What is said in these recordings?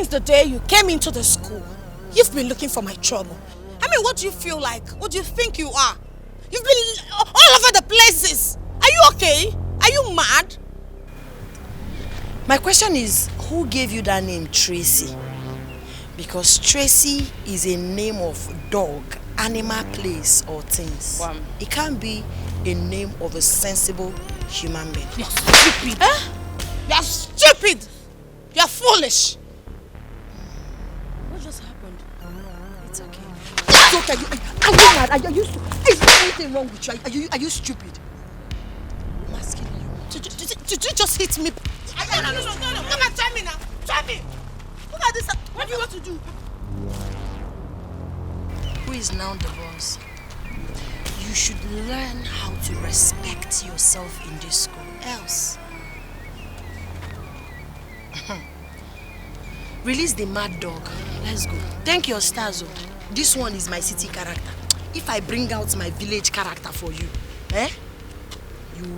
Since the day you came into the school, you've been looking for my trouble. I mean, what do you feel like? What do you think you are? You've been all over the places. Are you okay? Are you mad? My question is, who gave you that name, Tracy? Because Tracy is a name of dog, animal, place, or things. Wow. It can't be a name of a sensible human being. You're stupid. Huh? You're stupid. You're foolish. What just happened? It's okay. It's okay. Are you mad? Is there anything wrong with you? Are you stupid? I'm asking you. Did you just hit me? No. Come on, try me now. Try me. Look at this. What do you want to do? Who is now the boss? You should learn how to respect yourself in this school. Else. Release the mad dog. Let's go. Thank your stars. This one is my city character. If I bring out my village character for you,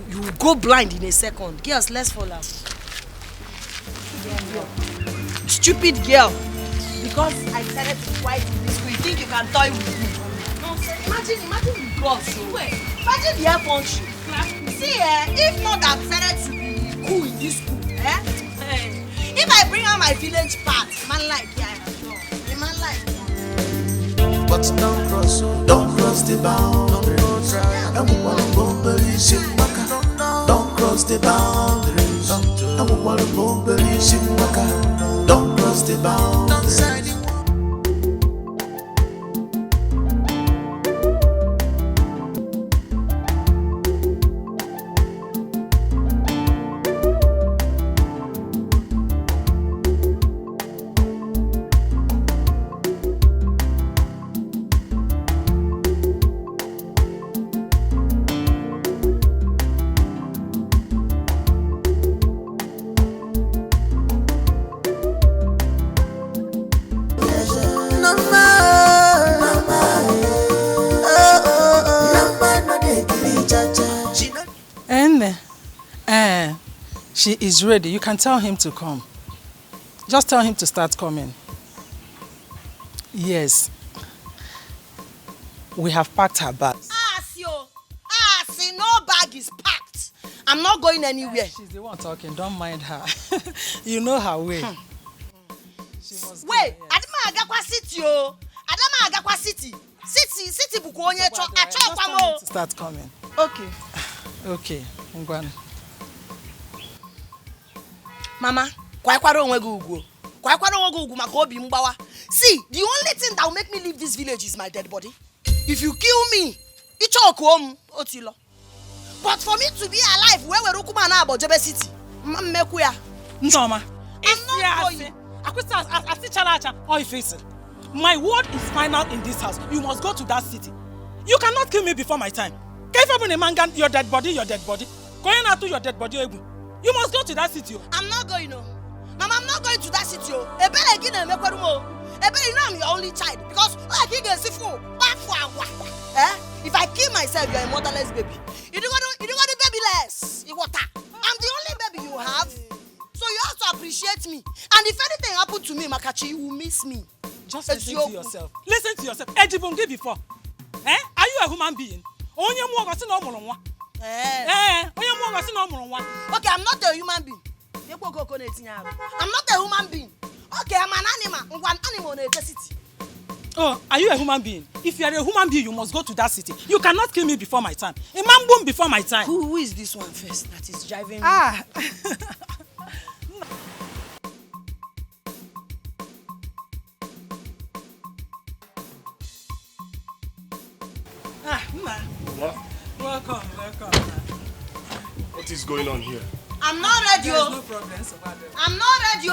you will go blind in a second. Girls, let's follow. Stupid girl. Because I decided to fight in this school, you think you can toy with me? No, imagine the girls. Imagine the air punch. See, if not that decided to be cool in this school, if I bring out my village part, man like, the man like. But don't cross the boundaries. Don't cross the boundaries. Don't cross the boundaries. She is ready. You can tell him to come. Just tell him to start coming. Yes. We have packed her bags. See, no bag is packed. I'm not going anywhere. She's the one talking. Don't mind her. You know her way. She must wait, Adama Agakwa City, Adama Agakwa City. City bukonye cho kwamo. Start coming. Okay. Okay. Ngwan. Mama, kwaikwara onwe gi ugwu. Kwaikwara onwe gi ugwu maka obi mgbawa. See, the only thing that will make me leave this village is my dead body. If you kill me, ichoku otilo. But for me to be alive, where we rukuma na Abojebe City, mmeku ya. Norma, I'm not going. My word is final in this house. You must go to that city. You cannot kill me before my time. Your dead body. Going out to your dead body. You must go to that city. I'm not going, no. Mama, I'm not going to that city. If I'm your only child, because if I kill myself, you're a motherless baby. You don't want the babyless. I'm the only baby you have. So you have to appreciate me. And if anything happened to me, Makachi, you will miss me. Just listen to yourself. Listen to yourself. Ejibungi before. Are you a human being? Okay, I'm not a human being. I'm not a human being. Okay, I'm an animal. One animal in the city. Oh, are you a human being? If you are a human being, you must go to that city. You cannot kill me before my time. A man boom before my time. Who is this one first that is driving me? What? Welcome. What is going on here? I'm not ready. There's no problem. I'm not ready.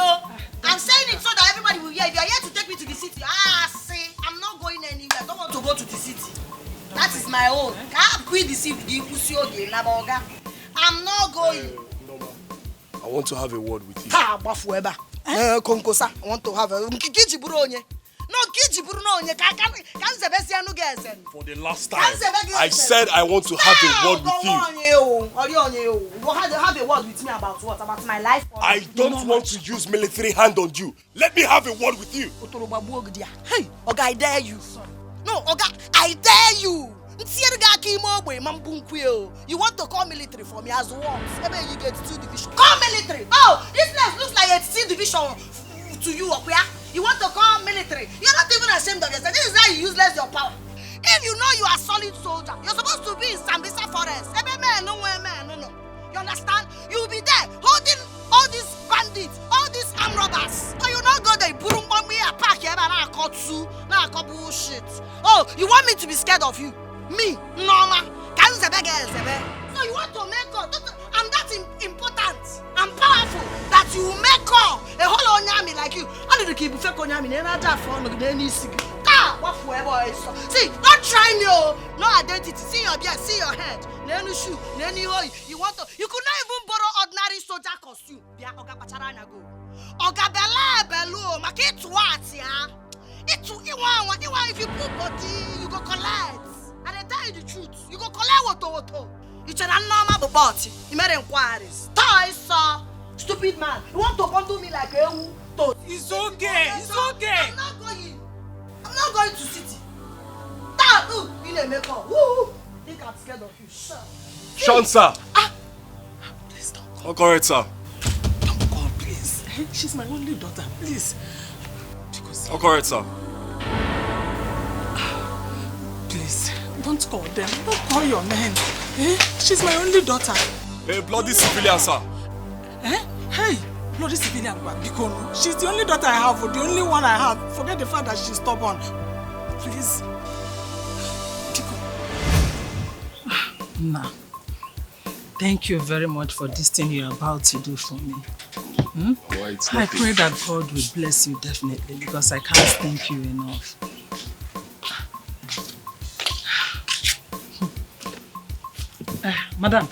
I'm saying it so that everybody will hear. If you're here to take me to the city, see, I'm not going anywhere. I don't want to go to the city. That is my own. I'm not going. Norma, I want to have a word with you. I want to have a No, Kiji Bruno, you can't For the last time, I said I want to have a word with you. Have a word with me about what? About my life? I don't want to use military hand on you. Let me have a word with you. Hey, Oga, I dare you. No, Oga, I dare you. You want to call military for me as what? Maybe you get 2 division. Call military. Oh, this place looks like a 3 division to you, okay? You want to call military. You're not even ashamed of yourself. This is how you useless your power. If you know you are a solid soldier, you're supposed to be in Sambisa Forest. No. You understand? You'll be there holding all these bandits, all these armed robbers. So you not go there, pack here, and I caught you. Now I call bullshit. Oh, you want me to be scared of you? Me, Norma. So you want to make up? I'm that important. I'm powerful that you make up a whole onyami like you. I don't keep fake onyami. See, don't try me. No identity. See your beard. See your head. No shoe. You want to? You could not even borrow ordinary soldier costume. Oga Pacharanya go. Oga Belu. Make what ya? If you put body, you go collect. And I tell you the truth, you go collect what. You tell a normal about it. You made inquiries. Toys, stupid man. You want to bundle me like a toad. It's okay. I'm not going to city. You need makeup. Think I'm scared of you. Sean, sir. Please don't call. All correct, sir. Don't call, please. She's my only daughter, please. All correct, sir. Please, don't call them. Don't call your men. She's my only daughter. A bloody civilian, sir. Hey, bloody civilian, Bikono. She's the only daughter I have, or the only one I have. Forget the fact that she's stubborn. Please. Nah. Thank you very much for this thing you're about to do for me. I pray that God will bless you definitely, because I can't thank you enough. Madam,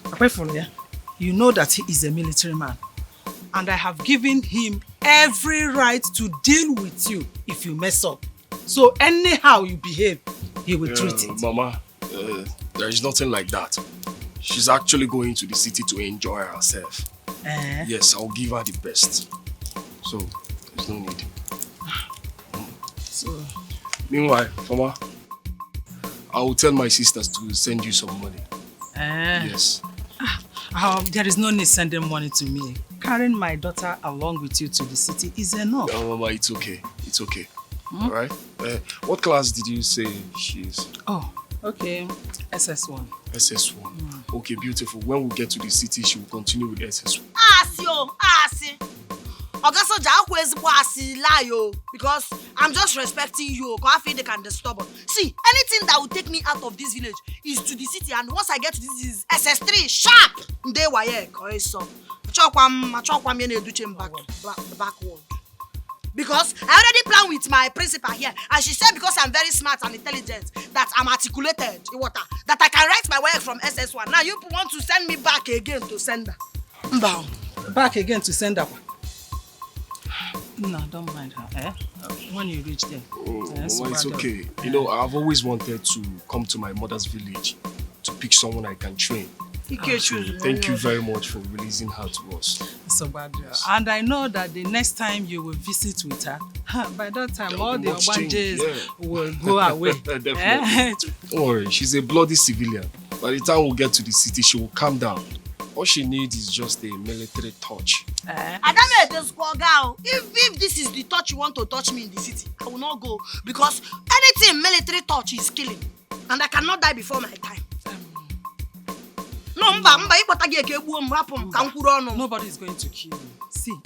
apart from here, you know that he is a military man, and I have given him every right to deal with you if you mess up. So anyhow you behave, he will treat it. Mama, there is nothing like that. She's actually going to the city to enjoy herself. Yes, I'll give her the best. So, there's no need. So, meanwhile, Mama, I will tell my sisters to send you some money. Yes. There is no need sending money to me. Carrying my daughter along with you to the city is enough. No, Mama, it's okay. It's okay. Alright? What class did you say she is? Oh, okay. SS1. SS1. Okay, beautiful. When we get to the city, she will continue with SS1. Because I'm just respecting you. I feel they can disturb us. See, anything that will take me out of this village is to the city, and once I get to this is SS3 sharp. Backward. Because I already planned with my principal here, and she said because I'm very smart and intelligent, that I'm articulated, that I can write my work from SS1. Now you want to send me back again to sender. Back again to sender. No, don't mind her. When you reach there. It's okay. You know, I've always wanted to come to my mother's village to pick someone I can train. Thank you very much for releasing her to us. So bad. And I know that the next time you will visit with her, by that time all the obanjes will go away. Definitely. Don't worry, she's a bloody civilian. By the time we get to the city, she will calm down. All she needs is just a military touch. If this is the touch you want to touch me in the city, I will not go. Because anything military touch is killing. And I cannot die before my time. Nobody is going to kill you. See,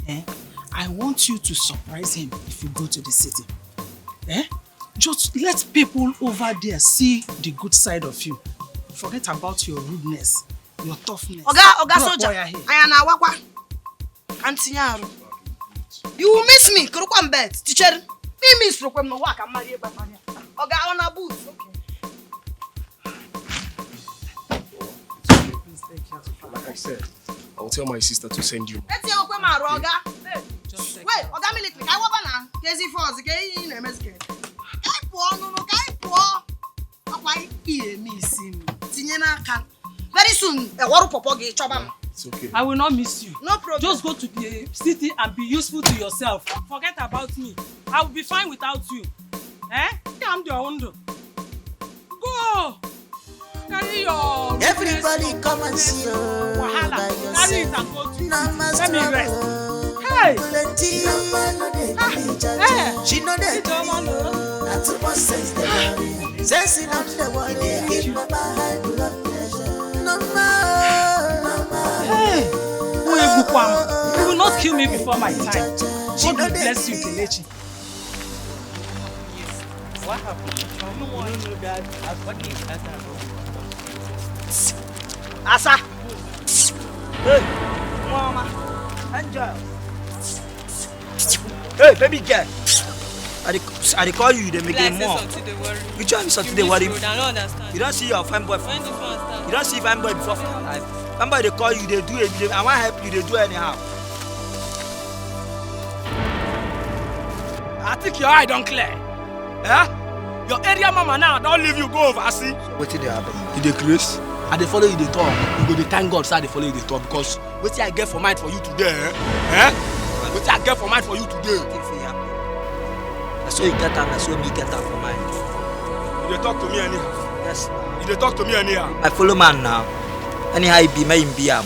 I want you to surprise him if you go to the city. Just let people over there see the good side of you. Forget about your rudeness, your toughness. Oga soldier, you will miss me. Teacher, me miss Oga on a booth. Like I said, I'll tell my sister to send you. Let's see Oga military. Nana, Casey Falls, again, MSK. Very soon, It's okay. I will not miss you. no problem. Just go to the city and be useful to yourself. Forget about me. I will be fine without you. Eh? I'm the ondo. Go! Carry your... Everybody come and see you Wahala. by Carry it yourself. and go to... Norma Let me rest. struggle. Hey! Plenty. Norma no dey believe Hey! judge. She know You that don't want to... not too much sense dey worry. Sense not dey worry. Dey give Mama high blood pressure. Norma. Hey! You will not kill me before my time. God will bless you, Kelechi. What happened? You know that what is Asa. Hey, Mama. Enjoy. Hey, baby girl. I call you, they make them more. Which one is something they worry? I don't understand. You don't see your fine boy. When this one start? You don't see fine boy before for your life. Remember they call you, they do it. I want to help you, they do anyhow. I think your eye don't clear. Yeah? Your area mama now don't leave you go overseas. What did happen? You dey craze? I dey follow you dey talk. You go dey thank God say I dey follow you dey talk because wetin I get for mind for you today, wetin I get for mind for you today. Na so you get am, na so me get am for mind. You dey talk to me anyhow? Yes. You dey talk to me anyhow? I follow man now. Anyhow he be, may him be am.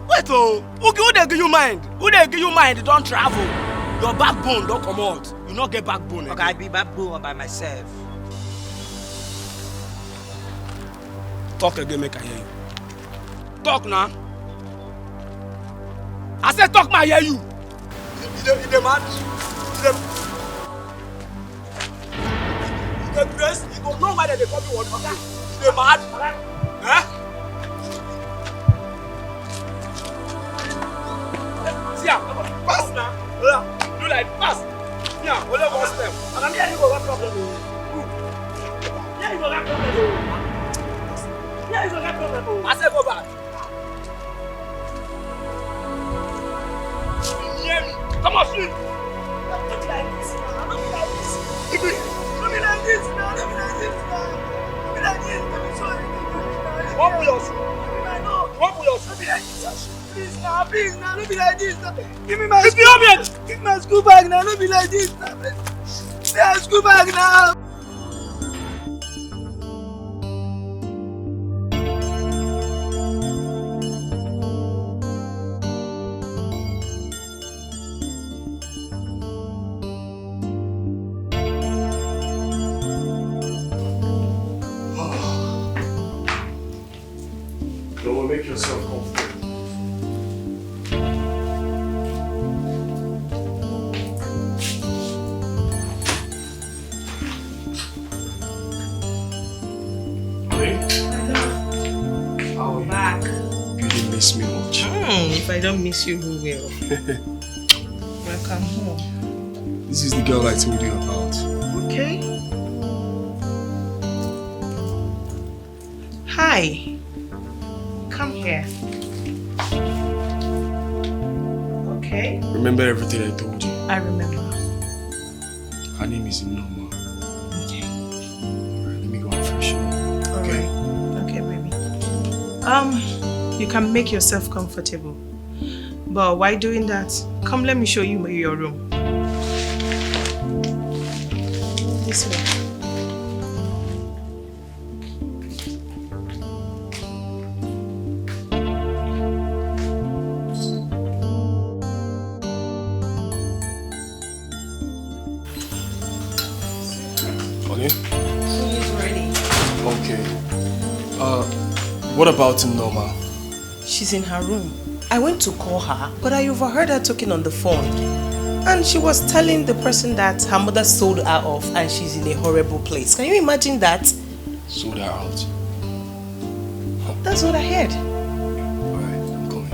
Wait oh, who dey give you mind? Who dey give you mind? Don't travel. Your backbone don't come out. You not get backbone. Okay, I be backbone by myself. Talk again, make I hear you. Talk now. I said talk, I hear you. You dey mad? You dey dress? You don't know why they call me one. Okay? You dey mad? Eh? See ya, pass now. Do like pass. Yeah, only one step. And I'm here you go have problem. Here you go have problem. Here you go have problem. I said go back. Hear me? Come on, sleep. Don't be like this. Don't be like this. Don't be like this. Don't be like this. Don't be like this. Don't be sorry. What will you do? What will you do? Don't be like this. Please now, don't be like this now. Give me my school bag now, don't be like this now. Yeah, school bag now. Don't make yourself comfortable. Miss me much. If I don't miss you, who will? Welcome home. This is the girl I told you about. Okay. Hi. Come here. Okay. Remember everything I told you? I remember. Her name is Norma. Okay. Alright, let me go and freshen up. Okay? Okay, baby. You can make yourself comfortable. But why doing that? Come, let me show you your room. This way. Okay? He's ready. Okay. What about Norma? She's in her room. I went to call her, but I overheard her talking on the phone. And she was telling the person that her mother sold her off and she's in a horrible place. Can you imagine that? Sold her out. That's what I heard. Alright, I'm coming.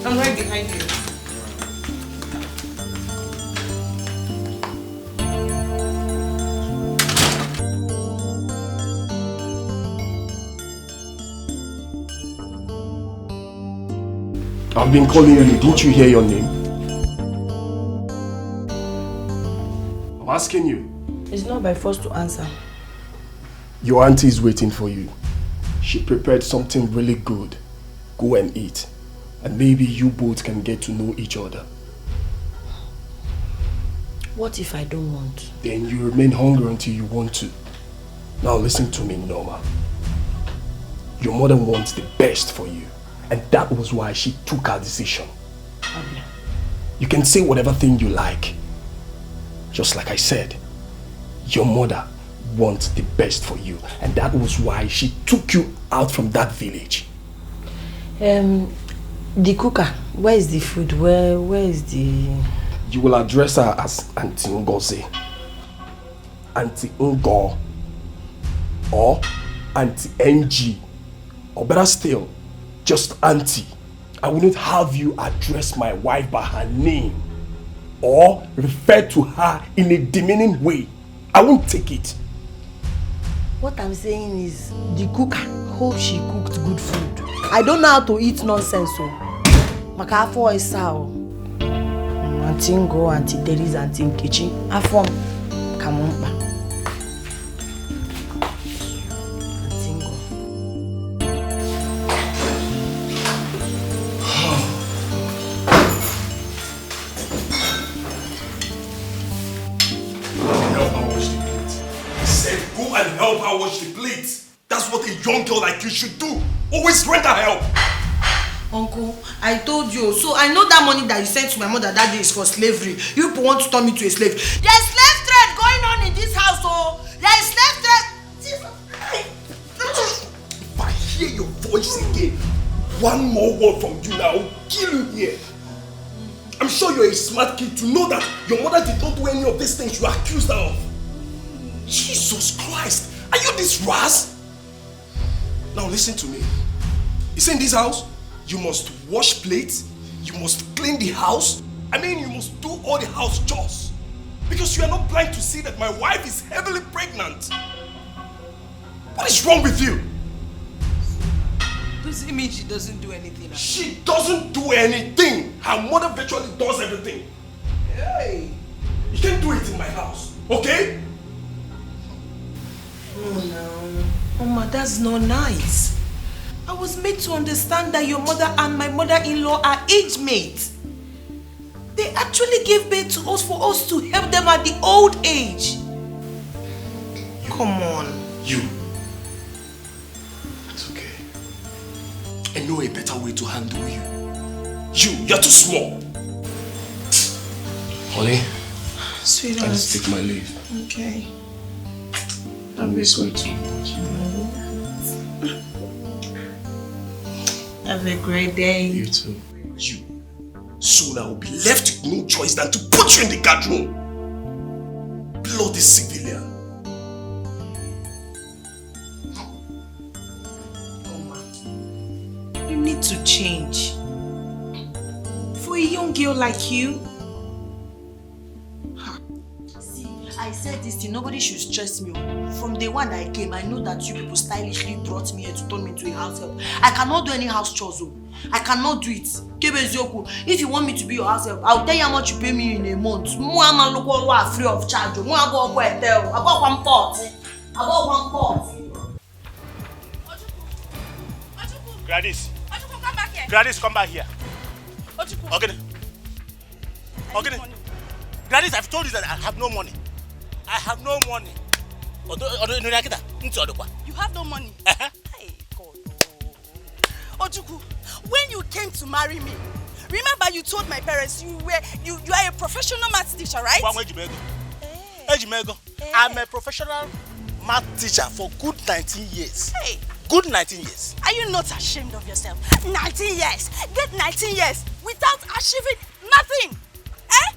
I'm right behind you. I've been calling you. Didn't you hear your name? I'm asking you. It's not by force to answer. Your auntie is waiting for you. She prepared something really good. Go and eat. And maybe you both can get to know each other. What if I don't want? Then you remain hungry until you want to. Now listen to me, Norma. Your mother wants the best for you. And that was why she took her decision. Okay. You can say whatever thing you like. Just like I said, your mother wants the best for you. And that was why she took you out from that village. The cooker, where is the food? Where is the... You will address her as Auntie Ngozi, Auntie Ngo, or Auntie NG, or better still, just Auntie. I will not have you address my wife by her name or refer to her in a demeaning way. I won't take it. What I'm saying is, the cooker, hope she cooked good food. I don't know how to eat nonsense, so. Makafo is sao. Auntie Ngo, Auntie Teresa, Auntie Nkechi. Afom, Kamumba. Auntie Ngo. Help her wash the plate. I said go and help her wash the plate. That's what a young girl like you should do. Always render help. Uncle, I told you. So I know that money that you sent to my mother that day is for slavery. You people want to turn me to a slave. There's slave trade going on in this house, oh. There's slave trade. If I hear your voice again, one more word from you now, I'll kill you here. I'm sure you're a smart kid to know that your mother did not do any of these things you accused her of. Jesus Christ, are you this ras? Now listen to me. You see in this house, you must wash plates, you must clean the house. I mean, you must do all the house chores. Because you are not blind to see that my wife is heavily pregnant. What is wrong with you? Does it mean she doesn't do anything? She doesn't do anything. Her mother virtually does everything. Hey, you can't do it in my house, okay? No. Mama, that's not nice. I was made to understand that your mother and my mother-in-law are age mates. They actually gave birth to us for us to help them at the old age. Come on. You. It's okay. I know a better way to handle you. You're too small. Honey, Sweetheart. I need to take my leave. Okay. I miss you too much. Have a great day. You too. You. Soon I will be left with no choice than to put you in the guard room. Bloody civilian. You need to change. For a young girl like you. See, I said this thing, nobody should stress me. From day one that I came, I know that you people stylishly brought me here to turn me into a house help. I cannot do any house chores. I cannot do it. If you want me to be your house help, I'll tell you how much you pay me in a month. I'm free of charge. I got one pot. I got one pot. Gladys. Come back here. Gladys, come back here. Okay. Gladys, I've told you that I have no money. I have no money. You have no money. Hey, God. Ojuku, when you came to marry me, remember you told my parents you are a professional math teacher, right? I'm a professional math teacher for good 19 years. Hey. Good 19 years. Are you not ashamed of yourself? 19 years. Get 19 years without achieving nothing. Eh?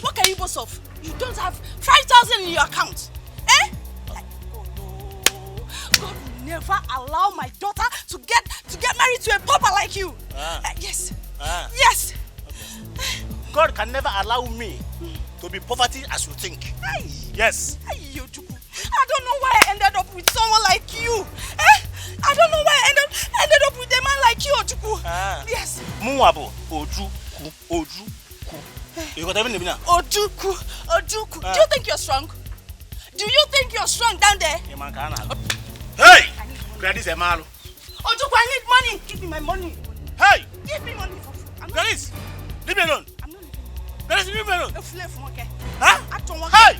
What can you boast of? You don't have 5,000 in your account. Eh? Like, God will never allow my daughter to get married to a pauper like you. Yes. Yes. Okay. God can never allow me to be poverty as you think. Hey. Yes. Hey, I don't know why I ended up with someone like you. Eh? I don't know why I ended up with a man like you, Ojuku. Yes. Muabo, Ojuku. You got everything now? Ojuku. Do you think you're strong? Do you think you're strong down there? Hey! Gladys Emalo. Ojuku, I need money. Give me my money. Hey! Give me money. Gladys, leave me alone. I'm not leaving. Gladys, leave me alone. Huh? Hey!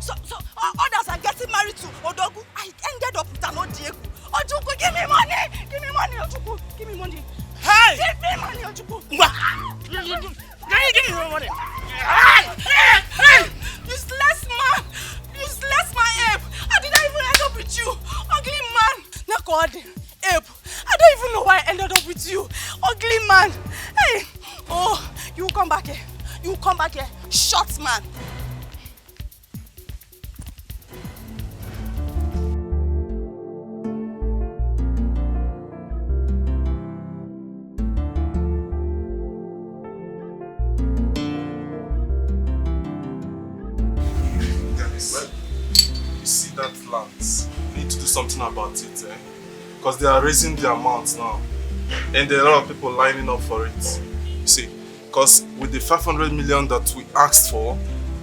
So others are getting married to Odogu. I ended up with an Odiegu. Ojuku, give me money. Give me money, Ojuku. Give me money. Hey! Give me money, Ojuku. Give me money. Hey! Useless man. Useless my ape. How did I even end up with you? Ugly man. Nakodi. Ape. I don't even know why I ended up with you. Ugly man. Hey. Oh, you come back here. You come back here. Short man. That land, we need to do something about it, because they are raising the amounts now, and there are a lot of people lining up for it. You see, because with the 500 million that we asked for,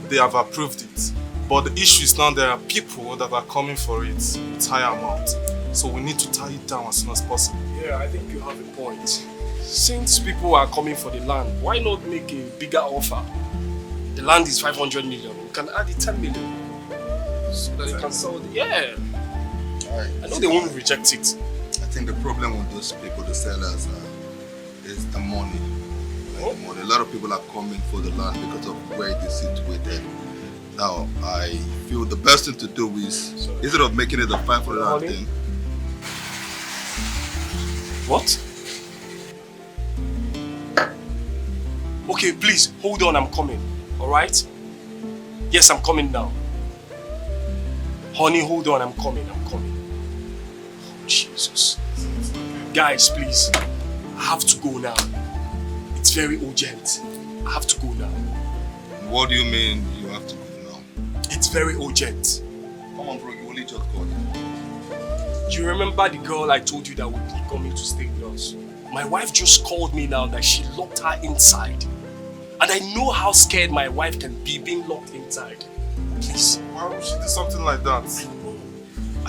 they have approved it. But the issue is now there are people that are coming for it with higher amount, so we need to tie it down as soon as possible. Yeah, I think you have a point. Since people are coming for the land, why not make a bigger offer? The land is 500 million. We can add it 10 million. So that you can sell it. Yeah. I know they won't reject it. I think the problem with those people, the sellers, is the money. Like the money. A lot of people are coming for the land because of where it is situated. Now, I feel the best thing to do is, instead of making it a 500 thing. What? Okay, please, hold on, I'm coming. Alright? Yes, I'm coming now. Honey, hold on, I'm coming. Oh, Jesus. Guys, please. I have to go now. It's very urgent. I have to go now. What do you mean you have to go now? It's very urgent. Come on, bro, you only just called. You remember the girl I told you that would be coming to stay with us? My wife just called me now that she locked her inside. And I know how scared my wife can be being locked inside. Please. Why would she do something like that? I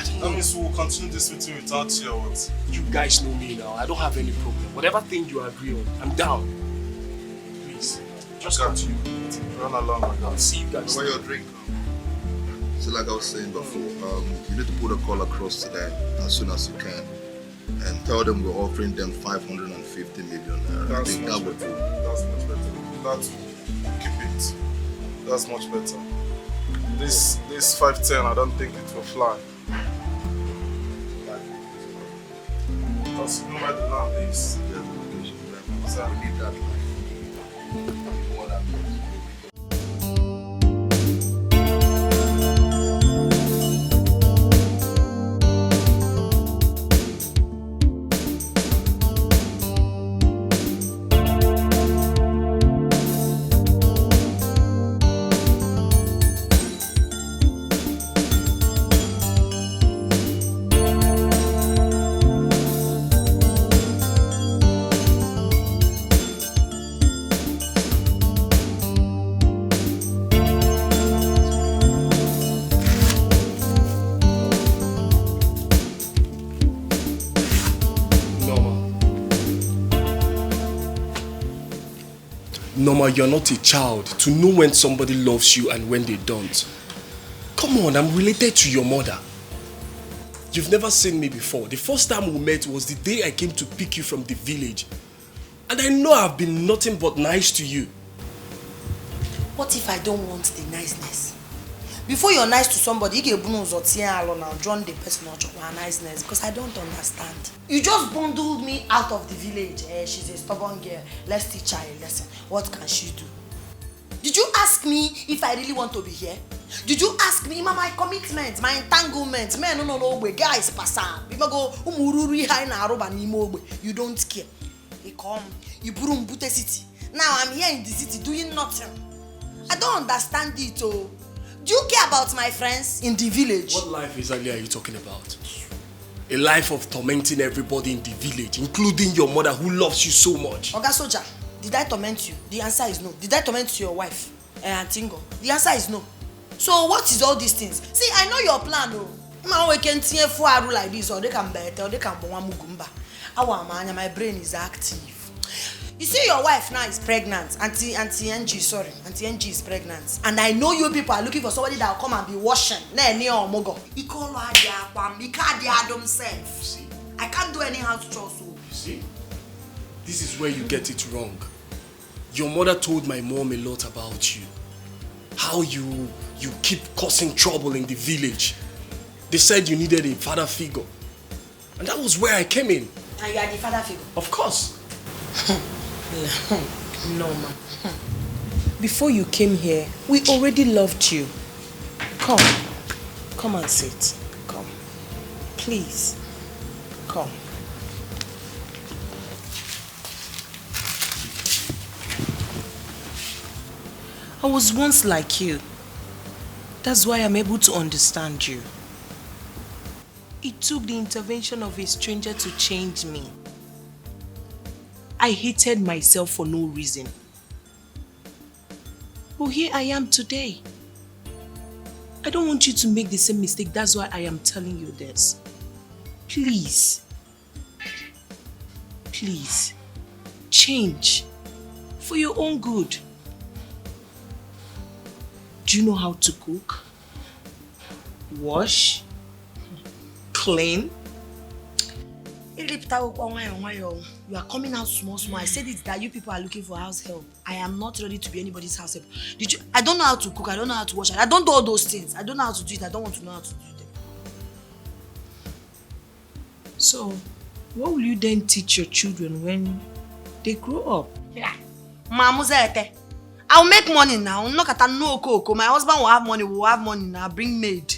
don't know. That means we'll continue this meeting without you or what? You guys know me now. I don't have any problem. Whatever thing you agree on, I'm down. Please. Just got you. Run along like that. I'll see you guys. Where your drink? So like I was saying before, you need to put a call across to them as soon as you can. And tell them we're offering them 550 million. I think that would do. That's much better. That will keep it. That's much better. This 510, I don't think it will fly. Because you know where the land is. There's a location there. So we need that line. What happens? Norma, you're not a child to know when somebody loves you and when they don't. Come on, I'm related to your mother. You've never seen me before. The first time we met was the day I came to pick you from the village. And I know I've been nothing but nice to you. What if I don't want the niceness? Before you're nice to somebody, you can join the person or niceness because I don't understand. You just bundled me out of the village. She's a stubborn girl. Let's teach her a lesson. What can she do? Did you ask me if I really want to be here? Did you ask me my commitment, my entanglement? Man, no, guys, passa. You don't care. You come, you bring Bute City. Now I'm here in the city doing nothing. I don't understand it. Oh. Do you care about my friends in the village? What life exactly are you talking about? A life of tormenting everybody in the village, including your mother who loves you so much. Oga Soldier, did I torment you? The answer is no. Did I torment your wife? Tingo? The answer is no. So what is all these things? See, I know your plan, oh. We can see a four like this, or they can better, or they can go one mugumba. My brain is active. You see, your wife now is pregnant. Auntie NG is pregnant. And I know you people are looking for somebody that will come and be washing. See? I can't do any house chores. You see? This is where you get it wrong. Your mother told my mom a lot about you. How you keep causing trouble in the village. They said you needed a father figure. And that was where I came in. And you are the father figure? Of course. Norma, before you came here, we already loved you. Come and sit. Come. Please. Come. I was once like you. That's why I'm able to understand you. It took the intervention of a stranger to change me. I hated myself for no reason. But here I am today. I don't want you to make the same mistake. That's why I am telling you this. Please. Please. Change. For your own good. Do you know how to cook? Wash? Clean? You are coming out small. I said it that you people are looking for house help. I am not ready to be anybody's house help. I don't know how to cook. I don't know how to wash. I don't do all those things. I don't know how to do it. I don't want to know how to do them. So, what will you then teach your children when they grow up? Yeah. I'll make money now. Look at no cocoa. My husband will have money. We'll have money now. Bring maid.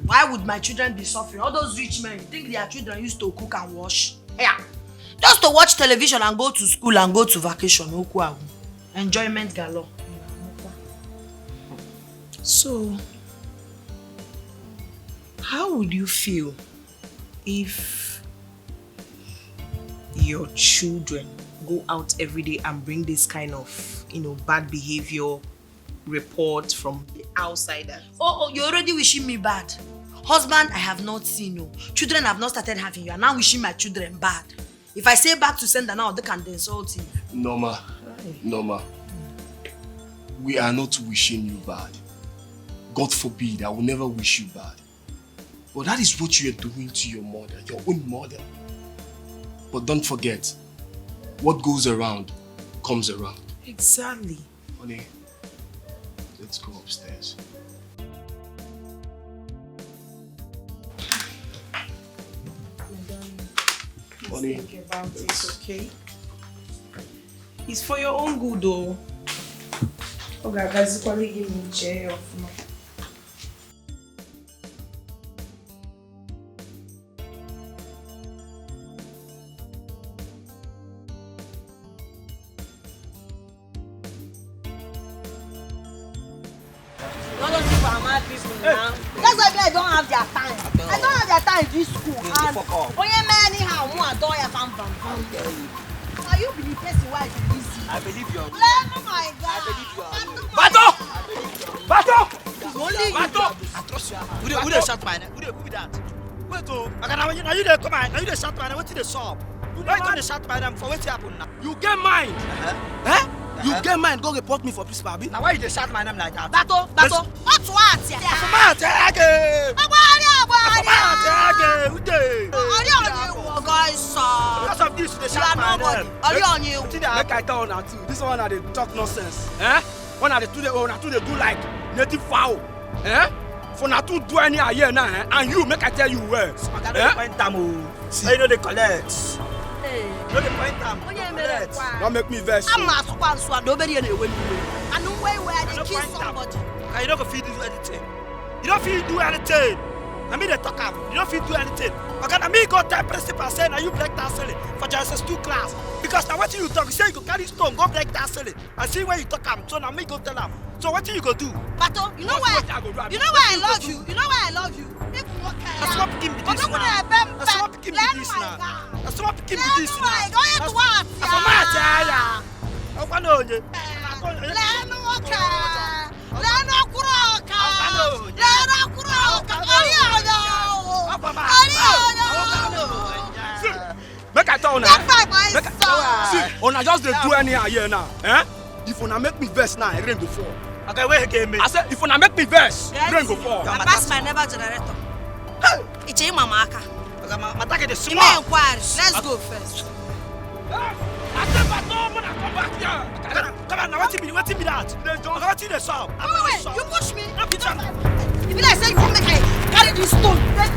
Why would my children be suffering? All those rich men, you think their children used to cook and wash? Yeah. Just to watch television and go to school and go to vacation. Enjoyment galore. So, how would you feel if your children go out every day and bring this kind of, bad behavior report from the outsider? Oh, you're already wishing me bad. Husband, I have not seen you. Children have not started having you. I'm now wishing my children bad. If I say back to sender now, they can insult you. Norma, we are not wishing you bad. God forbid, I will never wish you bad. But that is what you are doing to your mother, your own mother. But don't forget, what goes around comes around. Exactly. Honey, let's go upstairs. Honey, think about it, okay? It's for your own good, though. Okay, guys, probably give me a chair off now. That's why I don't have their time. I don't have their time in this school. And anyhow, are you the person why you busy? I believe you. Oh my God. Bato! Bato! I trust you. Who they shot my name? Who be that? Wait, now you dey come out. Now you dey shot my name. What the shop? Why you come dey shot my name for what happen now? You get mine. You get mine. Go report me for principal. Now why you dey shot my name like that? Bato! What's what? Because of this, they shot my name. Make I tell now too. This one are they talk nonsense. One are they do like native foul. For not to do any here now, and you make I tell you where. You know they collect. No dey point am. Don't make me vex. Nobody anyway. And no way where they kill somebody. You don't feel do anything. You don't feel do anything. I mean they talk am. You don't feel do anything. Okay, now me go tell principal say now you break that ceiling for just 2 class. Because now what you talk, you say you go carry stone, go break that ceiling. And see where you talk am. So now me go tell am. So what you go do? Pato, you know why? You know why I love you? You know why I love you? That's what picking me this now. That's what picking me this now. That's what picking me this now. That's what yeah. I want to know. Make I tell now. See, on I just do any here now. Eh? If una make me verse now, it rain go fall. Okay, wait again, me. I said, if una make me verse, rain go fall. I pass my never generator. It's in mama aka. Okay, my target is small. Let's go first. I said, but no, when I come back here. Come on, now what you be that? What you the solve? Wait, you push me. If you like say you want make I carry this stone, then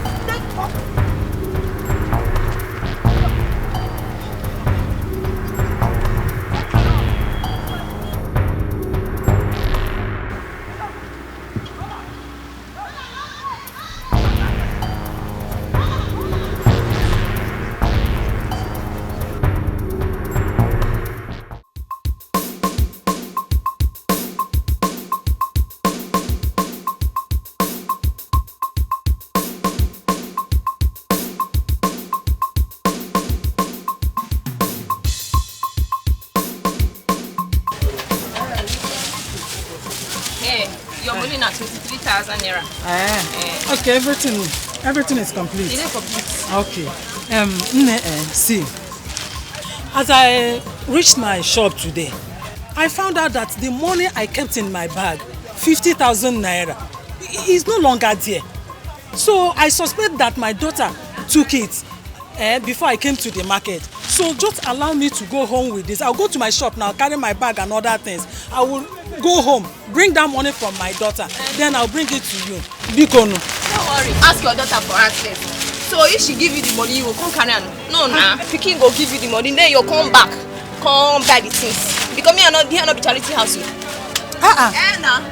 Your money now 23,000 naira. Okay, everything is complete. It is complete. Okay. Nne, see, as I reached my shop today, I found out that the money I kept in my bag, 50,000 naira, is no longer there. So I suspect that my daughter took it before I came to the market. So just allow me to go home with this. I'll go to my shop now, carry my bag and other things. I will go home, bring that money from my daughter, then I'll bring it to you. Bikono. Don't worry, ask your daughter for access. So if she give you the money, you will come carry am. No, nah. Pikin go give you the money, then you'll come back, come buy the things. Because me and not be charity house.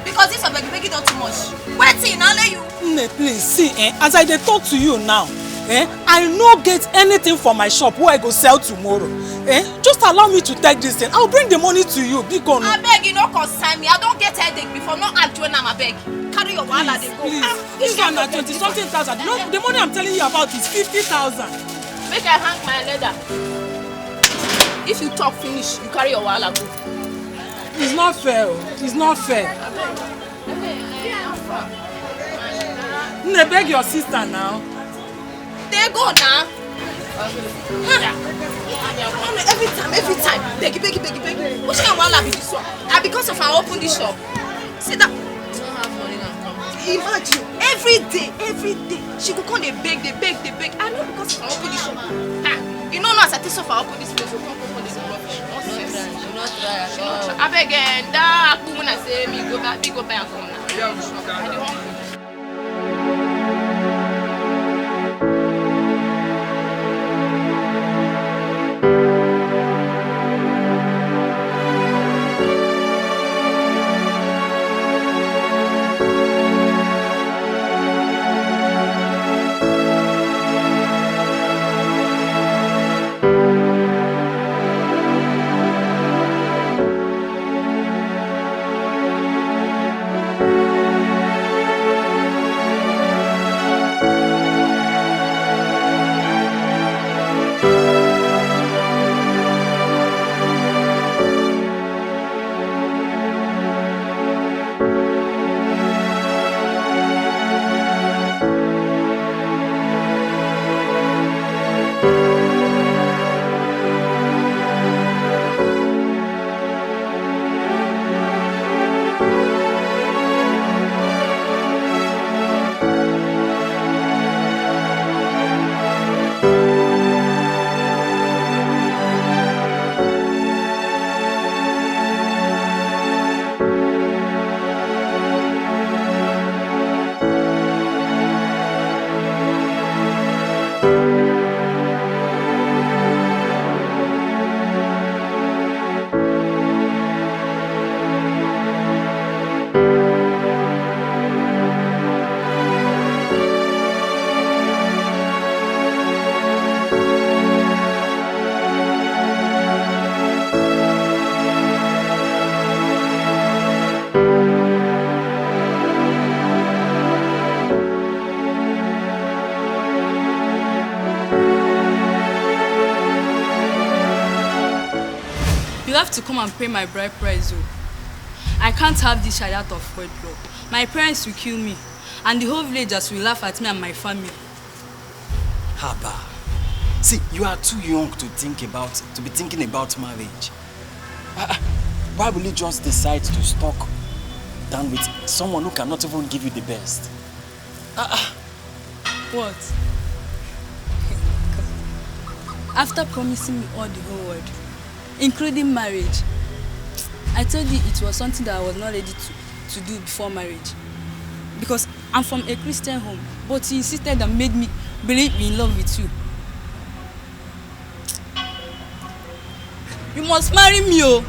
Because this is begging not too much. Wait, I'll let you. Nne, please, see, as I talk to you now, I no get anything for my shop where I go sell tomorrow. Just allow me to take this thing. I'll bring the money to you. Bikono. I beg you, no concern me. I don't get headache before. No act when I'm a beg. Carry your wallet and go. This one at 20-something thousand. No, the money I'm telling you about is 50,000. Make I hang my leather. If you talk finish, you carry your wallet go. It's not fair. It's not fair. Beg your sister now. They go now. Every time. Beg. What's your wallet be this one? Because of I open this shop. See that? Imagine every day she go come they beg. I know because I open this shop. You know as I tell so far open this place, you come open this rubbish. I beg that woman I say me go back, and come now. have to come and pay my bride price, though. I can't have this child out of wedlock. My parents will kill me, and the whole villagers will laugh at me and my family. Haba. See, you are too young to be thinking about marriage. Why will you just decide to stuck down with someone who cannot even give you the best? What? After promising me all the whole world, including marriage, I told you it was something that I was not ready to do before marriage. Because I'm from a Christian home, but you insisted and made me believe in love with you. You must marry me, oh!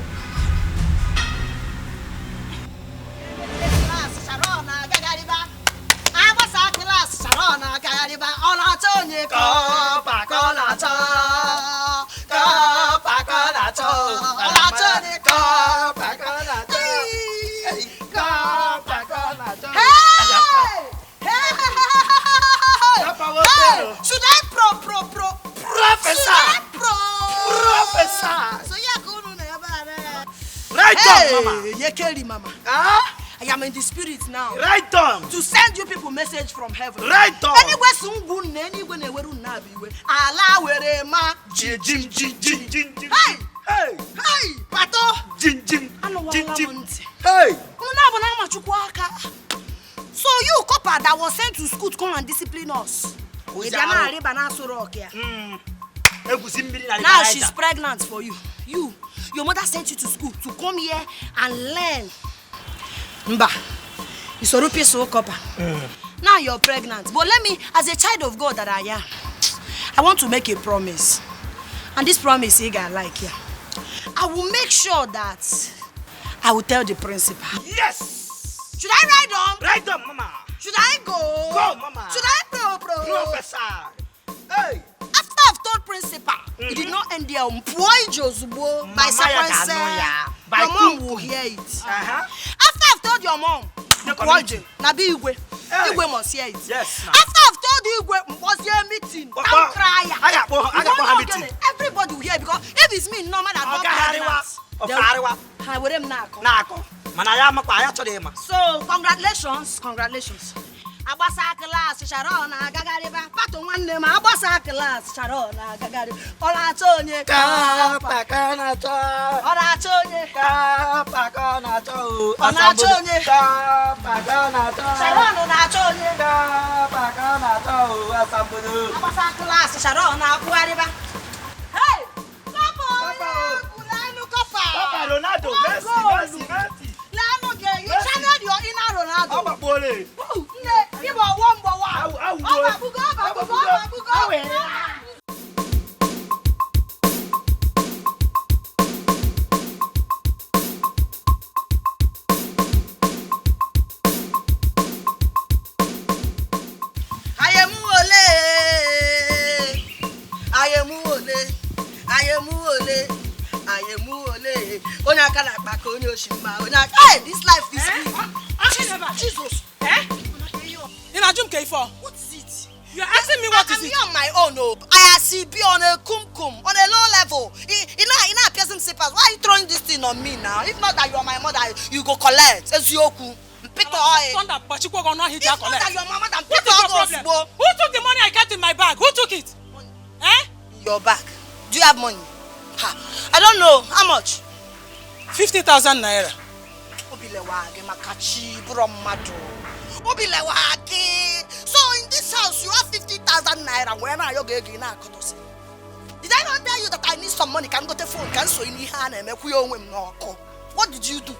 Should I Professor! So Right on, Mama. Yekeri, Mama. I am in the spirit now. Right on. To send you people message from heaven. Right on. Anyway, sungun anyway neweru nabiwe. Ala were ma jim. Hey! Hey! Hey! Pato! Jim. Hey! So you copper that was sent to school to come and discipline us. Now she's pregnant for you. Your mother sent you to school to come here and learn. Mba, it's a rupees so copper. Now you're pregnant. But let me, as a child of God that I am, I want to make a promise. And this promise, I like you. I will make sure that I will tell the principal. Yes! Should I ride on? Ride on, Mama. Should I go? Go, Mama. Should I Professor. Hey! After I've told principal, it did not end there. By surprise, your mom will hear it. After I've told your mom, Igwe must hear it. Yes. After I've told Igwe, was your meeting? Don't cry. Everybody will hear because if it's me, Norma, that so congratulations. Abasa class Sharon Gagariba Pato one name Abasa class Sharon Gagariba Ola Tonye Pakana Ola Tonye Pakana Ola Tonye Sharon Tonye Pakana Asambudu Abasa class Sharon Gagariba. Hey, Papa Ronaldo, Messi. You channeled your inner Ronaldo. Hey, this life is Jesus. What is it? You are asking me what is it? I'm on my own. I see be on a kumkum, on a low level. In a person slippers. Why are you throwing this thing on me now? If not that you are my mother, you go collect. It's Yoku. Pick the oil. If not that your mama, then pick all those. Who took the money I kept in my bag? Who took it? Your bag. Do you have money? I don't know. How much? 50,000 naira. So in this house you have 50,000 naira. Where are you going? Did I not tell you that I need some money? Can go to phone? Can so in your hand and make we own him no call. What did you do?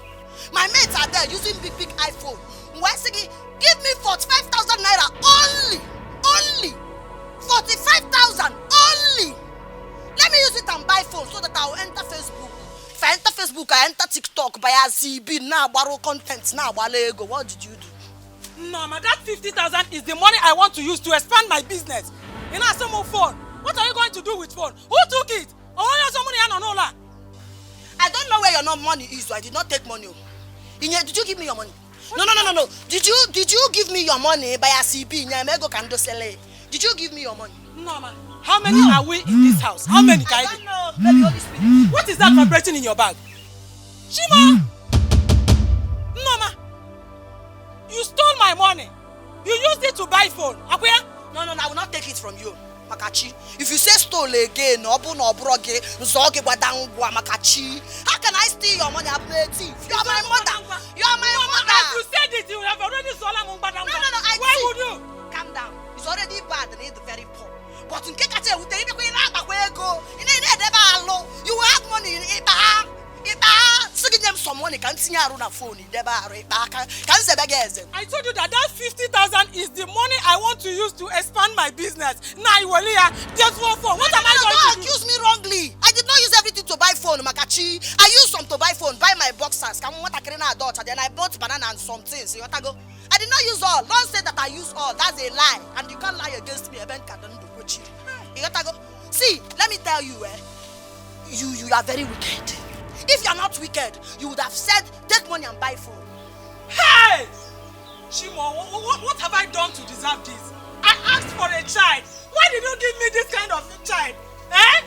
My mates are there using big iPhone. Give me 45,000 naira only 45,000 only. Let me use it and buy phone so that I will enter Facebook. If I enter Facebook, I enter TikTok, buy a CB, now borrow content, now Lego. What did you do? No, ma, that 50,000 is the money I want to use to expand my business. You know, some more phone. What are you going to do with phone? Who took it? I don't know where your money is, so I did not take money. Did you give me your money? No. Did you give me your money by a CB? Did you give me your money? No, man. How many are we in this house? How many? I don't know. Maybe Holy Spirit. What is that vibrating in your bag? Shima! Norma! You stole my money. You used it to buy phone. Akuya? No, I will not take it from you. Makachi. If you say stole again, Makachi. How can I steal your money? I'm a thief. You are my mother. You are my mother. As you said it, you have already stolen my money. No. Why would you? Calm down. It's already bad and it's very poor. But in Kekate, you will have money in it. Give them some money. Can't see around a phone. I told you that 50,000 is the money I want to use to expand my business. Now you will hear just one phone. What am I going to do? Don't accuse me wrongly. I did not use everything to buy phone, Makachi. I used some to buy phone, buy my boxers. Then I bought banana and some things. I did not use all. Don't say that I use all. That's a lie. And you can't lie against me. See, let me tell you, you are very wicked. If you are not wicked, you would have said, take money and buy phone. Hey! Shimo, what have I done to deserve this? I asked for a child. Why did you give me this kind of a child? Eh?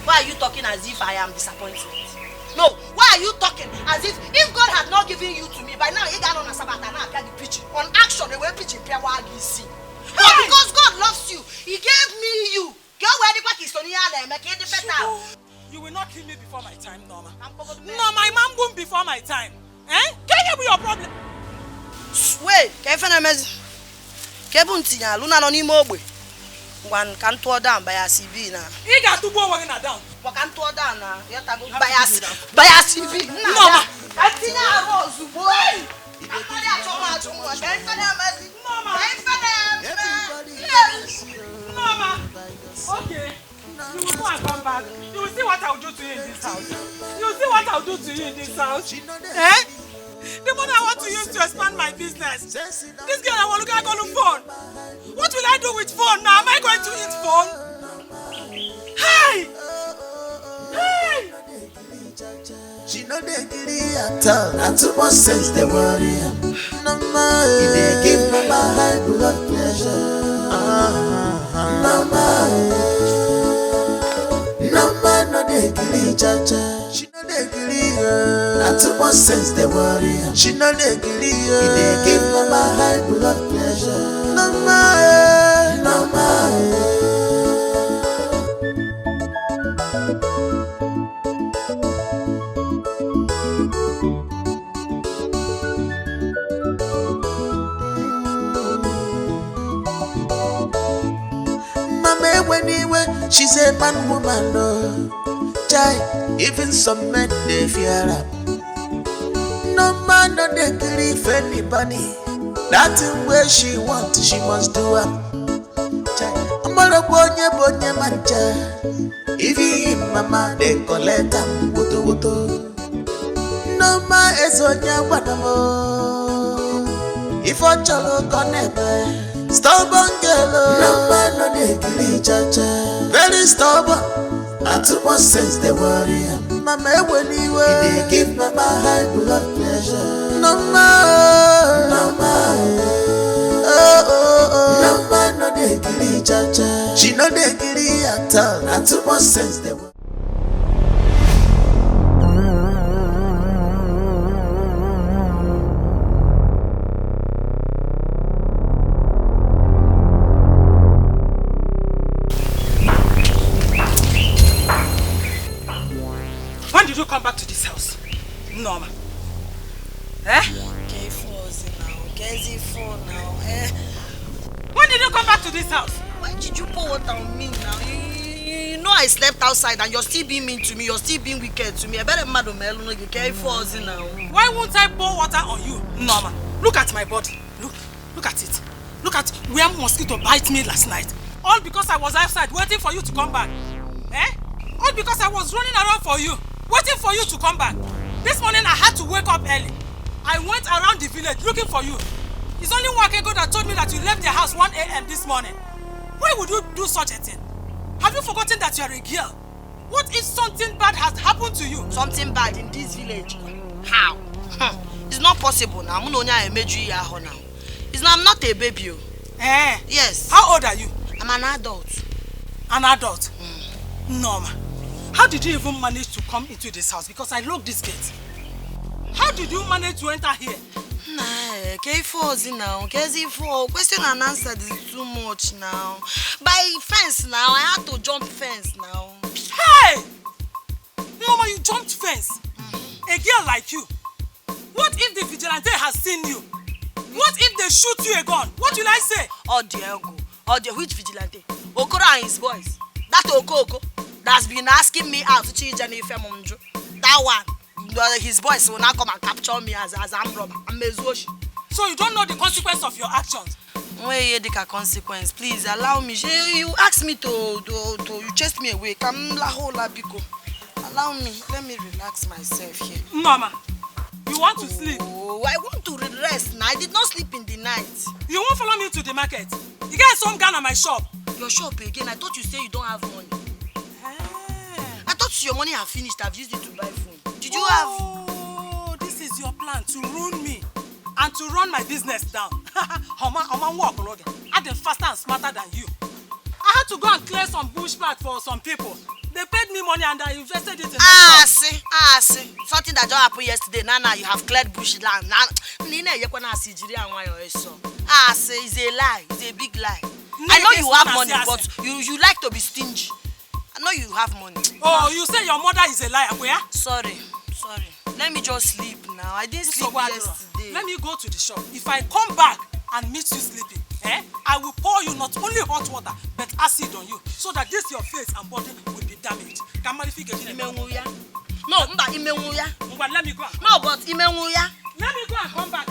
Why are you talking as if I am disappointed? No, why are you talking as if God had not given you to me, by now he got on a Sabbath and now I be preaching. On action, they were preaching prayer while you see. But because God loves you, he gave me you. You will not kill me before my time, Norma. No, my mom won't before my time. Eh? Can you be your problem? Wait, one can tour down by a CV now. You got to go down. What can tour down now? You have to go by a CV. Norma! I think I was boy. Norma! Okay. You will go and come back. You will see what I will do to you in this house. You will see what I will do to you in this house. Eh? The money I want to use to expand my business. This girl I want to go look phone. What will I do with phone now? Am I going to eat phone? Hey! Hey! She know they agree at all. Not too much sense they worry. No more. They give me my high blood pressure. No more. No man, no they agree, cha-cha. She know they agree. Not too much sense they worry. She know they agree. They give me my high blood pressure. No more. No more. Anyway, she's a man woman, no. Chai, even some men they fear her. No man, no they grieve anybody. Nothing where she wants, she must do her. Chai, I'm all a bonye mancha. If he mama, they collect them, wuto. No man is on your wadamo. If I chalo connect. Stubborn girl, no man, no they kill cha-cha. Very stubborn, not too much sense they worry. Mama, when you were, they give mama high blood pressure. No more, no more. No man, no they kill cha-cha. She no they kill at all, not too much sense they worry. When did you come back to this house, Norma? Eh? When did you come back to this house? Why did you pour water on me now? You know I slept outside and you're still being mean to me. You're still being wicked to me. I better mad on my own. You can't force it now. Why won't I pour water on you, Norma? Look at my body. Look at it. Look at where mosquito bite me last night. All because I was outside waiting for you to come back. Eh? All because I was running around for you, waiting for you to come back. This morning I had to wake up early. I went around the village looking for you. It's only Wazico that told me that you left the house 1 a.m. this morning. Why would you do such a thing? Have you forgotten that you are a girl? What if something bad has happened to you? Something bad in this village? How? It's not possible now. I'm not a baby. Eh? Yes. How old are you? I'm an adult. An adult? Norma, How did you even manage to come into this house? Because I locked this gate. How did you manage to enter here? Nah, K4 now. KZ4. Question and answer is too much now. By fence now. I had to jump fence now. Hey! Norma, you jumped fence. A girl like you. What if the vigilante has seen you? What if they shoot you a gun? What will I say? Oh, Diego. Oh, the which vigilante? Okoro and his boys. That Okoko that's been asking me out to change Jennifer Monjo. That one. His boys will now come and capture me as I'm robber. I'm Mezoshi. So you don't know the consequence of your actions? Wait, the consequence. Please allow me. You asked me to you chased me away. Come la hola biko. Allow me. Let me relax myself here. Mama, you want to sleep? Oh, I want to rest now. I did not sleep in the night. You won't follow me to the market? You get some gun at my shop. Your shop again? I thought you say you don't have money. I thought your money had finished. I've used it to buy food. Did you have? Oh, this is your plan to ruin me and to run my business down. I'm faster and smarter than you. I had to go and clear some bushback for some people. They paid me money and I invested it in see. Something that just happened yesterday. Now you have cleared bush land. See, it's a lie. It's a big lie. I know you have money, but you like to be stingy. I know you have money. Oh, you say your mother is a liar, where? Sorry. Let me just sleep now. I didn't sleep yesterday. Let me go to the shop. If I come back and meet you sleeping, I will pour you not only hot water, but acid on you, so that this your face and body will be damaged. No, let me go. No, but let me go and come back.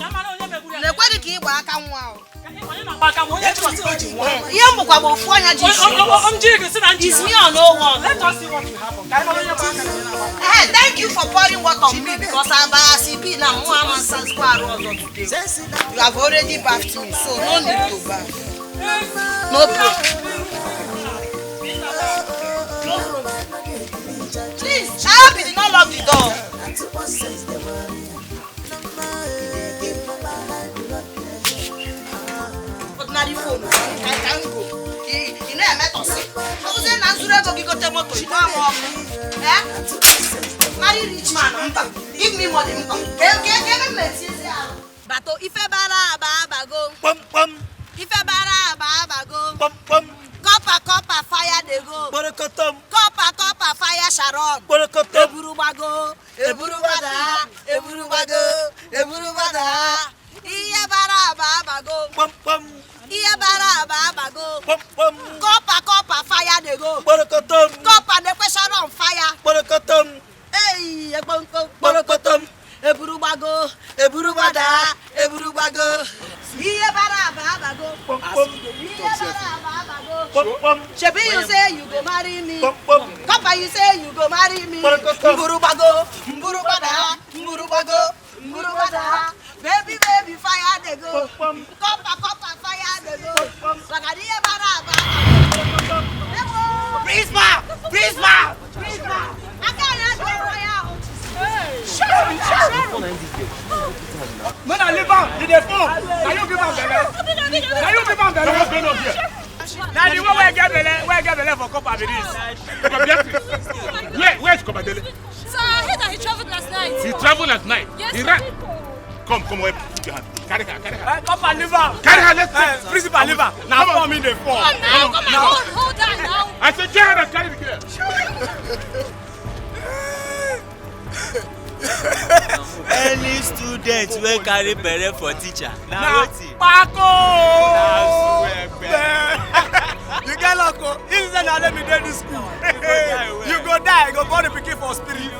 It's me or no one. Let us see what will happen. Thank you for pouring water on me because I'm a CP now. You have already bathed me, so no need to bath. No problem. Please, I hope you did not lock the door. Ordinary phone, I can't go. You know I met us. I was in Nazura go go to motor. Marry rich man, give me money. Give me Bato ife bara ba go. Pum pum. Ife bara ba go. Pum pum. Copper fire they go. Borokotom. Copper fire Sharon. Borokotom. Eburu bago. Iye bara ba go. Pum pum. Iye bara ba go. Pum pum. Copper fire they go. Borokotom. Copper they pressure on fire. Borokotom. Hey, Borokotom. Eburu bago. Iye bara ba go. Pum pum. Pum pum. Shebi you say you go marry me. Pum pum. Copper you say you go marry me. Mburu bago. Baby fire they go. Copper fire they go. Sagadiye bara ba. Prisma. I can't go fire. Shut up. When I live out, did they fall? Now you give out the now the one where I get the for Copa Where's Copa Dele? Sir, I heard that he traveled last night. He traveled last night? Yes, he ran. Come, wait. Carry her. Copa liver. Carry her, let's go. Principal liver. Now come in the fall. Come on, hold on now. I said, carry her and carry the girl. Any student will carry bere for teacher. Now, Paco! You get loco. If you let me do this school, you go die. You go born the pikin for spirit.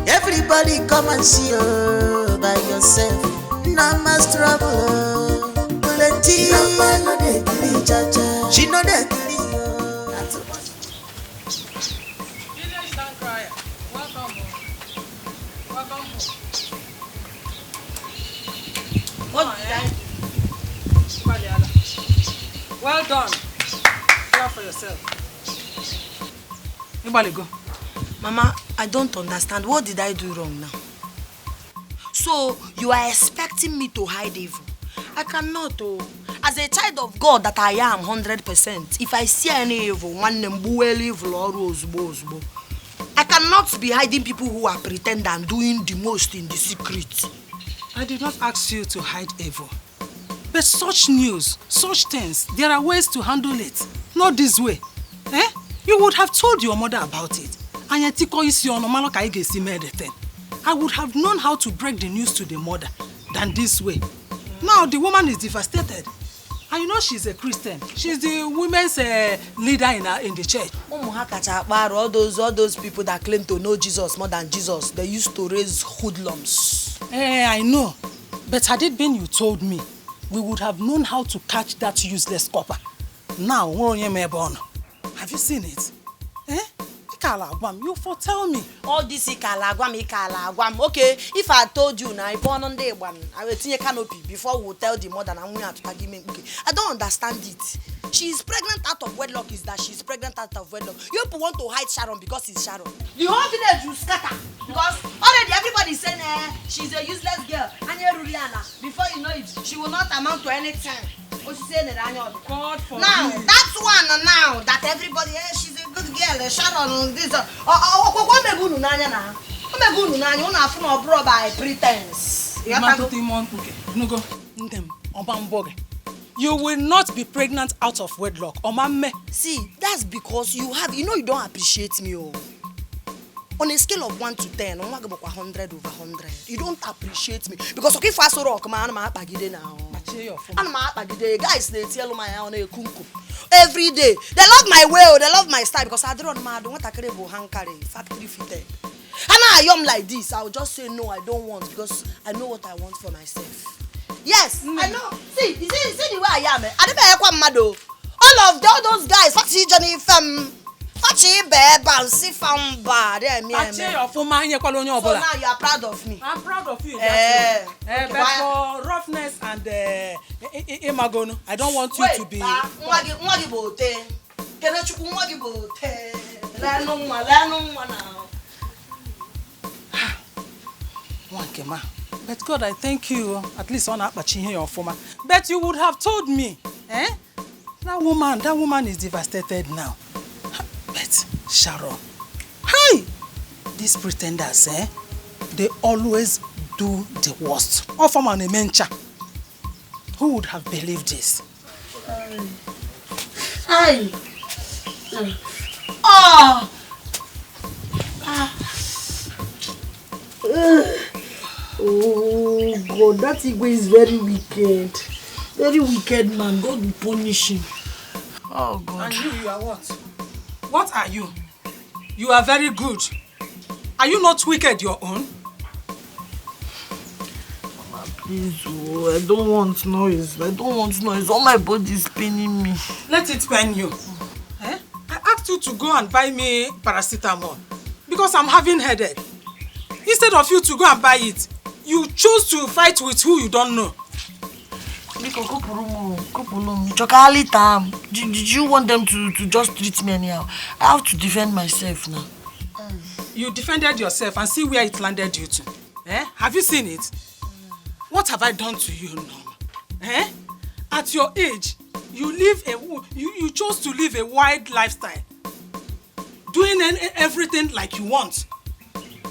Everybody come and see you by yourself. Norma's trouble. Plenty. Norma no dey gree jaja. She no dey gree. What did I do? Well done. Clap for yourself. Everybody go. Mama, I don't understand. What did I do wrong now? So, you are expecting me to hide evil? I cannot, oh. As a child of God that I am 100%, if I see any evil, one evil or rosebo, I cannot be hiding people who are pretend and doing the most in the secret. I did not ask you to hide evil. But such news, such things, there are ways to handle it. Not this way. Eh? You would have told your mother about it. I would have known how to break the news to the mother than this way. Now the woman is devastated. And you know she's a Christian. She's the women's leader in the church. All those people that claim to know Jesus more than Jesus, they used to raise hoodlums. I know. But had it been you told me, we would have known how to catch that useless copper. Now, have you seen it? Eh? You foretell me. All this ikalagwam. Okay, if I told you now, I will take a canopy before we tell the mother I'm going to give me. Okay, I don't understand it. She's pregnant out of wedlock. Is that she's pregnant out of wedlock? You people want to hide Sharon because it's Sharon. The whole village will scatter because already everybody saying she's a useless girl. And before you know it, she will not amount to anything. Now, that's one now that everybody, she's a good girl, Sharon, this. By pretense. You will not be pregnant out of wedlock. See, that's because you don't appreciate me. On a scale of 1 to 10, I'm going to 100 over 100. You don't appreciate me. Because okay, fast rock, man, I'm now. Guys, they tell me every day. They love my way, they love my style because I don't want to carry factory fitted. And I am like this. I'll just say no, I don't want because I know what I want for myself. Yes, I know. See the way I am. I don't know all of those guys, Fatty Johnny Fatty Beba, see found bad. So now you are proud of me. I'm proud of you. But for roughness and imagono, I don't want you to be. But God, I thank you. At least on that your former. But you would have told me, eh? That woman is devastated now. But Sharon, hi! These pretenders, they always do the worst. Of a mencha. Who would have believed this? Hi! Oh! Oh God, that Igwe is very wicked. Very wicked man. God will punish him. Oh God. And you are what? What are you? You are very good. Are you not wicked your own? Mama, please, I don't want noise. All my body is paining me. Let it pain you. Eh? I asked you to go and buy me paracetamol because I'm having headache. Instead of you to go and buy it, you choose to fight with who you don't know. Did you want them to just treat me anyhow? I have to defend myself now. You defended yourself and see where it landed you to. Eh? Have you seen it? What have I done to you, Norma? Eh? At your age, you chose to live a wild lifestyle. Doing everything like you want.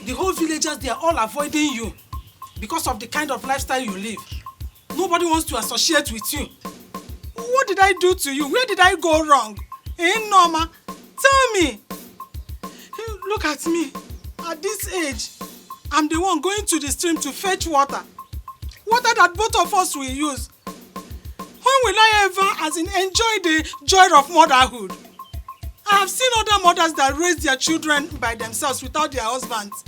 The whole villagers, they are all avoiding you because of the kind of lifestyle you live. Nobody wants to associate with you. What did I do to you? Where did I go wrong? Eh, Norma? Tell me. Look at me. At this age, I'm the one going to the stream to fetch water. Water that both of us will use. When will I ever, enjoy the joy of motherhood? I have seen other mothers that raise their children by themselves without their husbands.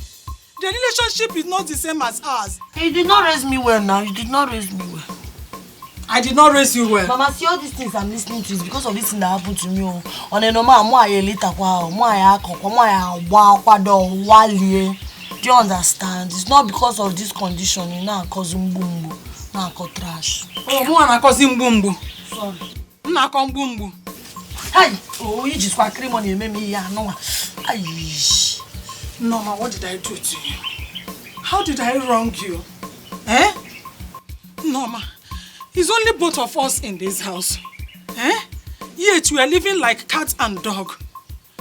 The relationship is not the same as ours. You did not raise me well now. You did not raise me well. I did not raise you well. Mama, see all these things I'm listening to is because of this thing that happened to me. On a normal, do you understand? It's not because of this condition. You know, cause mbumbu, now cause trash. Oh, cause mbumbu. Sorry. Na cause mbumbu. Hey, oh, you just want cream on your meme, yeah, no. Norma, what did I do to you? How did I wrong you? Eh? Norma, It's only both of us in this house. Yet we are living like cat and dog.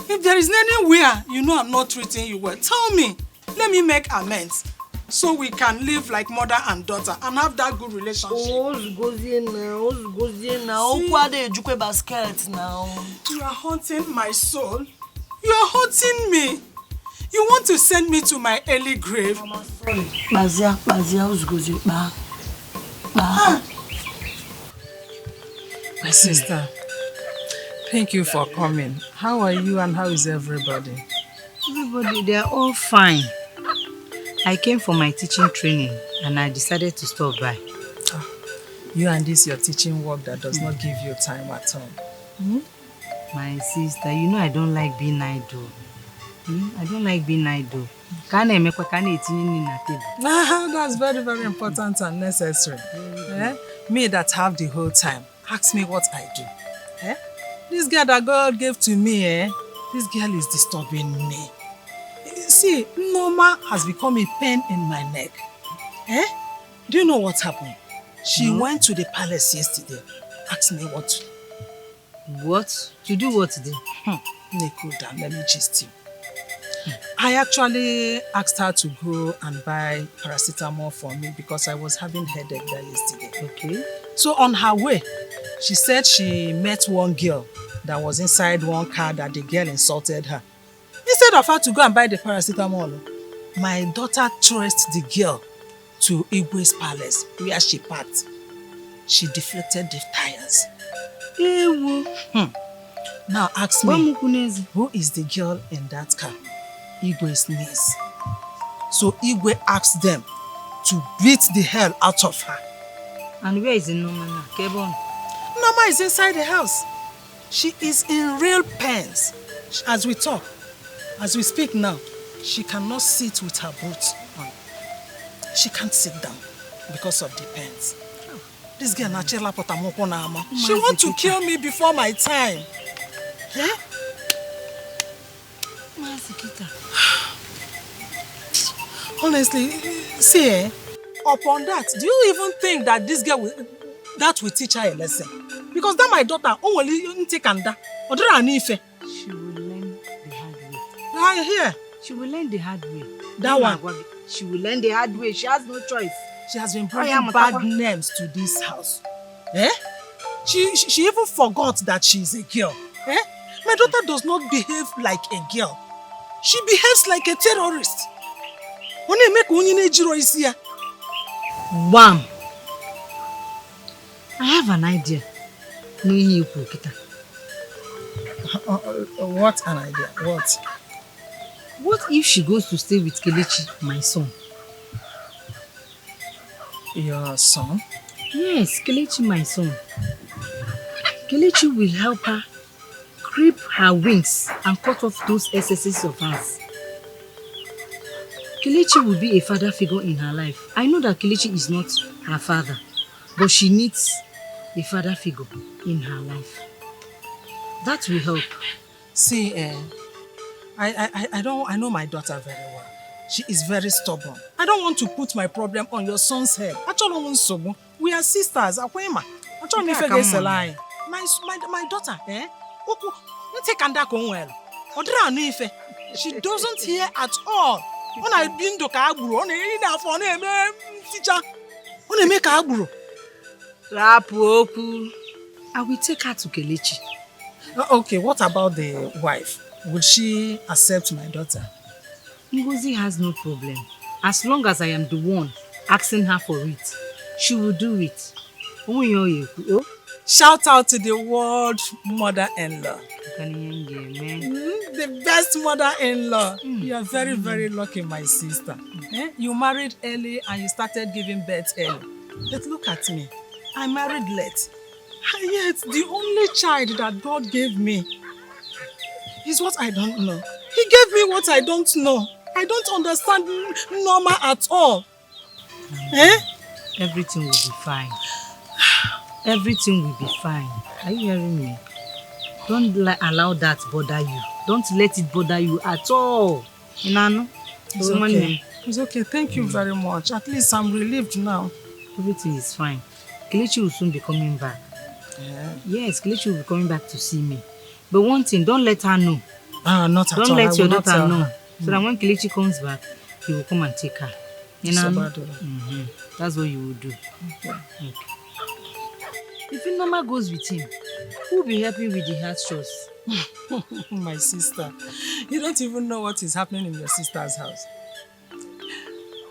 If there is anywhere you know I'm not treating you well, tell me. Let me make amends. So we can live like mother and daughter and have that good relationship. Oh, basket now. You are haunting my soul. You are haunting me. You want to send me to my early grave. Mama, sorry. Bazia, my sister, thank you for coming. How are you and how is everybody? Everybody, they are all fine. I came for my teaching training and I decided to stop by. You and this your teaching work that does not give you time at all. My sister, you know I don't like being idle. I don't like being idle. That's very, very important and necessary. Me that have the whole time, ask me what I do. This girl that God gave to me, this girl is disturbing me. See, Norma has become a pain in my neck. Do you know what happened? She went to the palace yesterday. Ask me what to do. What? To do what today? Cool down, let me gist you. I actually asked her to go and buy paracetamol for me because I was having headache there yesterday. Okay. So on her way, she said she met one girl that was inside one car that the girl insulted her. Instead of her to go and buy the paracetamol, my daughter traced the girl to Igwe's palace where she parked. She deflected the tires. Now ask me, who is the girl in that car? Igwe's niece. So Igwe asked them to beat the hell out of her. And where is Norma now? Kebon? Norma is inside the house. She is in real pains. As we talk, as we speak now, she cannot sit with her boots on. She can't sit down because of the pains. This girl naturally she wants to kill me before my time. Honestly, see, upon that, do you even think that this girl will teach her a lesson? Because that my daughter only take and that. She will learn the hard way. Are you here? She will learn the hard way. That one? She will learn the hard way. She has no choice. She has been bringing bad names to this house. She even forgot that she is a girl. My daughter does not behave like a girl. She behaves like a terrorist. Wham! I have an idea. What an idea? What? What if she goes to stay with Kelechi, my son? Your son? Yes, Kelechi, my son. Kelechi will help her clip her wings and cut off those excesses of hers. Kelechi will be a father figure in her life. I know that Kelechi is not her father, but she needs a father figure in her life. That will help. See, I know my daughter very well. She is very stubborn. I don't want to put my problem on your son's head. We are sisters. My daughter, she doesn't hear at all. When I been to Kaburu, on a phone, teacher, on a make Kaburu. I will take her to Kelechi. Okay, what about the wife? Would she accept my daughter? Ngozi has no problem. As long as I am the one asking her for it, she will do it. Shout out to the world mother-in-law. The best mother-in-law. You are very, very lucky, my sister. You married early and you started giving birth early. But look at me. I married late. And yet, the only child that God gave me is what I don't know. He gave me what I don't know. I don't understand Norma at all. Everything will be fine. Everything will be fine. Are you hearing me? Don't allow that bother you. Don't let it bother you at all. Inano? It's okay. It's okay. Thank you very much. At least I'm relieved now. Everything is fine. Kelechi will soon be coming back. Yeah. Yes, Kelechi will be coming back to see me. But one thing, don't let her know. Not at all. Don't let your daughter tell know. her. So that when Kelechi comes back, he will come and take her. You know? That's what you will do. Okay. If Norma goes with him, who will be helping with the house chores? My sister, you don't even know what is happening in your sister's house.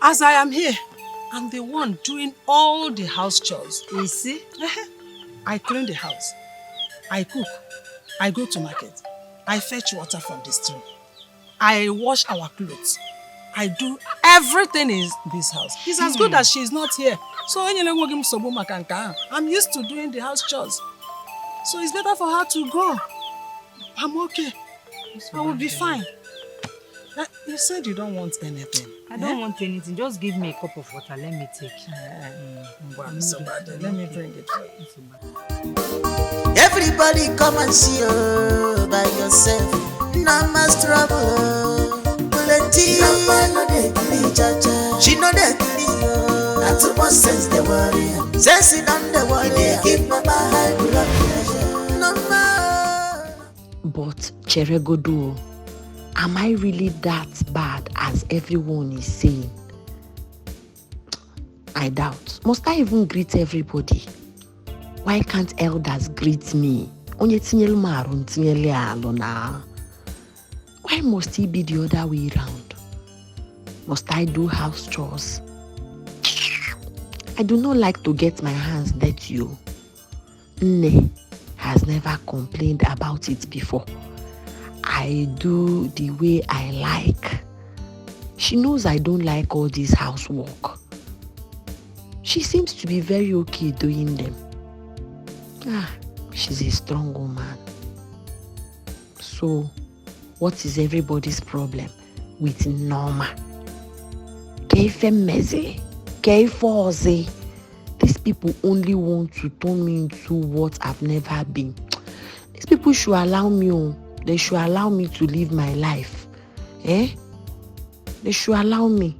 As I am here, I'm the one doing all the house chores. You see? I clean the house. I cook. I go to market. I fetch water from the stream. I wash our clothes. I do everything in this house. It's as good as she's not here. So I'm used to doing the house chores. So it's better for her to go. I'm okay. I will be fine. You said you don't want anything. I don't want anything. Just give me a cup of water. Let me take. Let me bring it. Everybody come and see you by yourself. Norma's trouble. Norma no dey kill cha-cha. She no dey kill you. Not too much sense they worry. Sense it on the worry. They keep my high blood pressure. Norma. But Cheregodo, am I really that bad as everyone is saying? I doubt. Must I even greet everybody? Why can't elders greet me? Why must it be the other way around? Must I do house chores? I do not like to get my hands dirty. Nne has never complained about it before. I do the way I like. She knows I don't like all this housework. She seems to be very okay doing them. She's a strong woman. So, what is everybody's problem with Norma? These people only want to turn me into what I've never been. These people should allow me. They should allow me to live my life. They should allow me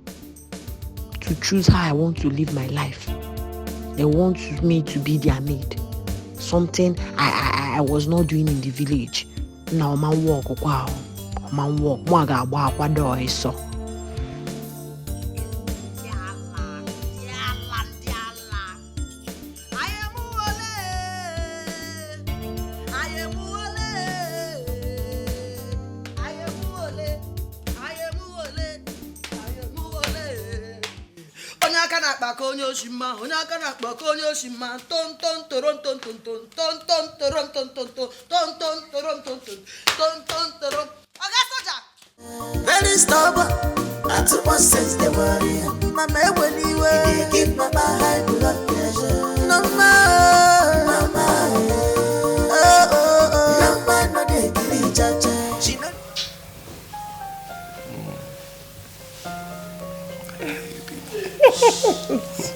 to choose how I want to live my life. They want me to be their maid. Something I was not doing in the village. Now man walk. So. Very stubborn, not too much sense they worry. Mama, when you they keep mama high blood pressure. Mama, Norma no dey kill cha-cha. She no.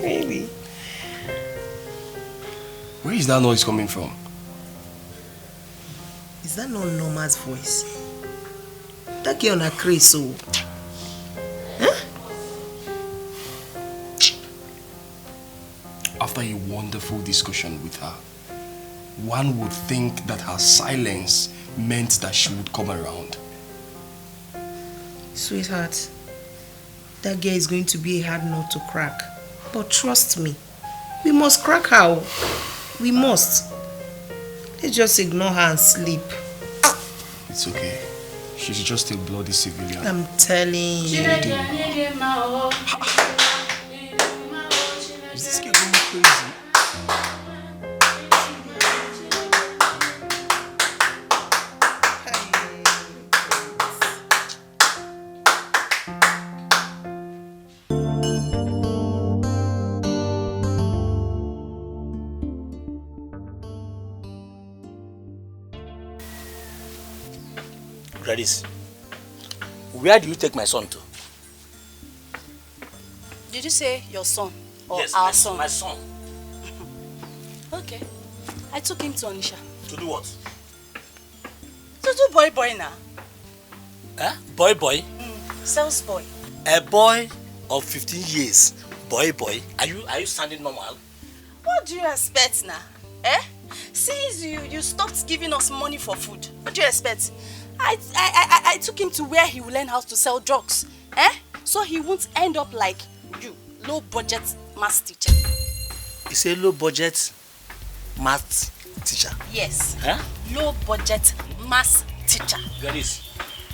Really? Where is that noise coming from? Is that not Norma's voice? That girl on a craze, so. After a wonderful discussion with her, one would think that her silence meant that she would come around. Sweetheart, that girl is going to be a hard nut to crack. But trust me, we must crack her. We must. Let's just ignore her and sleep. It's okay. She's just a bloody civilian. I'm telling you. Is this girl going crazy? Gladys, where do you take my son to? Did you say your son or yes, our son? My son. Okay. I took him to Onisha. To do what? To do boy now. Boy? Sales boy. A boy of 15 years. Boy. Are you sounding normal? What do you expect now? Eh? Since you stopped giving us money for food, what do you expect? I took him to where he will learn how to sell drugs. Eh? So he won't end up like you, low budget math teacher. You say low budget math teacher? Yes. Huh? Low budget math teacher. Gladys,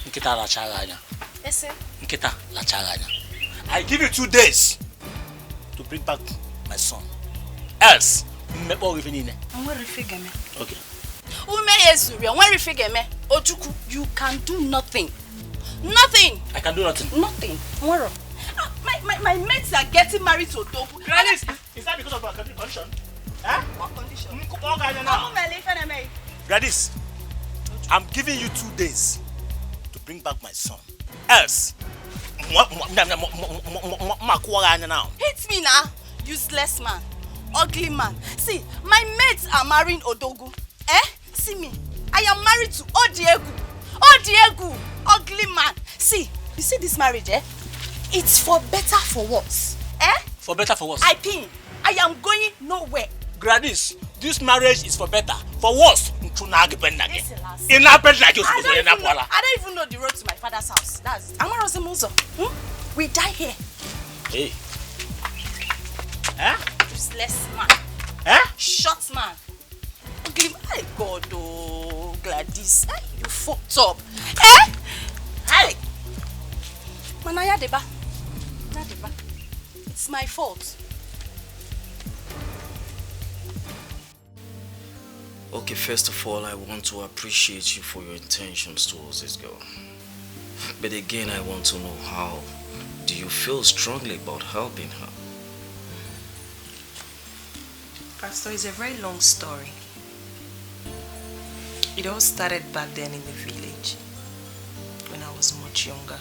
Nkita lachaganya. Yes, sir. Nkita lachaganya. I give you 2 days to bring back my son. Else, okay. You can do nothing. Nothing. I can do nothing. Nothing. My mates are getting married to Odogu. Gladys, is that because of our condition? Huh? What condition? Gladys, I'm giving you 2 days to bring back my son. Else, hit me now, useless man, ugly man. See, my mates are marrying Odogu. Eh? See me, I am married to Odiegu. Odiegu, ugly man. See, you see this marriage, eh? It's for better, for worse. Eh? For better, for worse? I am going nowhere. Gladys, this marriage is for better. For worse, I don't even know the road to my father's house. That's it. We die here. Hey. Huh? Useless man. Huh? Short man. My God, oh, Gladys. You fucked up. Eh? Hey! Manaya deba. It's my fault. Okay, first of all, I want to appreciate you for your intentions towards this girl. But again, I want to know, how do you feel strongly about helping her? Pastor, it's a very long story. It all started back then in the village, when I was much younger,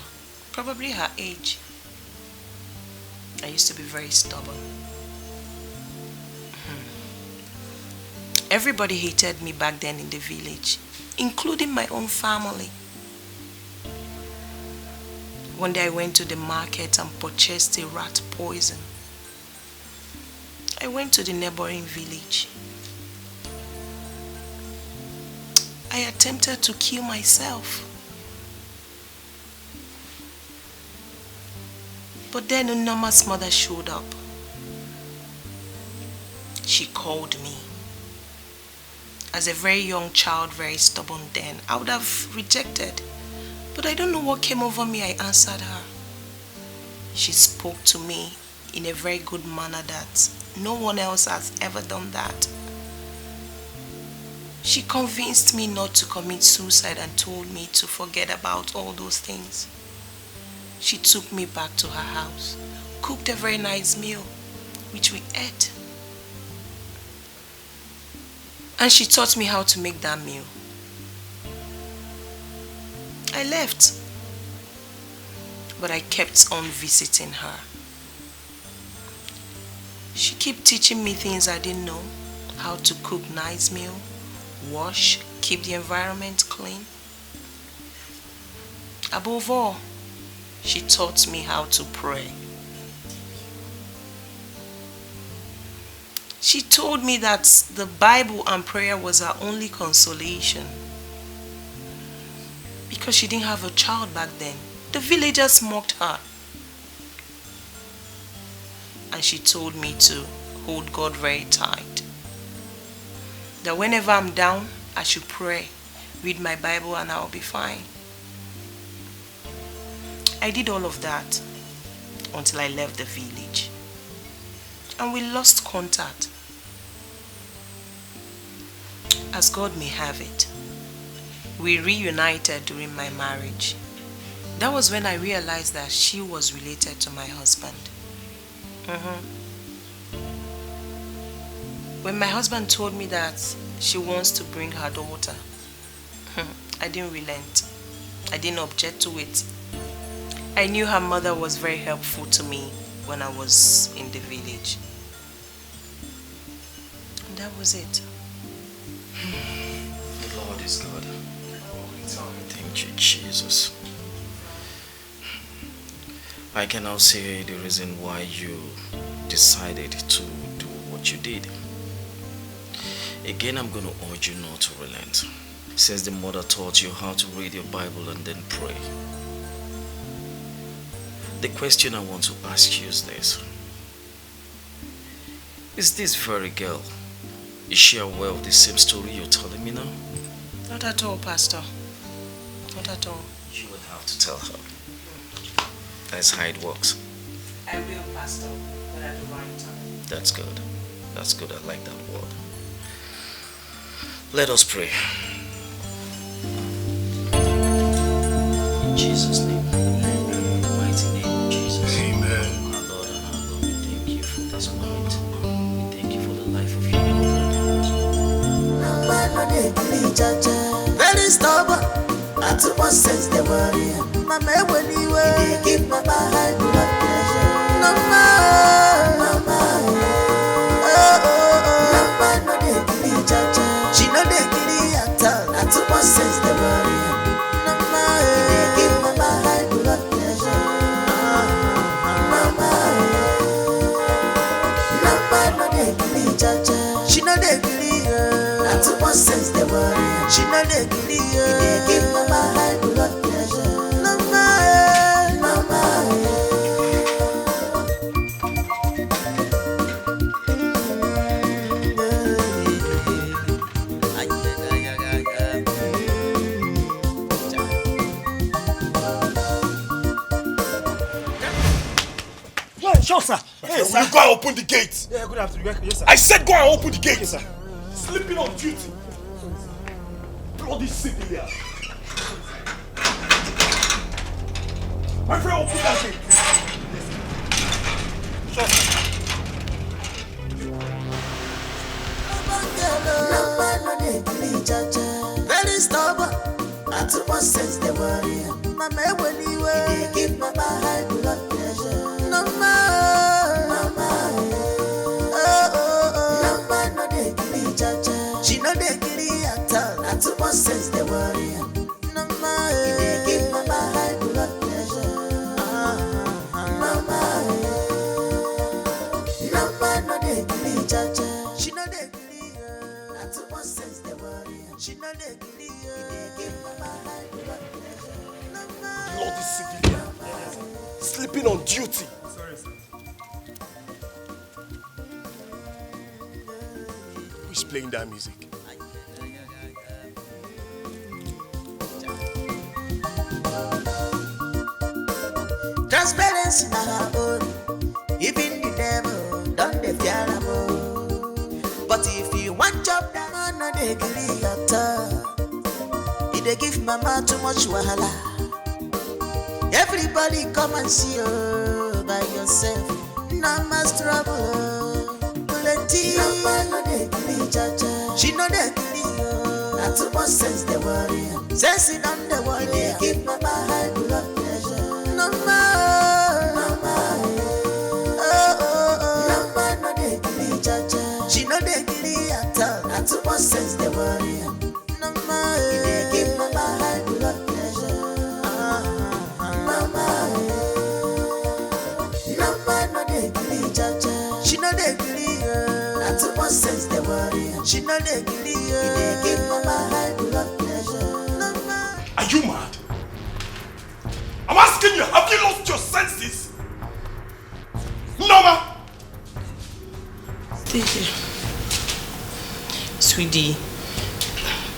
probably her age. I used to be very stubborn. Everybody hated me back then in the village, including my own family. One day I went to the market and purchased a rat poison. I went to the neighboring village. I attempted to kill myself. But then Norma's mother showed up. She called me. As a very young child, very stubborn then, I would have rejected. But I don't know what came over me. I answered her. She spoke to me in a very good manner that no one else has ever done that. She convinced me not to commit suicide and told me to forget about all those things. She took me back to her house, cooked a very nice meal, which we ate. And she taught me how to make that meal. I left, but I kept on visiting her. She kept teaching me things I didn't know, how to cook nice meal, wash, keep the environment clean. Above all, she taught me how to pray. She told me that the Bible and prayer was her only consolation. Because she didn't have a child back then. The villagers mocked her. And she told me to hold God very tight. That whenever I'm down, I should pray, read my Bible, and I'll be fine. I did all of that until I left the village. And we lost contact. As God may have it, we reunited during my marriage. That was when I realized that she was related to my husband. When my husband told me that she wants to bring her daughter, I didn't relent. I didn't object to it. I knew her mother was very helpful to me when I was in the village. And that was it. The Lord is good. Thank you, Jesus. I can now say the reason why you decided to do what what you did. Again, I'm going to urge you not to relent, since the mother taught you how to read your Bible and then pray. The question I want to ask you is this. Is this very girl, is she aware of the same story you're telling me now? Not at all, Pastor. Not at all. You will have to tell her. That's how it works. I will, Pastor, but at the right time. That's good. That's good. I like that word. Let us pray. In Jesus' name. In the mighty name of Jesus. Amen. Our Lord and our God, we thank you for this moment. We thank you for the life of your daughter. Very stubborn. I too much sense the worry. Mama, when you were, give Mama high blood pressure. Norma, Mama, Norma, no dey give jaja. She no dey give at all. I too much sense the worry. Norma, give Mama high blood pressure. Mama, Norma, no dey give jaja. She no dey give. I too much sense the worry. She no dey give Mama high blood pressure. Mama, Mama. Sure, sir. Hey, sir. You go and open the gate. Yeah, good afternoon. Yes, sir. I said go and open the gate. Yes, sir. Sleeping on duty. Bloody civilian. My friend, open that gate. Sure, sir. Very stubborn. I too much sense the worry. Mama, when you were, give Mama high blood pressure. Norma, Mama, Norma, no dey give jaja. She no dey give at all. I too much sense the worry. Norma, give Mama high blood pressure. Mama, Norma, no dey give jaja. She no dey give. I too much sense the worry. She no dey give Mama high blood pressure. Bloody civilian. Sleeping on duty. Sorry, sir. Who's playing that music? Transparency na her own. Even the devil don't dey fear am o. But if you want job, that man no dey gree at all. He dey give Mama too much wahala. Everybody come and see you by yourself. No más trouble. Plenty. Mama no dey gree jaja. She no dey gree o. Na too much sense dey worry. Sense it on the worry. He dey give Mama high blood pressure. Norma, Mama, Norma no dey gree jaja. She no dey gree at all. Na too much sense dey worry. Norma, he dey give Mama high blood pressure. Mama, Norma no dey gree jaja. She no dey gree. Na too much sense dey worry. She no dey gree. He dey give Mama high blood pressure. Norma. Are you mad? I'm asking you, have you lost your senses? Norma! Stay Sweetie,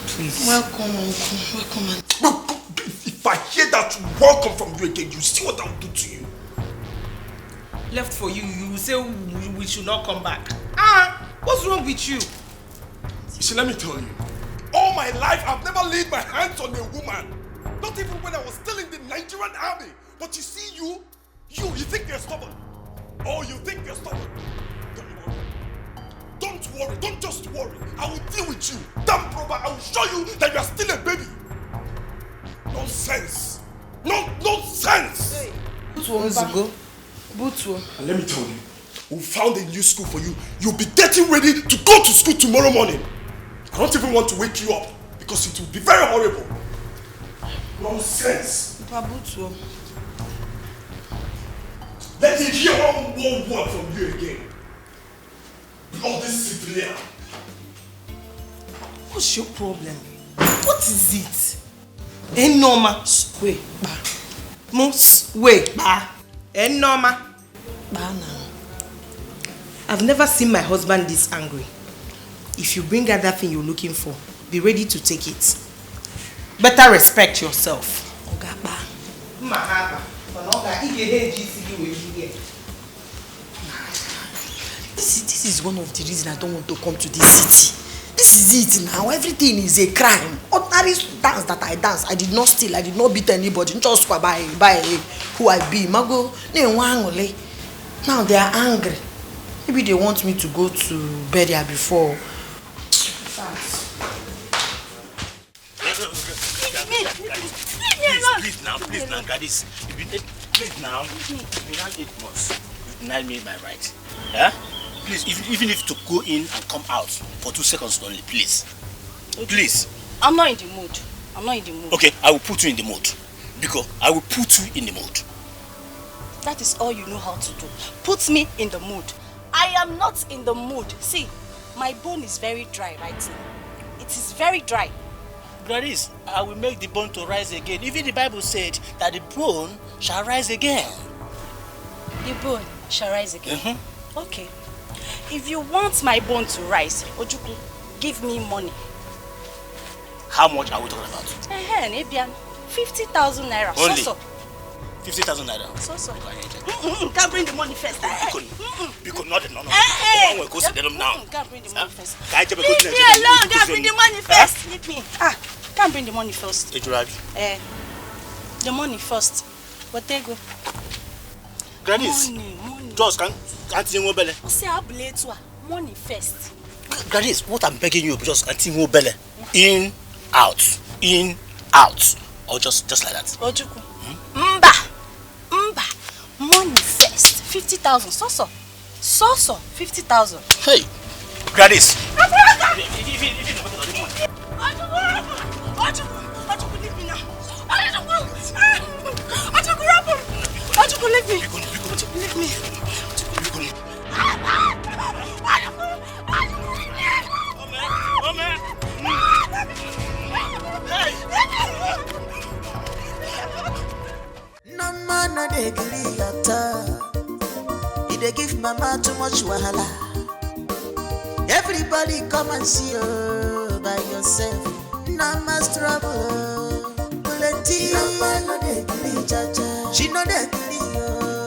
please. Welcome, Uncle. Welcome, Auntie. If I hear that welcome from you again, you see what I'll do to you. Left for you, you say we should not come back. What's wrong with you? You see, let me tell you. All my life, I've never laid my hands on a woman. Not even when I was still in the Nigerian army. But you see, you think you're stubborn. Oh, you think you're stubborn. Don't worry, don't just worry. I will deal with you. Damn brother, I will show you that you are still a baby. Nonsense. Nonsense. Hey, Wazico. And let me tell you, we found a new school for you. You'll be getting ready to go to school tomorrow morning. I don't even want to wake you up because it will be very horrible. Nonsense. Pabutuo. Let me hear one word from you again. all this civilian? What's your problem? What is it? Eh, Norma. Wait, ba. Wait, ba. Eh, Norma. Ba now. I've never seen my husband this angry. If you bring out that thing you're looking for, be ready to take it. Better respect yourself. Oga ba. This is one of the reasons I don't want to come to this city. This is it now. Everything is a crime. Ordinary dance that I dance, I did not steal, I did not beat anybody. Just by who I be. Mago, now they are angry. Maybe they want me to go to burial before. Please now, Gladys. Please now. You not 8 months. You denied me my right. Yeah? Please, even if to go in and come out for 2 seconds only, please. Please. I'm not in the mood. I'm not in the mood. Okay, I will put you in the mood. Because I will put you in the mood. That is all you know how to do. Put me in the mood. I am not in the mood. See, my bone is very dry right now. It is very dry. Gladys, I will make the bone to rise again. Even the Bible said that the bone shall rise again. The bone shall rise again? Okay. If you want my bone to rise, Ojukwu, give me money. How much are we talking about? 50,000 naira. Only? So. 50,000 naira. So. Can't bring the money first. Because not no. Hey. Go sit down now. Can't bring the money first. Leave me alone. Can't bring the money first. Leave me. Can't bring the money first. The money first. But they go. Gladys, just can't you mobile? Say I blame you. Money first. Gladys, what I'm begging you, just can't you mobile? In, out, or just like that. Ojukwu. Mba. Money first. 50,000. So. 50,000. Hey, Gladys. Ojukwu, leave me now. Ojukwu, leave me. Ojukwu, leave me. No man no dey gree at all. They give mama too much wahala. Everybody come and see you by yourself. No más trouble. Plenty. No man no dey gree, cha. She no dey gree,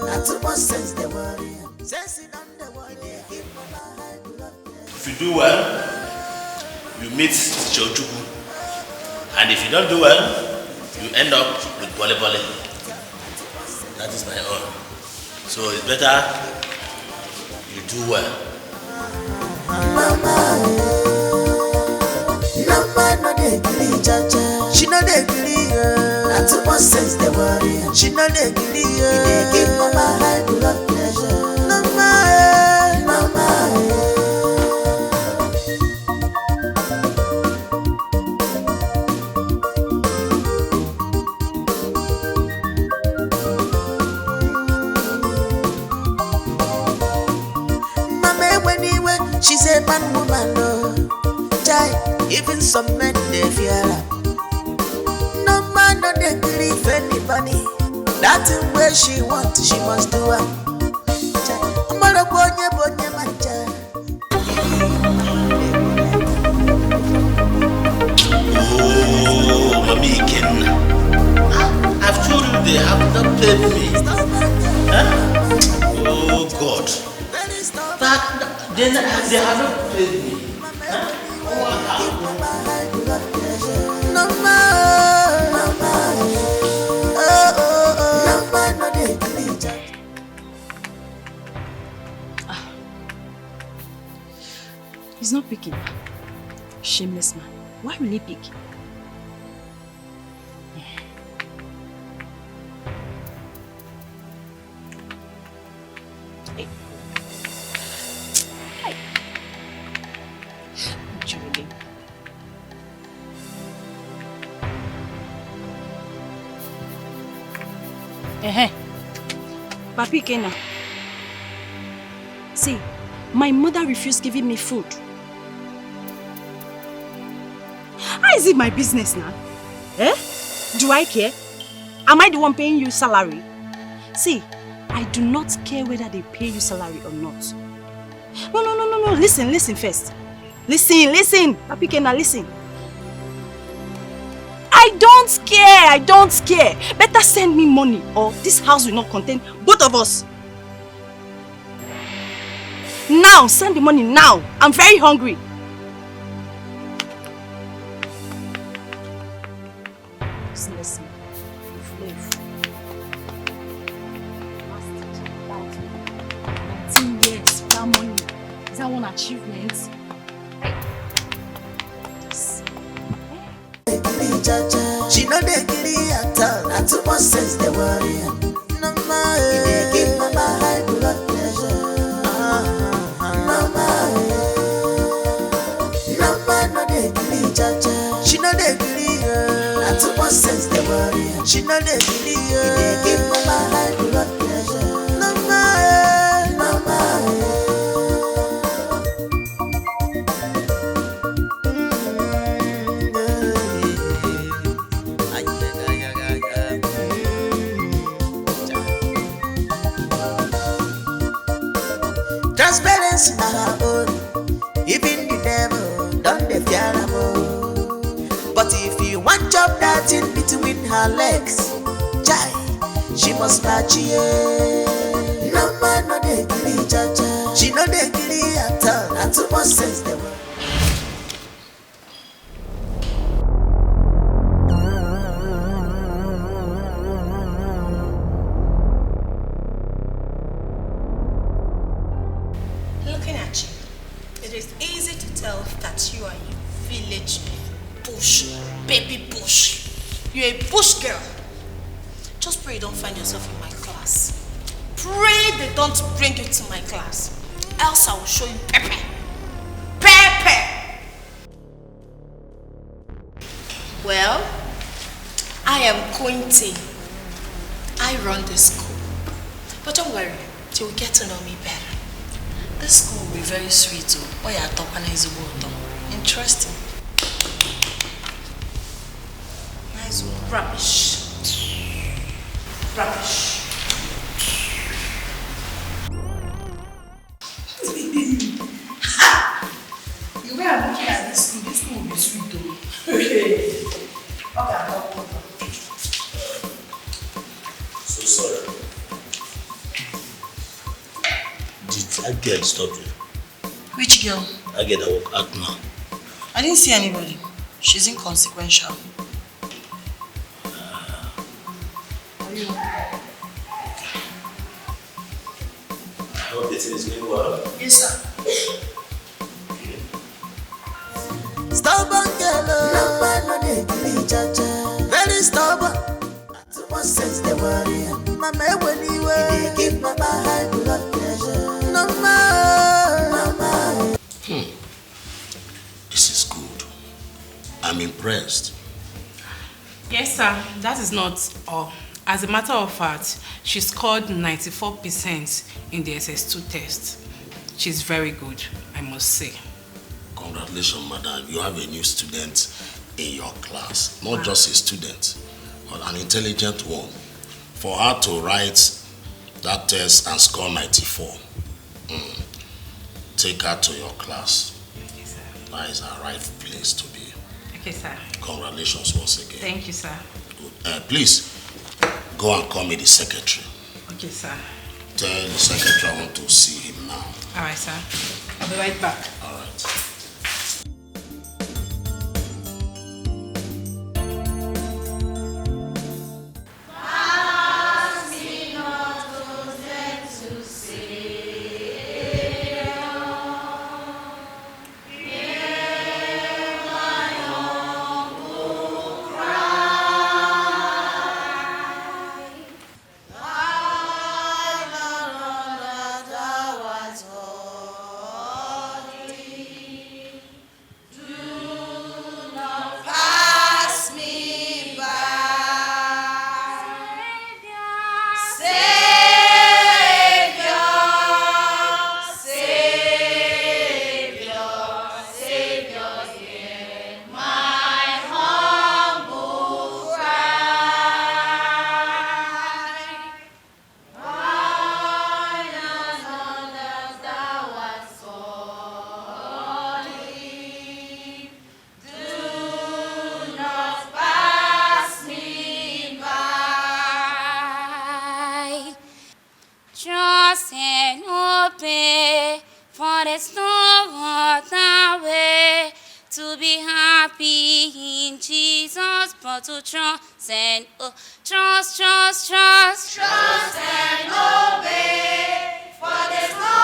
not too much sense they worry. Sense it on the worry. Give mama high blood pressure. If you do well, you meet Ojukwu. And if you don't do well, you end up with bole. That is my own. So it's better you do well. Mama, no man no dey gree, cha. She no dey gree, not too much sense they worry. She no dey gree, they give mama high blood pressure. She's a man woman, no. Jai, even some men they fear her. No man no they grieve anybody. That's the way she wants, she must do it. I'm all bonye mancha. Oh, Mami Ken. I've told you they have not paid me. Huh? Oh God. They haven't paid me. He's not picking. Shameless man. Why will he pick? Papi Kena. See, My mother refused giving me food. How is it my business now? Eh? Do I care? Am I the one paying you salary? See, I do not care whether they pay you salary or not. No. Listen first. Listen. Papi Kena, listen. I don't care. Better send me money or this house will not contain both of us. Now, send the money now. I'm very hungry. Listen. 19 years, that money. Is that one achievement? She know they giddy at all. Not too much sense they worry. Norma, they give mama high blood pressure. Norma, no they giddy cha-cha. She know they giddy. Not too much sense they worry. She know they giddy. They give mama high blood pressure. Norma. Transparency na her own. Even the devil don't dey fear am o. But if you want chop that in between her legs, chai, she must match you. No man no dey gilly cha-cha. She no dey gilly at all. Na too much sense dey work. You're a bush girl. Just pray you don't find yourself in my class. Pray they don't bring you to my class. Else I will show you pepper. Pepper! Well, I am Quinty. I run this school. But don't worry, you will get to know me better. This school will be very sweet too. Oh yeah, top and is interesting. Nice rubbish. Rubbish. The way I'm looking at this school will be sweet though. Okay. So sorry. Did that girl stop you? Which girl? That girl that work out now. I didn't see anybody. She's inconsequential. Are you okay? I hope the thing is going well. Yes, sir. Stubborn girl, no man no dey gree cha-cha. Very stubborn. Too much sense they worry. Mama when you dey give mama high blood pressure. No mama. This is good. I'm impressed. Yes, sir. That is not all. As a matter of fact, she scored 94% in the SS2 test. She's very good, I must say. Congratulations, madam. You have a new student in your class. Not just a student, but an intelligent one. For her to write that test and score 94, take her to your class. Okay, sir. That is her right place to be. Okay, sir. Congratulations once again. Thank you, sir. Good. Please, go and call me the secretary. Okay, sir. Tell the secretary I want to see him now. All right, sir. I'll be right back. All right. Trust and obey, for there's no other way to be happy in Jesus, but to trust and trust. Trust and obey, for there's no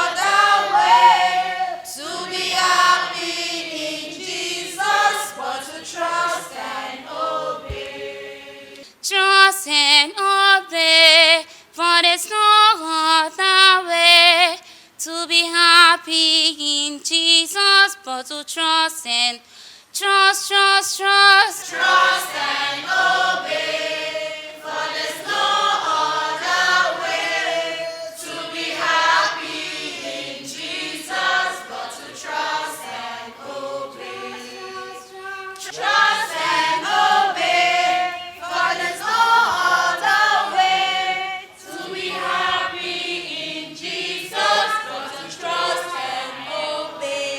other way to be happy in Jesus, but to trust and obey. Trust and obey, for there's no other way to be happy in Jesus, but to trust and trust. Trust and obey, for there's no other way to be happy in Jesus, but to trust and obey. Trust and obey, for there's no other way to be happy in Jesus, but to trust and obey.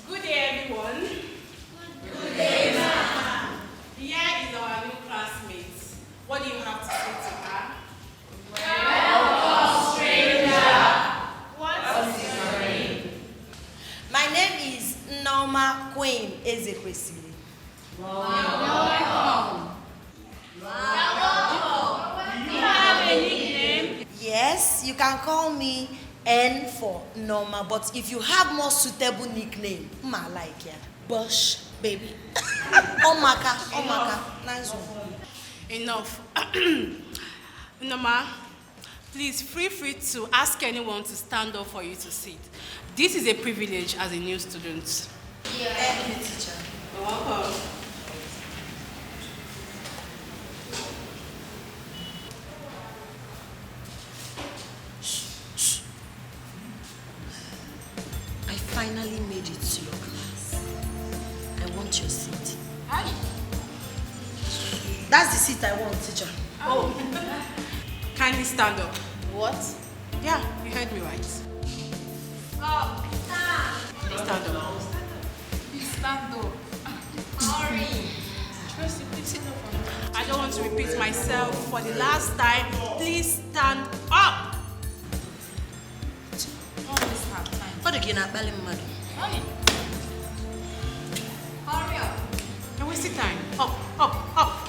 Good day, everyone. Good day, ma'am. Here is our new classmate. What do you have to say to her? Welcome, stranger. What is your name? My name is Norma Queen Ezekwesili. Welcome. Do you have a nickname? Yes, you can call me N for Norma, but if you have more suitable nickname, I like ya. Bush baby. Omaka. Nice one. Enough. Norma, please feel free to ask anyone to stand up for you to sit. This is a privilege as a new student. Thank you, teacher. You're welcome. I finally made it to your class. I want your seat. Hi. That's the seat I want, teacher. Oh. Kindly stand up. What? Yeah, you heard me right. Oh, Please stand up. Please stand up. Sorry. Tracy, please sit up. I don't want to repeat myself for the last time. Please stand up. Always have time. What again? I'm belly mad. Hurry up. You're wasting time. Up.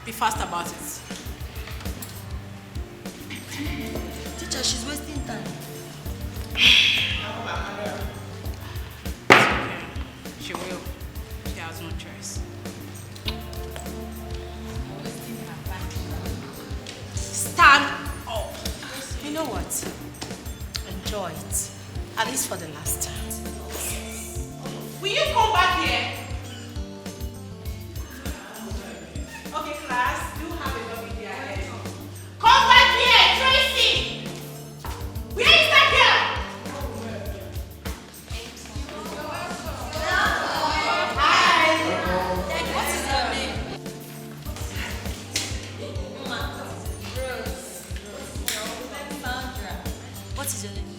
Be fast about it. Teacher, she's wasting time. She will. She has no choice. Stand up. You know what? Enjoy it. At least for the last time. Will you come back here? Okay, class. Do have a dog in their head. Come back here, Tracy! Where is that girl? What is your name? What is your name?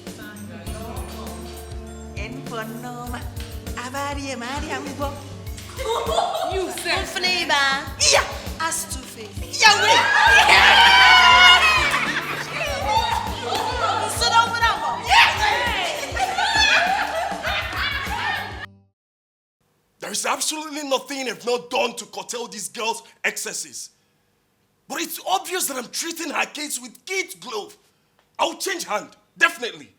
N for Norma. Avaria Maria Wibo. You said. Neighbor. Yeah. As two face. There is absolutely nothing I've not done to curtail this girl's excesses. But it's obvious that I'm treating her case with kid glove. I'll change hand, definitely.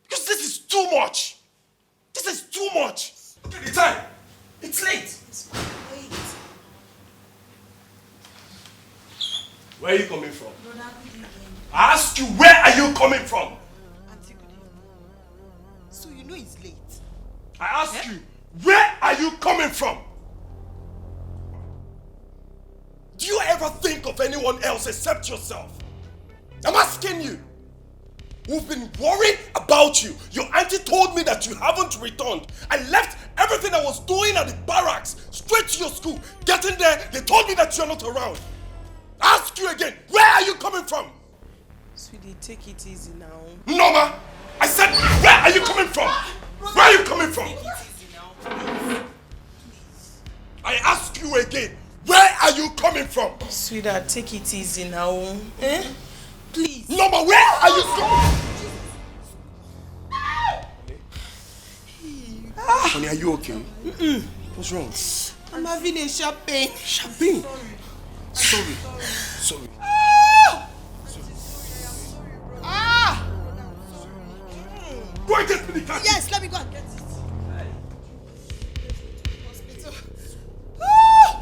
Because this is too much. This is too much. Look at the time. It's late. Wait. Where are you coming from? I asked you, where are you coming from? Auntie, good evening. So you know it's late. I asked you, where are you coming from? Do you ever think of anyone else except yourself? I'm asking you. We've been worried about you. Your auntie told me that you haven't returned. I left everything I was doing at the barracks straight to your school. Getting there, they told me that you're not around. Ask you again, where are you coming from? Sweetie, take it easy now. Norma, I said, where are you coming from? Where are you coming from? Take it easy now. I ask you again, Where are you coming from? Sweetheart, take it easy now. Eh? Please. Norma, where are you coming? Honey, are you okay? What's wrong? I'm having a sharp pain. Sharp pain? Sorry. Sorry. Go and get me the car. Yes, let me go and get it.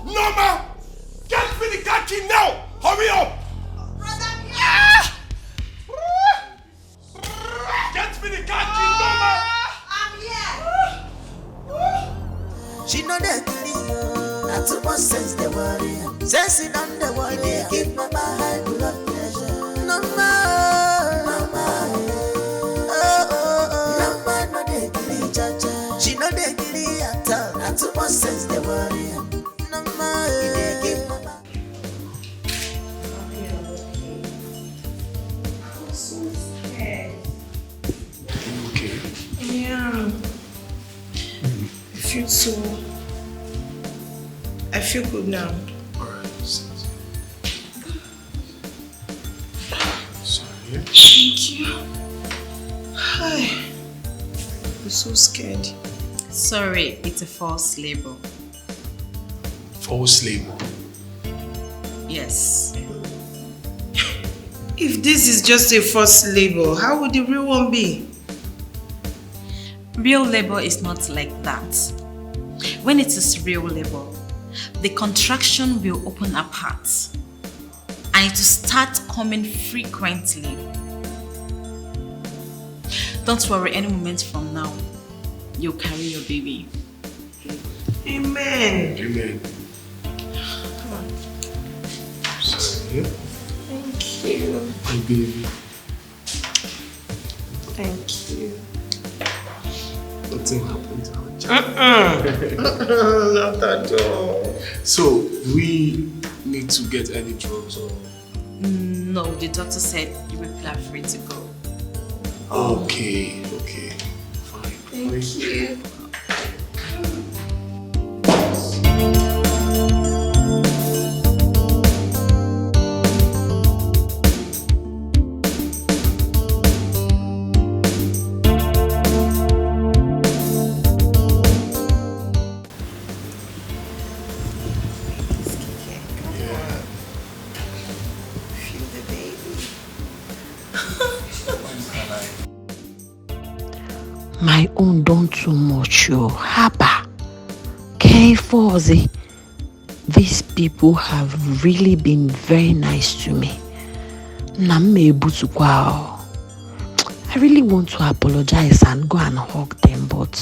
Norma! Get me the car key now! Hurry up! Get me the car key, Norma! I'm here. She know that not too much sense they worry. Sense it on the worry. They give Mama high blood pressure. Norma, Norma no they gilly jaja. She know they gilly at all. Not too much sense they worry. Norma, they give Mama. I'm so scared. Okay. Yeah. I feel good now. Alright, sorry. Thank you. Hi. I'm so scared. Sorry, it's a false label. False label? Yes. If this is just a false label, how would the real one be? Real label is not like that. When it is real label, the contraction will open apart and it will start coming frequently. Don't worry, any moment from now, you'll carry your baby. Amen. Amen. Come on. Sorry. Thank you. My baby. Thank you. Nothing happened to our child. Not at all. So, we need to get any drugs or... No, the doctor said you people are free to go. Okay, fine. Thank you. My own done too much, yo. Haba. K4Z. These people have really been very nice to me. I really want to apologize and go and hug them, but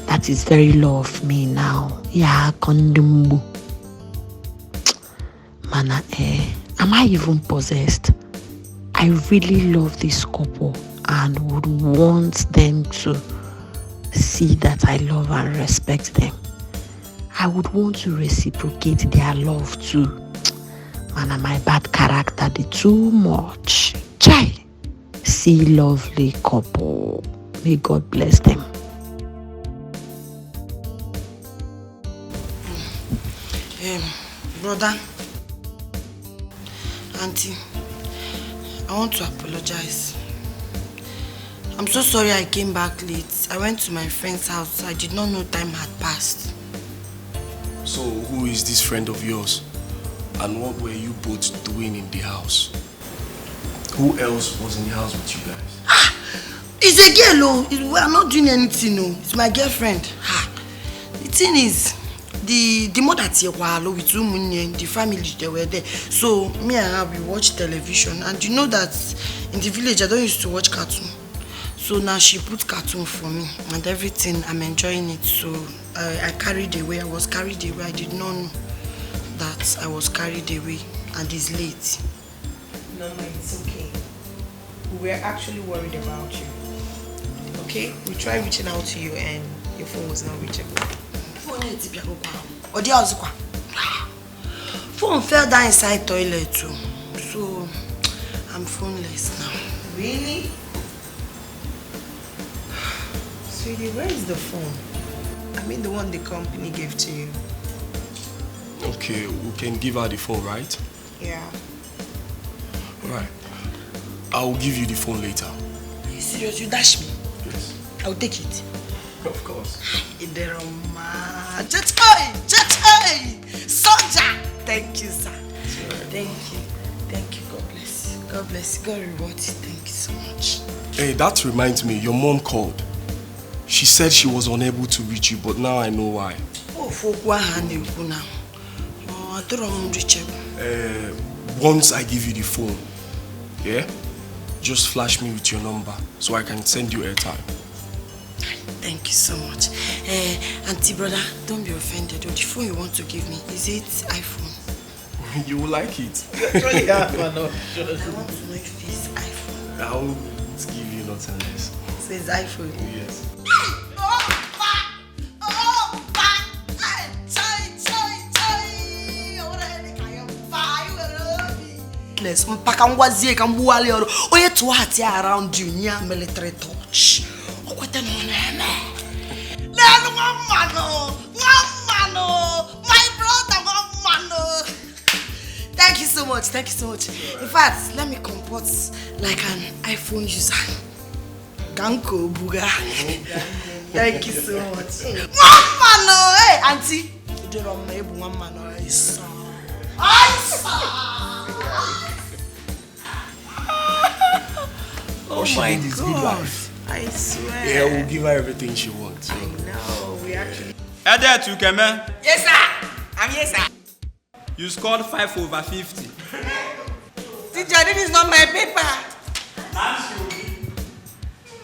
that is very low of me now. Yeah, kondumbu. Mana, am I even possessed? I really love this couple and would want them to see that I love and respect them. I would want to reciprocate their love too. Man, my bad character did too much. Chai. See lovely couple. May God bless them. Brother, Auntie, I want to apologize. I'm so sorry I came back late. I went to my friend's house. I did not know time had passed. So, who is this friend of yours? And what were you both doing in the house? Who else was in the house with you guys? It's a girl, oh. We are not doing anything, no. It's my girlfriend. The thing is, the mother with two the family, they were there. So, me and her, we watch television. And you know that in the village, I don't used to watch cartoon. So now she put cartoon for me and everything. I'm enjoying it. So I carried away. I was carried away. I did not know that I was carried away and it's late. No, it's okay. We were actually worried about you. Okay? We tried reaching out to you and your phone was not reachable. Phone fell down inside toilet too. So I'm phoneless now. Really? Sweetie, where is the phone? I mean the one the company gave to you. Okay, we can give her the phone, right? Yeah. Alright. I'll give you the phone later. Are you serious? You dash me? Yes. I'll take it. Of course. Soldier! Thank you, sir. Thank you. Thank you. God bless you. God bless you. God reward you. Thank you so much. Hey, that reminds me, your mom called. She said she was unable to reach you, but now I know why. Oh, for now. Oh, I don't reachable. Once I give you the phone, yeah? Just flash me with your number so I can send you airtime. Thank you so much. Auntie brother, don't be offended. The phone you want to give me, is it iPhone? You will like it. I want to know if it's iPhone. I'll give you nothing less. So it's iPhone? Yes. Mpaka ngwazie ka mbuwali oro onye to hati around you nya military touch okwete no na eme lelu mano my brother mano. Thank you so much, in fact let me comport like an iPhone user. Ganko buga. Thank you so much. Mano, hey auntie you dey run me bu mano is Oh my God. I swear. Yeah, we'll give her everything she wants. I know, we actually... Ede Tukeme. Yes, sir. I'm here, sir. You scored 5/50. Teacher, this is not my paper.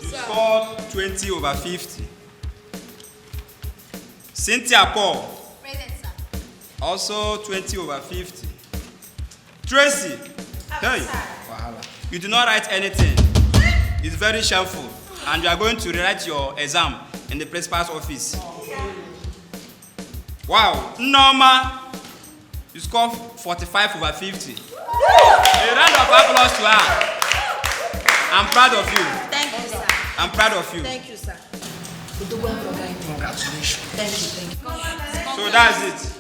You scored 20/50. Cynthia Paul. Present, sir. Also 20/50. Tracy. Hey. You do not write anything. It's very shameful. And you are going to rewrite your exam in the principal's office. Wow. Norma. You scored 45/50. A round of applause to her. I'm proud of you. Thank you, sir. I'm proud of you. Thank you, sir. Congratulations. Thank you. So that's it.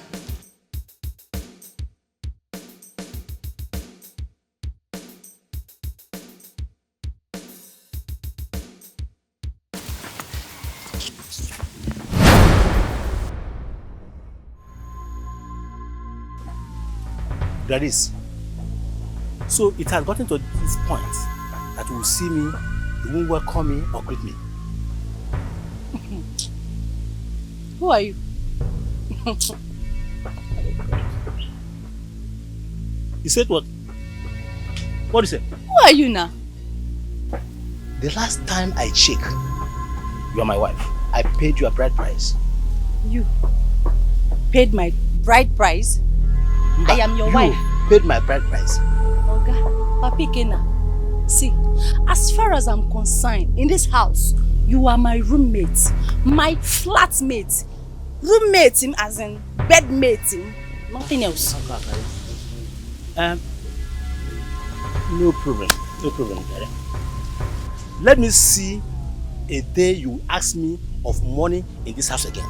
Gladys, so it has gotten to this point that you will see me, you won't welcome me or greet me. Who are you? You said what? What did you say? Who are you now? The last time I checked, you are my wife. I paid you a bride price. You paid my bride price? I am your wife. You paid my bride price. Oga, Papi Kena. See, as far as I'm concerned, in this house, you are my roommate, my flatmate. Roommate him as in bedmate him, nothing else. No problem, Gary. Let me see a day you ask me of money in this house again.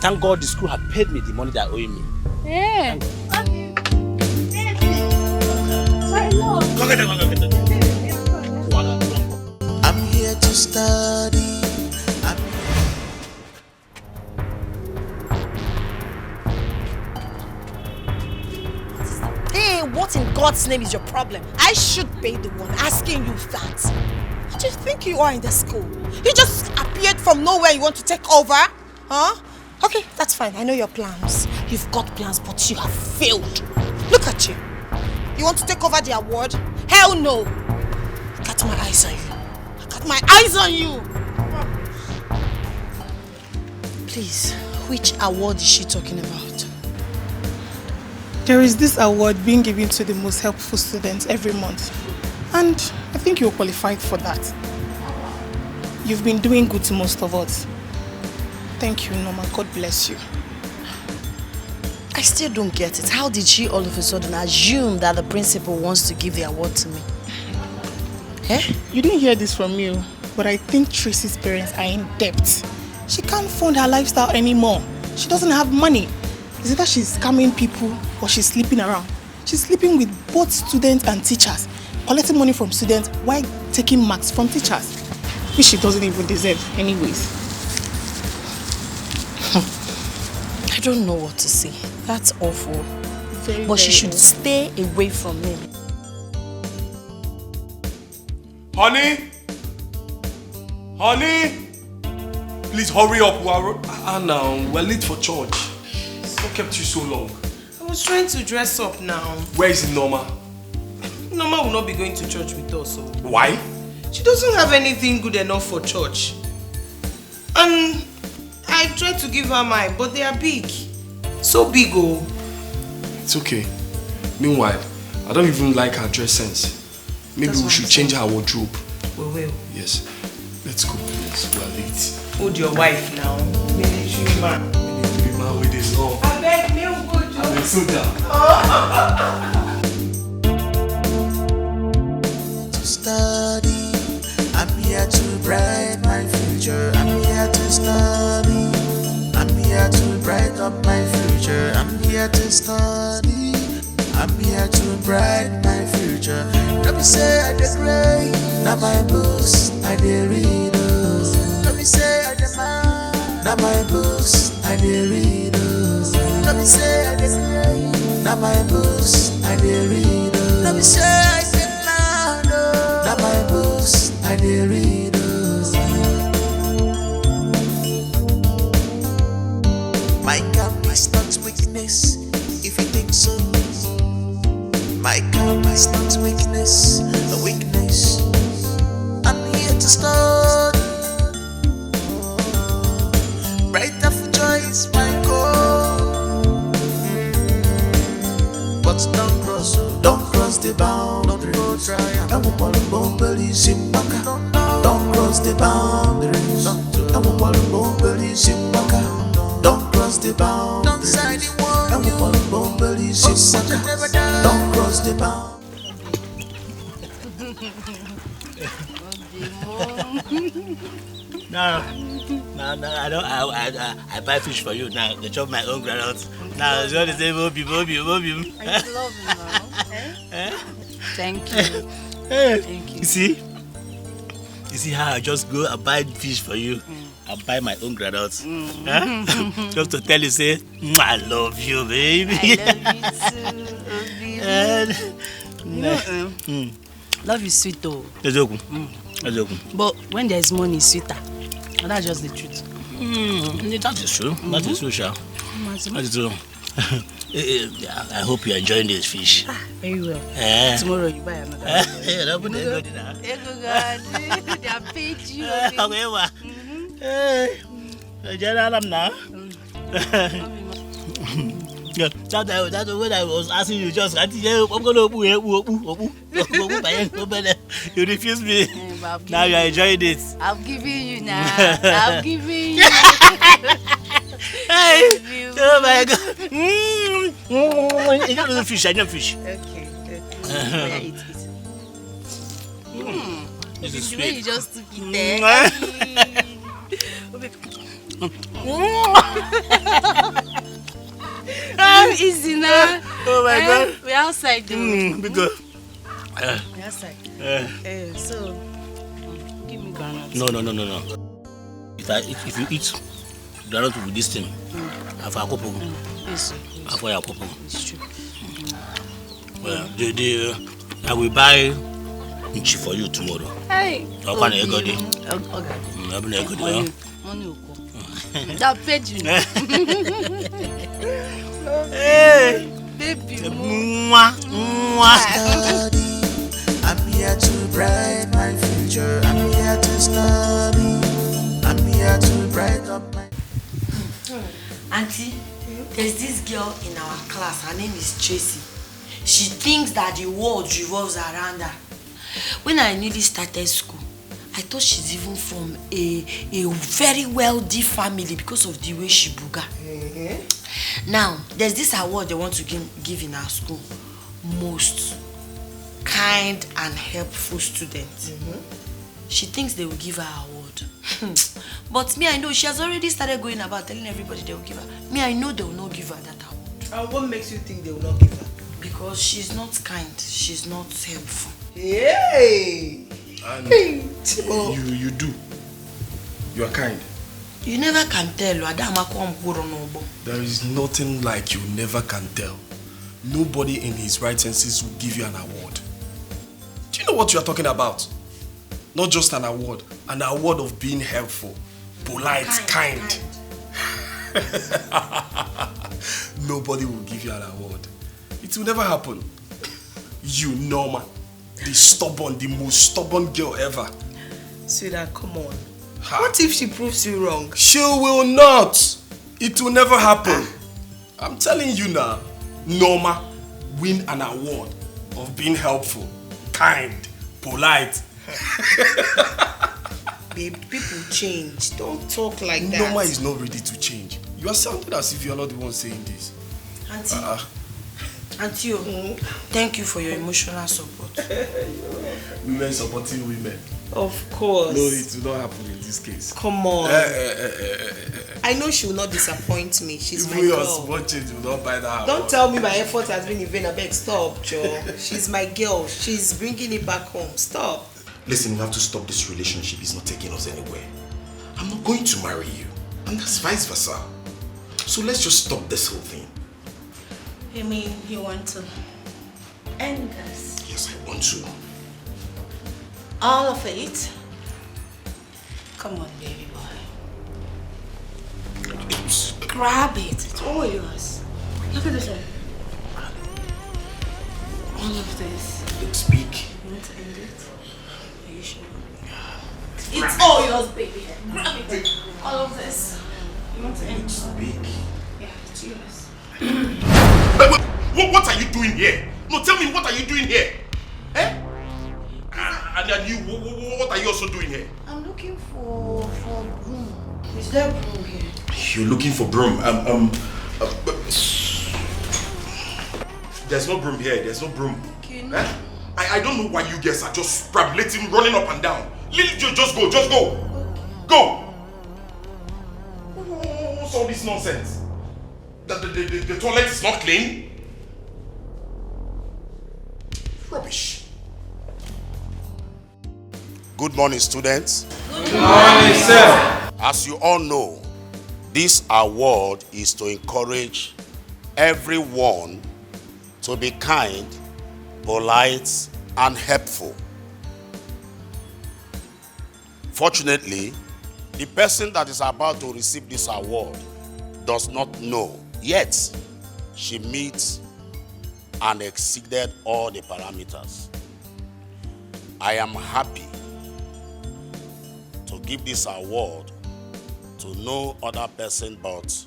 Thank God the school have paid me the money they are owing me. Yeah. I'm here to study. Hey, what in God's name is your problem? I should be the one asking you that. What do you think you are in the school? You just appeared from nowhere. You want to take over? Huh? Okay, that's fine. I know your plans. You've got plans, but you have failed. Look at you. You want to take over the award? Hell no. I got my eyes on you. I got my eyes on you. Please, which award is she talking about? There is this award being given to the most helpful students every month. And I think you're qualified for that. You've been doing good to most of us. Thank you, Norma. God bless you. I still don't get it. How did she all of a sudden assume that the principal wants to give the award to me? You didn't hear this from you, but I think Tracy's parents are in debt. She can't fund her lifestyle anymore. She doesn't have money. Is it that she's scamming people or she's sleeping around? She's sleeping with both students and teachers, collecting money from students while taking marks from teachers, which she doesn't even deserve anyways. I don't know what to say. That's awful. But she should stay away from me. Honey? Honey? Please hurry up. We're late for church. What kept you so long? I was trying to dress up now. Where is Norma? Norma will not be going to church with us. So. Why? She doesn't have anything good enough for church. And I tried to give her mine, but they are big. So big, oh. It's okay. Meanwhile, I don't even like her dress sense. Maybe we should change her wardrobe. We will. Yes. Let's go, please. We are late. Hold your wife now. Military man. Military man with his law. I beg me, good job. I'm a soldier. To study, I'm here to brighten my future. I'm here to study. I'm here to brighten up my future. I'm here to study. I'm here to brighten my future. Let me say I did great. Now my books I did read. Let me say I did mine. Now my books I did read. Let me say I did great. Now my books I did read. Let me say I did mine. Now my books I did read. My calm is not weakness, if you think so. My calm is not weakness, a weakness. I'm here to start. Brighter future is my goal. But don't cross the boundary. Don't cross the boundaries. Don't cross the boundaries. Don't side the wall. Don't cross the boundaries. No, I don't. I buy fish for you now. They chop my own groundnuts. Now it's all the same. Obi. I love you now. Thank you. Thank you. You see how I just go and buy fish for you. I buy my own groundnuts. Just to tell you, say, I love you, baby. I love you too. Love is sweet though. But when there is money, it's sweeter. And that's just the truth. That is true. That is true, Sha. That is true. I hope you're enjoying this fish. Very well. Tomorrow you buy another. They have paid you. Yeah, that's when I was asking you just I'm gonna you refuse me. Now you are enjoying it. I've given you now. I've given you. Hey, oh my God. You don't know fish, I know fish. Okay. Eat. This is the way you just took it there. Easy now. Oh my God. We're outside though. Because we're outside. So give me groundnuts. No. If you eat groundnut with this thing, I've a couple. Yes. I've a couple. It's true. Well, I will buy nchi for you tomorrow. Hey. Money will come. That paid you. Hey, baby. Study. I'm here to brighten my future. I'm here to study. I'm here to brighten up my. Auntie, there's this girl in our class. Her name is Tracy. She thinks that the world revolves around her. When I newly started school, I thought she's even from a very wealthy family because of the way she booga. Now, there's this award they want to give in our school. Most kind and helpful student. she thinks they will give her an award. But me, I know she has already started going about telling everybody they will give her. Me, I know they will not give her that award. And what makes you think they will not give her? Because she's not kind. She's not helpful. Yay! And you do. You are kind. You never can tell. There is nothing like you never can tell. Nobody in his right senses will give you an award. Do you know what you are talking about? Not just an award of being helpful, polite, kind. Nobody will give you an award. It will never happen. You, Norma, the most stubborn girl ever. Sweetheart, come on. What if she proves you wrong? She will not. It will never happen. I'm telling you now, Norma win an award of being helpful, kind, polite. Babe, people change. Don't talk like that. Norma is not ready to change. You are sounding as if you are not the one saying this. Auntie, thank you for your emotional support. Women supporting women. Of course. No, it will not happen in this case. Come on. I know she will not disappoint me. She's my girl. Even your small change will not buy that. Don't tell me my effort has been in vain. I beg, stop, Joe. She's my girl. She's bringing it back home. Stop. Listen, you have to stop this relationship. It's not taking us anywhere. I'm not going to marry you. And that's vice versa. So let's just stop this whole thing. You mean you want to end this? Yes, I want to. All of it? Come on, baby boy. Grab it. It's all yours. Look at this one. All of this. Speak. You want to end it? Are you sure? It's all yours, baby. Grab it. All of this. You want to end it? Speak. Yeah, it's yours. What are you doing here? No, tell me, what are you doing here? Eh? And you, what are you also doing here? I'm looking for broom. Is there broom here? You're looking for broom. There's no broom here. There's no broom. Okay, no. Eh? I don't know why you guys are just scrambling, running up and down. Just go. Okay. Go. What's all this nonsense? The toilet is not clean? Rubbish. Good morning, students. Good morning, sir. As you all know, this award is to encourage everyone to be kind, polite, and helpful. Fortunately, the person that is about to receive this award does not know, yet she meets and exceeded all the parameters. I am happy to give this award to no other person but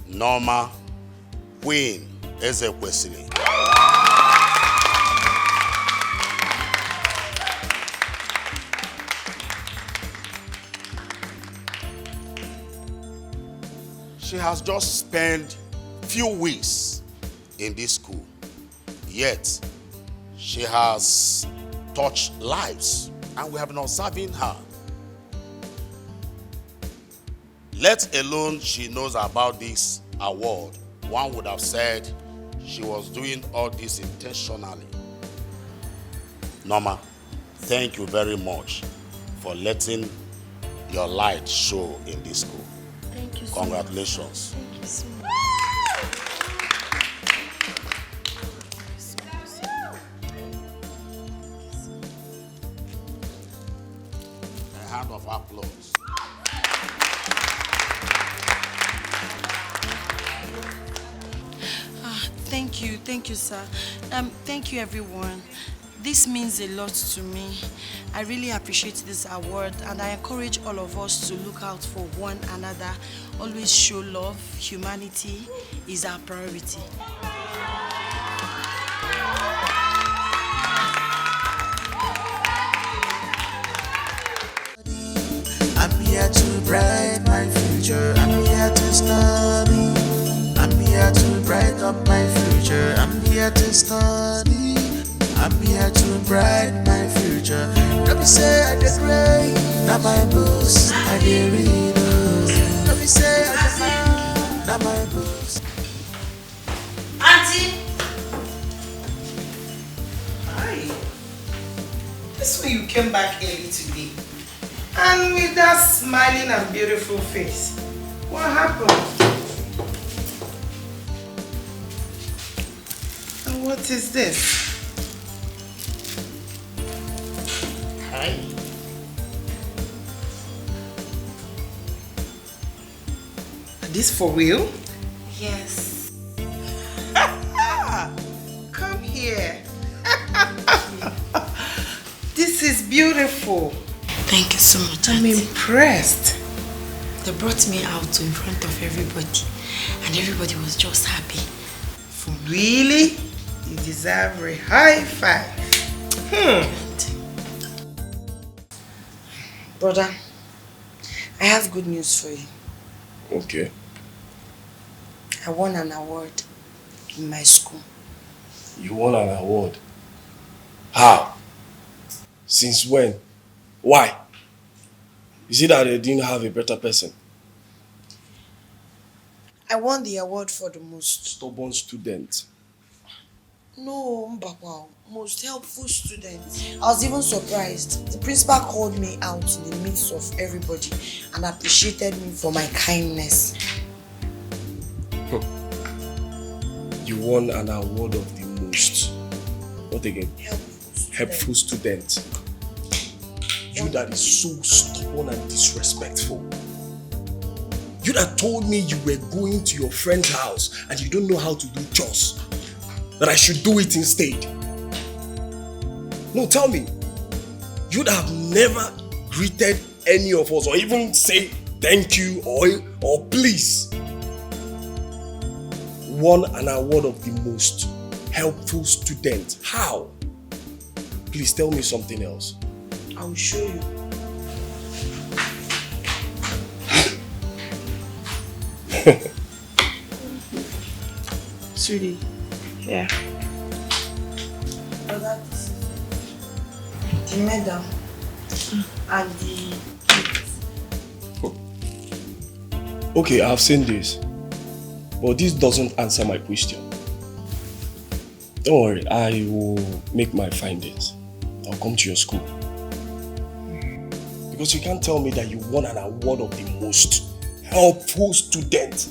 Norma Queen Ezekwesili. She has just spent few weeks in this school, yet she has touched lives and we have been observing her. Let alone she knows about this award, one would have said she was doing all this intentionally. Norma, thank you very much for letting your light show in this school. Thank you so Congratulations. much. Thank you so much. A hand of applause. Thank you, sir. Thank you, everyone. This means a lot to me. I really appreciate this award and I encourage all of us to look out for one another. Always show love. Humanity is our priority. I'm here to brighten my future. I'm here to study. I'm here to brighten up my future. I'm here to study. I'm here to brighten my future. Let me say I did great. Now my books, I did read. Let me say I did now my books. Auntie! Hi. This way you came back early today. And with that smiling and beautiful face. What happened? And what is this? Hi. This for real? Yes. Come here. This is beautiful. Thank you so much. I'm impressed. They brought me out in front of everybody, and everybody was just happy. Really? You deserve a high five. Brother, I have good news for you. Okay. I won an award in my school. You won an award? How? Since when? Why? Is it that they didn't have a better person? I won the award for the most... Stubborn student. No, Mbakwa, most helpful student. I was even surprised. The principal called me out in the midst of everybody and appreciated me for my kindness. You won an award of the most... What again? Helpful student. You that is so stubborn and disrespectful. You that told me you were going to your friend's house and you don't know how to do chores. That I should do it instead. No, tell me. You that have never greeted any of us or even say thank you or please. Won an award of the most helpful student. How? Please tell me something else. I will show you. Sweetie, yeah. Brother, the medal and the Okay, I've seen this. But this doesn't answer my question. Don't worry, I will make my findings. I'll come to your school. Because you can't tell me that you won an award of the most helpful student.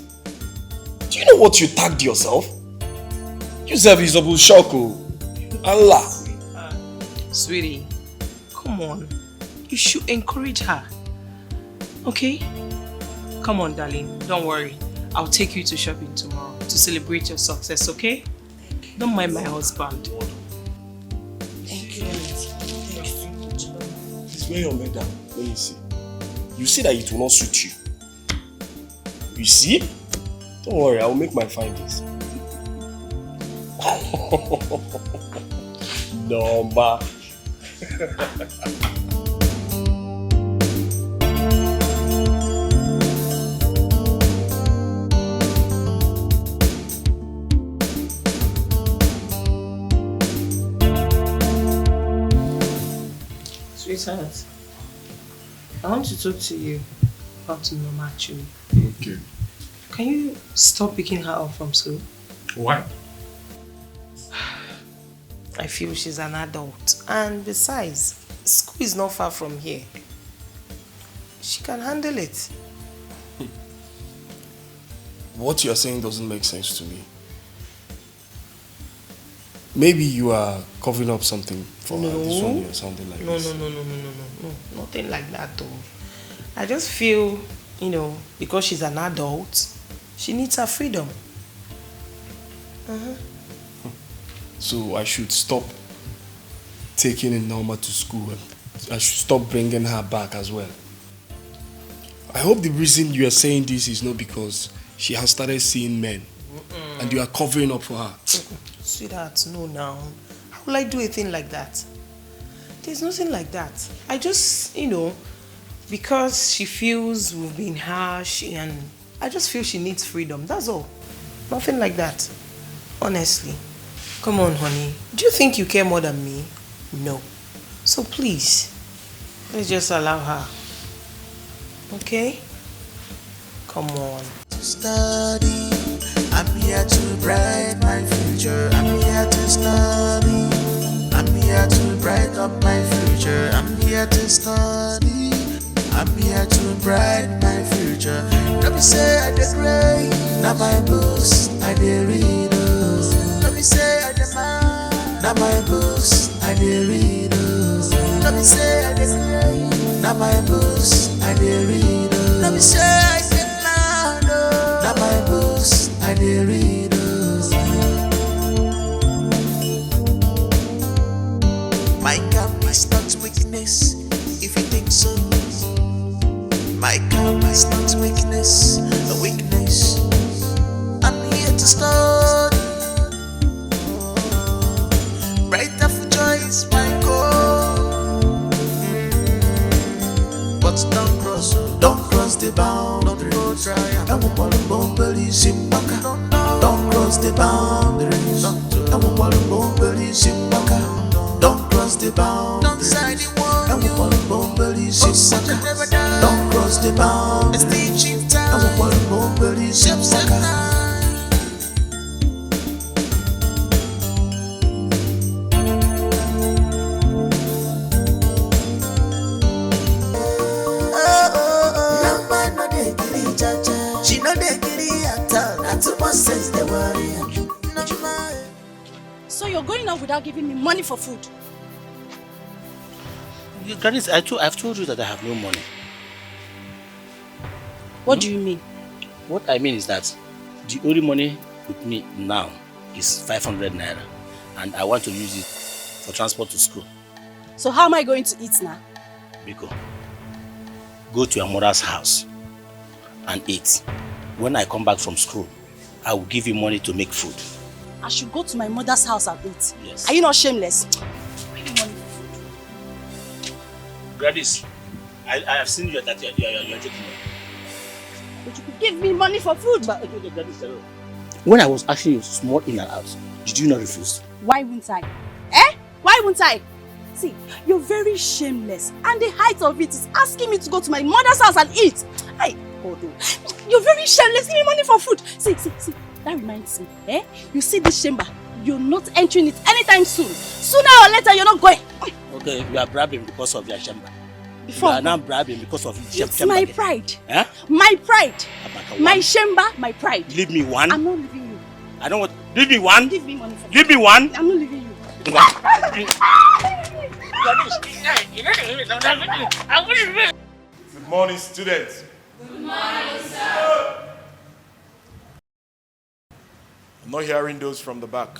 Do you know what you tagged yourself? You serviceable shoko. Allah. Sweetie, come on. You should encourage her. Okay? Come on, darling. Don't worry. I'll take you to shopping tomorrow to celebrate your success, okay? Don't mind my husband. Thank you. Please wear your medal. Let me see. You see that it will not suit you. You see? Don't worry, I will make my findings. Norma. Sweetheart, I want to talk to you about Norma actually. Okay. Can you stop picking her up from school? Why? I feel she's an adult. And besides, school is not far from here. She can handle it. What you are saying doesn't make sense to me. Maybe you are covering up something for her this one or something like this. No. Nothing like that though. I just feel, because she's an adult, she needs her freedom. So I should stop taking Norma to school. I should stop bringing her back as well. I hope the reason you are saying this is not because she has started seeing men and you are covering up for her. Sweetheart, no now. How will I do a thing like that? There's nothing like that. I just, because she feels we've been harsh and I just feel she needs freedom. That's all. Nothing like that. Honestly. Come on, honey. Do you think you care more than me? No. So please, let's just allow her. Okay? Come on. Study. I'm here to brighten my future. I'm here to study. I'm here to brighten up my future. I'm here to study. I'm here to brighten my future. Let me say I did great. Now my books I did read. Let me say I did mine. Now my books I did read. Let me say I did great. Now my books I did read. Let me say I did mine. Now my books I did read. My calm is not weakness, if you think so. My calm is not weakness, a weakness. I'm here to start. Brighter future is my goal. But don't cross the boundary. Don't cross the boundaries. Don't cross the boundaries. Don't side the one. Don't cross the boundaries. It's teaching time. She know they giddy at all. Not too much sense they worry. So you're going out without giving me money for food? Gladys, I've told you that I have no money. What do you mean? What I mean is that the only money with me now is 500 naira, and I want to use it for transport to school. So how am I going to eat now? Biko, go to your mother's house and eat. When I come back from school, I will give you money to make food. I should go to my mother's house and eat? Yes. Are you not shameless? Gladys, I have seen you that you're joking. But you could give me money for food. But when I was asking you small in and out, did you not refuse? Why wouldn't I? Eh? Why wouldn't I? See, you're very shameless, and the height of it is asking me to go to my mother's house and eat. Hey, God, you're very shameless. Give me money for food. See. That reminds me, eh? You see this chamber? You're not entering it anytime soon. Sooner or later, you're not going. Okay, you are bragging because of your chamber. Before you are now bragging because of your chamber. It's my pride. Huh? My pride. My chamber, my pride. Leave me one. I'm not leaving you. I don't want. Leave me one. Give me money for Leave me one. I'm not leaving you. Good morning, students. Good morning, sir. I'm not hearing those from the back.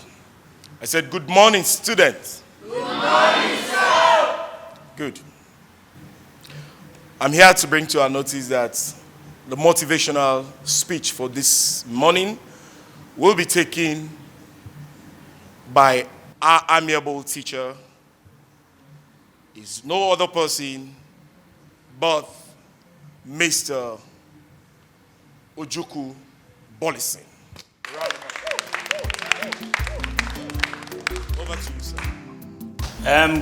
I said, good morning, students. Good morning, sir. Good. I'm here to bring to our notice that the motivational speech for this morning will be taken by our amiable teacher. Is no other person but Mr. Ojuku Bolison. Over to you, sir.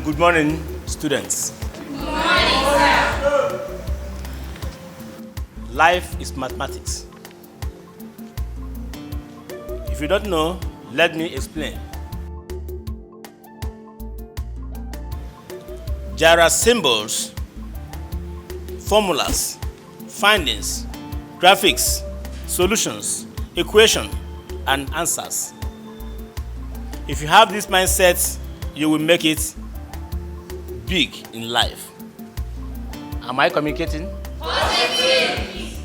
Good morning, students. Good morning, sir. Life is mathematics. If you don't know, let me explain. There are symbols, formulas, findings, graphics, solutions, equations, and answers. If you have this mindset, you will make it big in life. Am I communicating? Positive.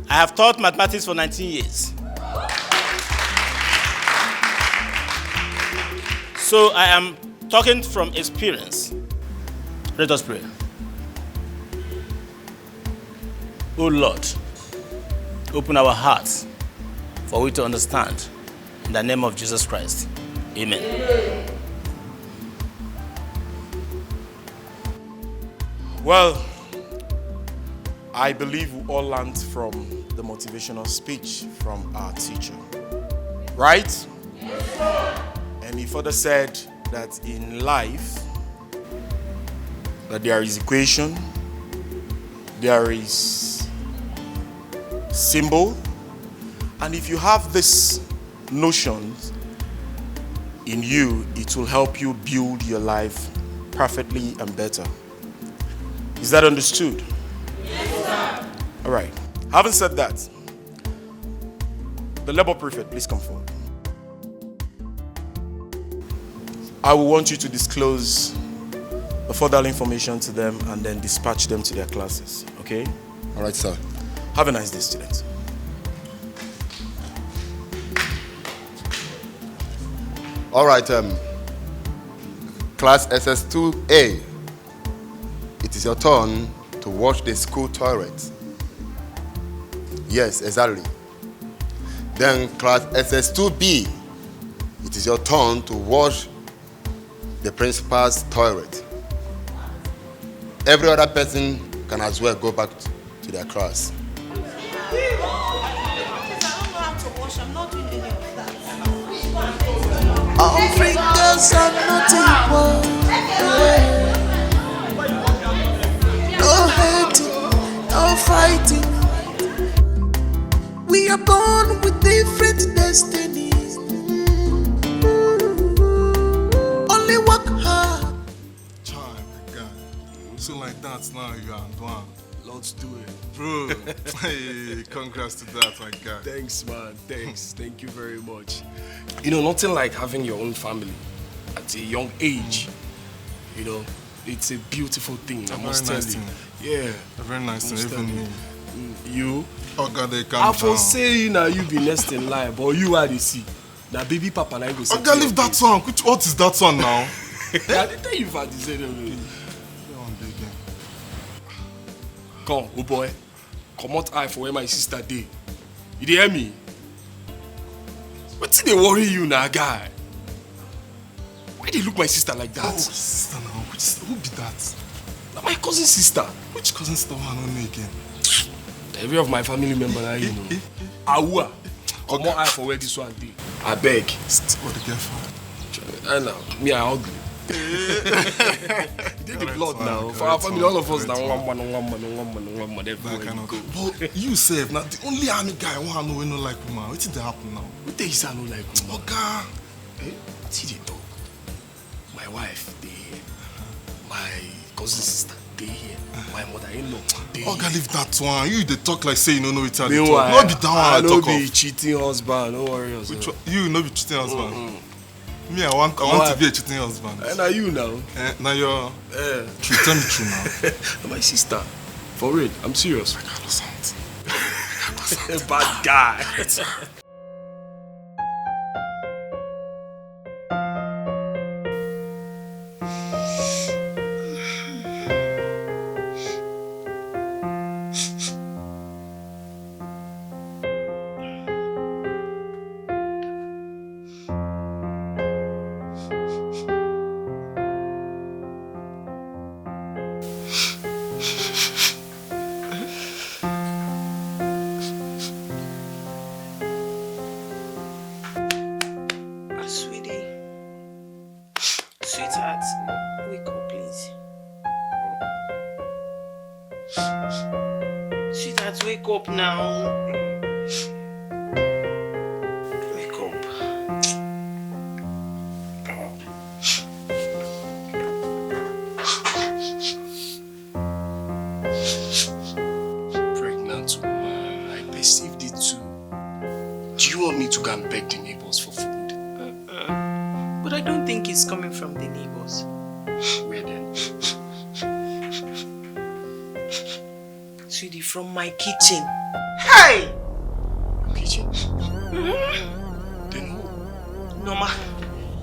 I have taught mathematics for 19 years. So I am talking from experience. Let us pray. Oh Lord, open our hearts for we to understand. In the name of Jesus Christ. Amen. Well, I believe we all learned from the motivational speech from our teacher. Right? Yes, sir. And he further said that in life, that there is equation, there is symbol, and if you have this notion in you, it will help you build your life perfectly and better. Is that understood? Yes, sir. All right. Having said that, the labor prefect, please come forward. I will want you to disclose the further information to them and then dispatch them to their classes, okay? All right, sir. Have a nice day, students. All right, class SS2A, it is your turn to wash the school toilet. Yes, exactly. Then class SS2B, it is your turn to wash the principal's toilet. Every other person can as well go back to their class. All fingers are not equal. No hating, no fighting. We are born with different destinies. Only work hard. Child, my God. So like that now you are done. Let's do it. Bro, hey, congrats to that, my guy. Thanks, man. Thanks. Thank you very much. You know, nothing like having your own family at a young age. You know, it's a beautiful thing, I must tell you. Yeah. A very nice thing, even me. You? Oh God, they calm down. I for say now you be next in line, but you are the see. Now baby papa now go say. Oh God, leave that one. What is that one now? I didn't tell you if I did say no. Come, oh boy. Come out eye for where my sister dey. You dey hear me? What did they worry you now, guy? Why they look my sister like that? Oh, sister now. Who be that? Now my cousin sister. Which cousin sister I don't know again? Every of my family member now you know. Awa. Come out eye for where this one dey. I beg. What the girl? I know. Me I ugly. You did the blood now. For our family, all of us now one man, everywhere go. But you say now the only army guy I want to know we no like woman. What did happen now? What day is I no like woman? Oga. See the dog. My wife, they here. My cousin sister, they here. My mother-in-law, they here. Oga, leave that one. You they talk like say you don't know it. Meanwhile, not be that one I talk of. I no be cheating husband. No worry yourself. You no be cheating husband. Me, I want to be a cheating husband. And are you now? Now you're true. Tell me true now. My sister. For real, I'm serious. I got no sound. Bad guy. Wake up now. Wake up. Pregnant woman, I perceived it too. Do you want me to go and beg the neighbors for food? But I don't think it's coming from the neighbors. Where then? Sweetie, from my kitchen. Hey! Kitchen? Then who? Norma.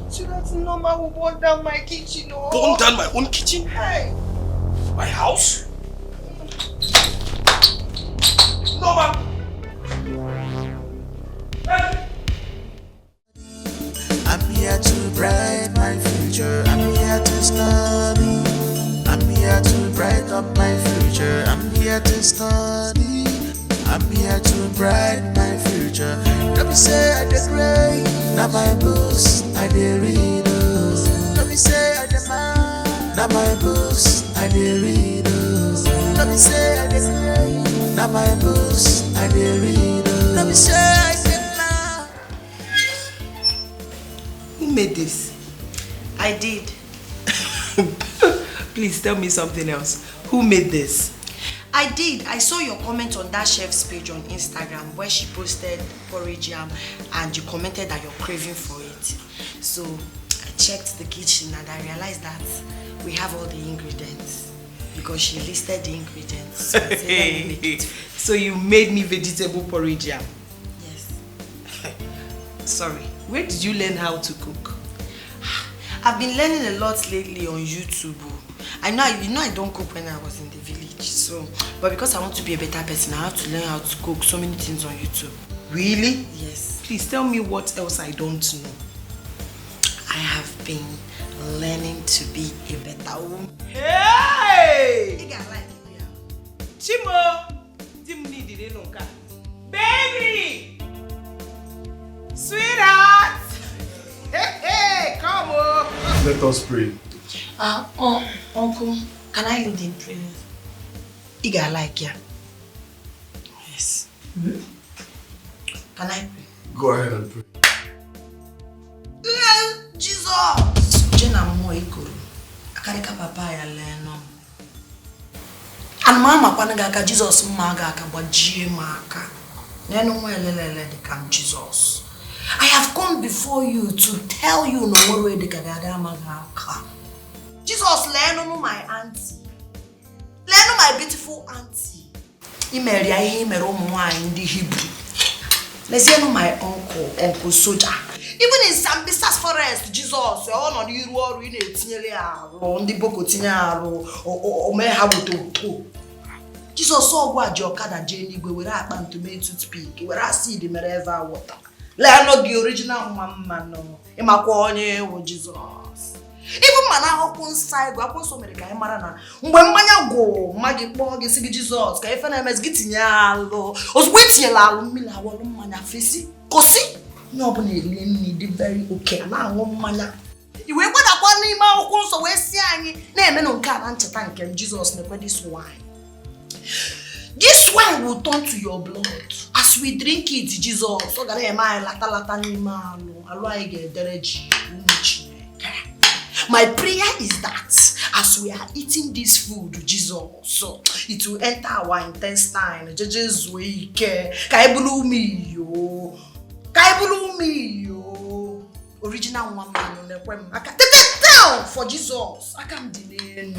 So that's Norma who burned down my kitchen. Oh. Burned down my own kitchen? Hey! My house? Norma! I'm here to brighten my future. I'm here to study. I'm here to brighten up my future. I'm here to study. I'm here to brighten my future. Let me say I did great. Now Now my books I dey read. Let me say I demand. Now my books I dey read. Let me say I demand. Now my books I dey read. Let me say I demand. Who made this? I did. Please tell me something else. Who made this? I did. I saw your comment on that chef's page on Instagram where she posted porridge yam and you commented that you're craving for it. So I checked the kitchen and I realized that we have all the ingredients because she listed the ingredients. So, I said, let me make it. So you made me vegetable porridge yam? Yes. Sorry. Where did you learn how to cook? I've been learning a lot lately on YouTube. I know I don't cook when I was in the village. So, but because I want to be a better person, I have to learn how to cook so many things on YouTube. Really? Yes. Please tell me what else I don't know. I have been learning to be a better woman. Hey! You got like it, yeah. Chimo! Baby! Sweetheart! Hey, come on! Let us pray. Uncle, can I lead in prayer? You got like yeah. Yes. Can I pray? Go ahead and pray. Jesus! Jena mo ikoro. Akarika papa ya leno. And mama kwanaga ka Jesus mmaga aka gbajie maka. Nenu mo elelele de kam Jesus. I have come before you to tell you no more way de kagada maga. Jesus leno my auntie. Leno my beautiful auntie. Imeri ahi mere umu nwanyi ndi Hebrew. Lesienu my uncle soldier. Even in Sambisa's forest, Jesus, all on you or in it, on the book or may have to. Jesus saw what your cat and Jenny go with that man to make to speak, where I see the Mereva water. Let not the original man, no. In my corner, Jesus. Even man, I open side, go upon so many Marana. When Manya go, Maggie Bog is Jesus, Kaifan getting yellow, was waiting a mila, one man, face. Cossi? Nobody need very okay. Now, woman. You were what I want him out, also, we're seeing name no can't thank him, Jesus, never this wine. This wine will turn to your blood as we drink it, Jesus. So that I lata ni malo, alwaige dereji, my prayer is that as we are eating this food, Jesus, so it will enter our intestine. Jesus, we care. Kaibulu mi yo. Original woman on the web. I can't take it down for Jesus. I can't delay.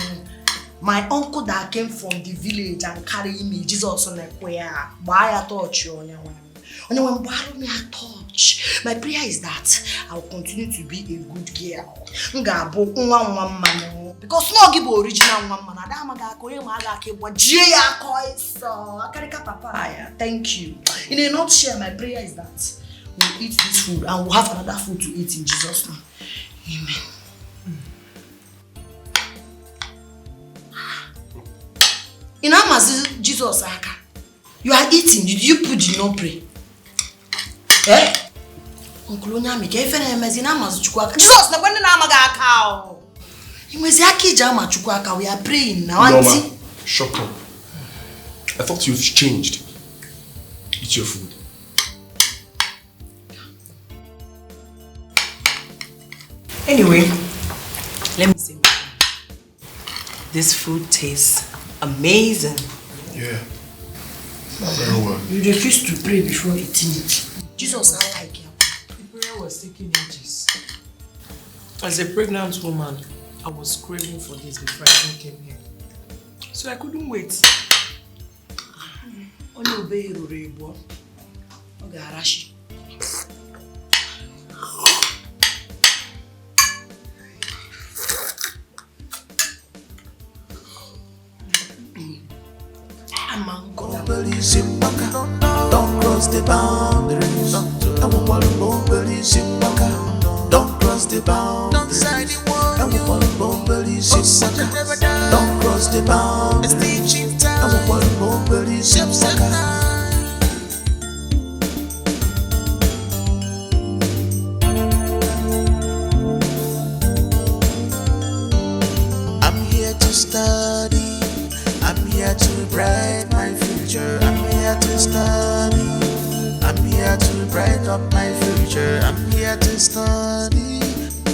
My uncle that came from the village and carried me, Jesus on the choir. Buy a touch on your one. Buy me a touch. My prayer is that I will continue to be a good girl. Because no give original woman. Thank you. In a nutshell, my prayer is that we'll eat this food and we'll have another food to eat in Jesus' name. Amen. In Amazon, Jesus, you are eating. Did you put the no pray? Eh? Uncle Onyami, if any Amazon Chukwaka. Jesus, na kwenda na amaga akao. Imwezi akija Chukwaka, we are praying now. Norma, shut up. I thought you've changed. Eat your food. Anyway, let me say this food tastes amazing. Yeah. Very well. You refuse to pray before eating it. Jesus, I like you. The prayer was taking ages. As a pregnant woman, I was craving for this before I even came here. So I couldn't wait. Only obey your rebo. Okay, Arashi. Don't cross the boundaries. Don't cross the boundaries. Don't cross the boundaries. Don't cross the boundaries. future. I'm here to study.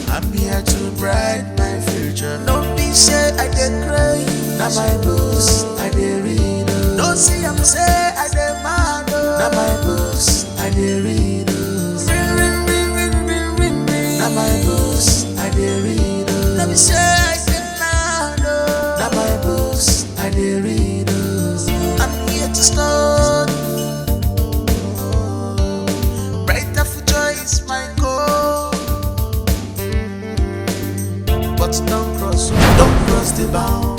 I'm here to brighten my future. Don't be say I dey cry. Now my books I dey read. Don't see I'm say I dey mad. Now my books I dey read. Now my books I dey read. Let me say I dey mad. Now my books I dey read. I'm here to study. Brighter future is my goal. But don't cross the bound.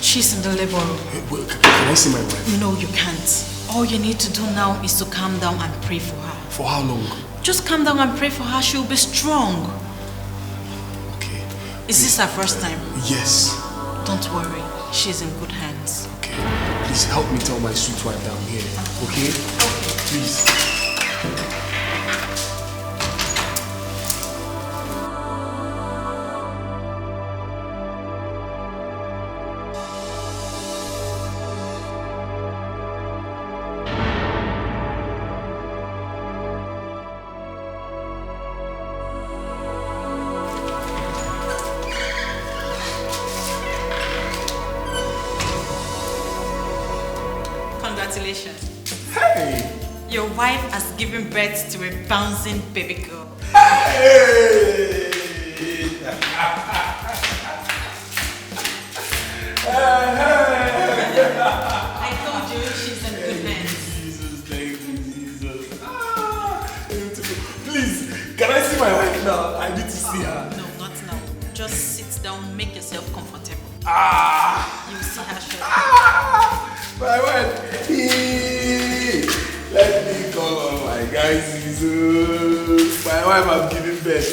She's in the labor room. Can I see my wife? No, you can't. All you need to do now is to calm down and pray for her. For how long? Just calm down and pray for her. She'll be strong. Okay. Is this her first time? Yes. Don't worry. She's in good hands. Okay. Please help me tell my sweet wife that I'm here. Okay? Okay. Please. Congratulations. Hey! Your wife has given birth to a bouncing baby girl. Hey! I told you she's in good hands. Jesus, thank you, Jesus. Please, can I see my wife now? I need to see her. No, not now. Just sit down, make yourself comfortable. You see her shortly. My wife. Let me call on my guys. My wife has given birth.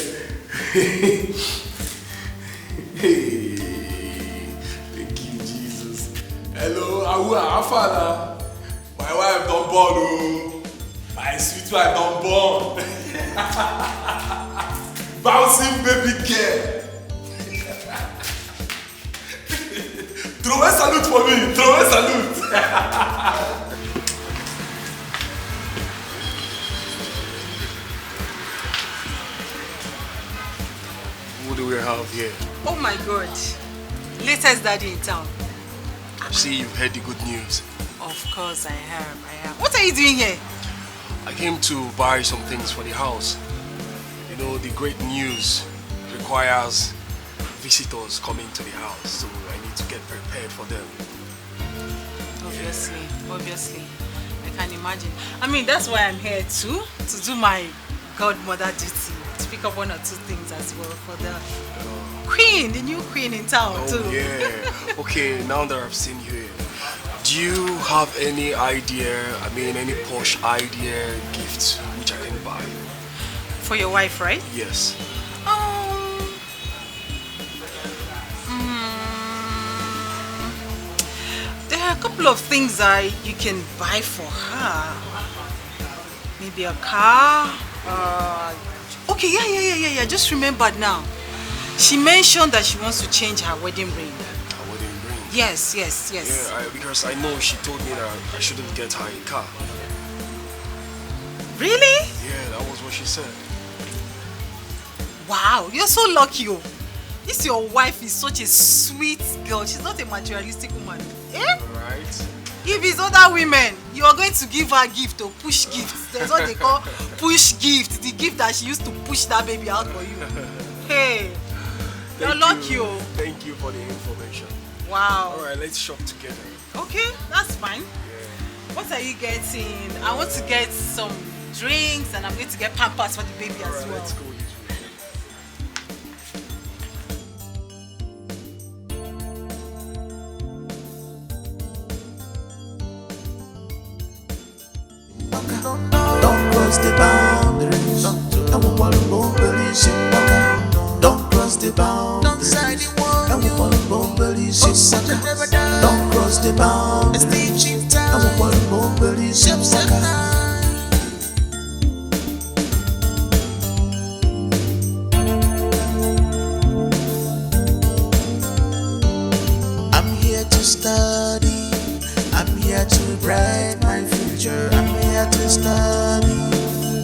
Thank you, Jesus. Hello, our father. My wife don't born. My sweet wife don't born. Bouncing baby girl. Throw a salute for me. Throw a salute. What do we have here? Oh my God. Latest daddy in town. I see you've heard the good news. Of course I have. What are you doing here? I came to buy some things for the house. You know, the great news requires visitors coming to the house, so I need to get prepared for them. Obviously. I can imagine. I mean, that's why I'm here too, to do my godmother duty, to pick up one or two things as well for the queen, the new queen in town too. Yeah. Okay, now that I've seen you here, do you have any idea, any posh idea, gifts which I can buy? For your wife, right? Yes. There are a couple of things that you can buy for her. Maybe a car. Okay, yeah. Just remembered now. She mentioned that she wants to change her wedding ring. Her wedding ring? Yes. Yeah, because I know she told me that I shouldn't get her a car. Really? Yeah, that was what she said. Wow, you're so lucky. This your wife is such a sweet girl. She's not a materialistic woman. Eh? Alright. If it's other women, you are going to give her gift or push gifts. There's what they call push gift. The gift that she used to push that baby out for you. Hey, you're lucky. Thank you for the information. Wow. Alright, let's shop together. Okay, that's fine. Yeah. What are you getting? I want to get some drinks and I'm going to get Pampers for the baby as well. Let's go. Don't cross the boundaries. Don't cross the boundaries. Don't cross the boundaries. Don't cross the boundaries. I'm here to study. I'm here to brighten my future. I'm here to study.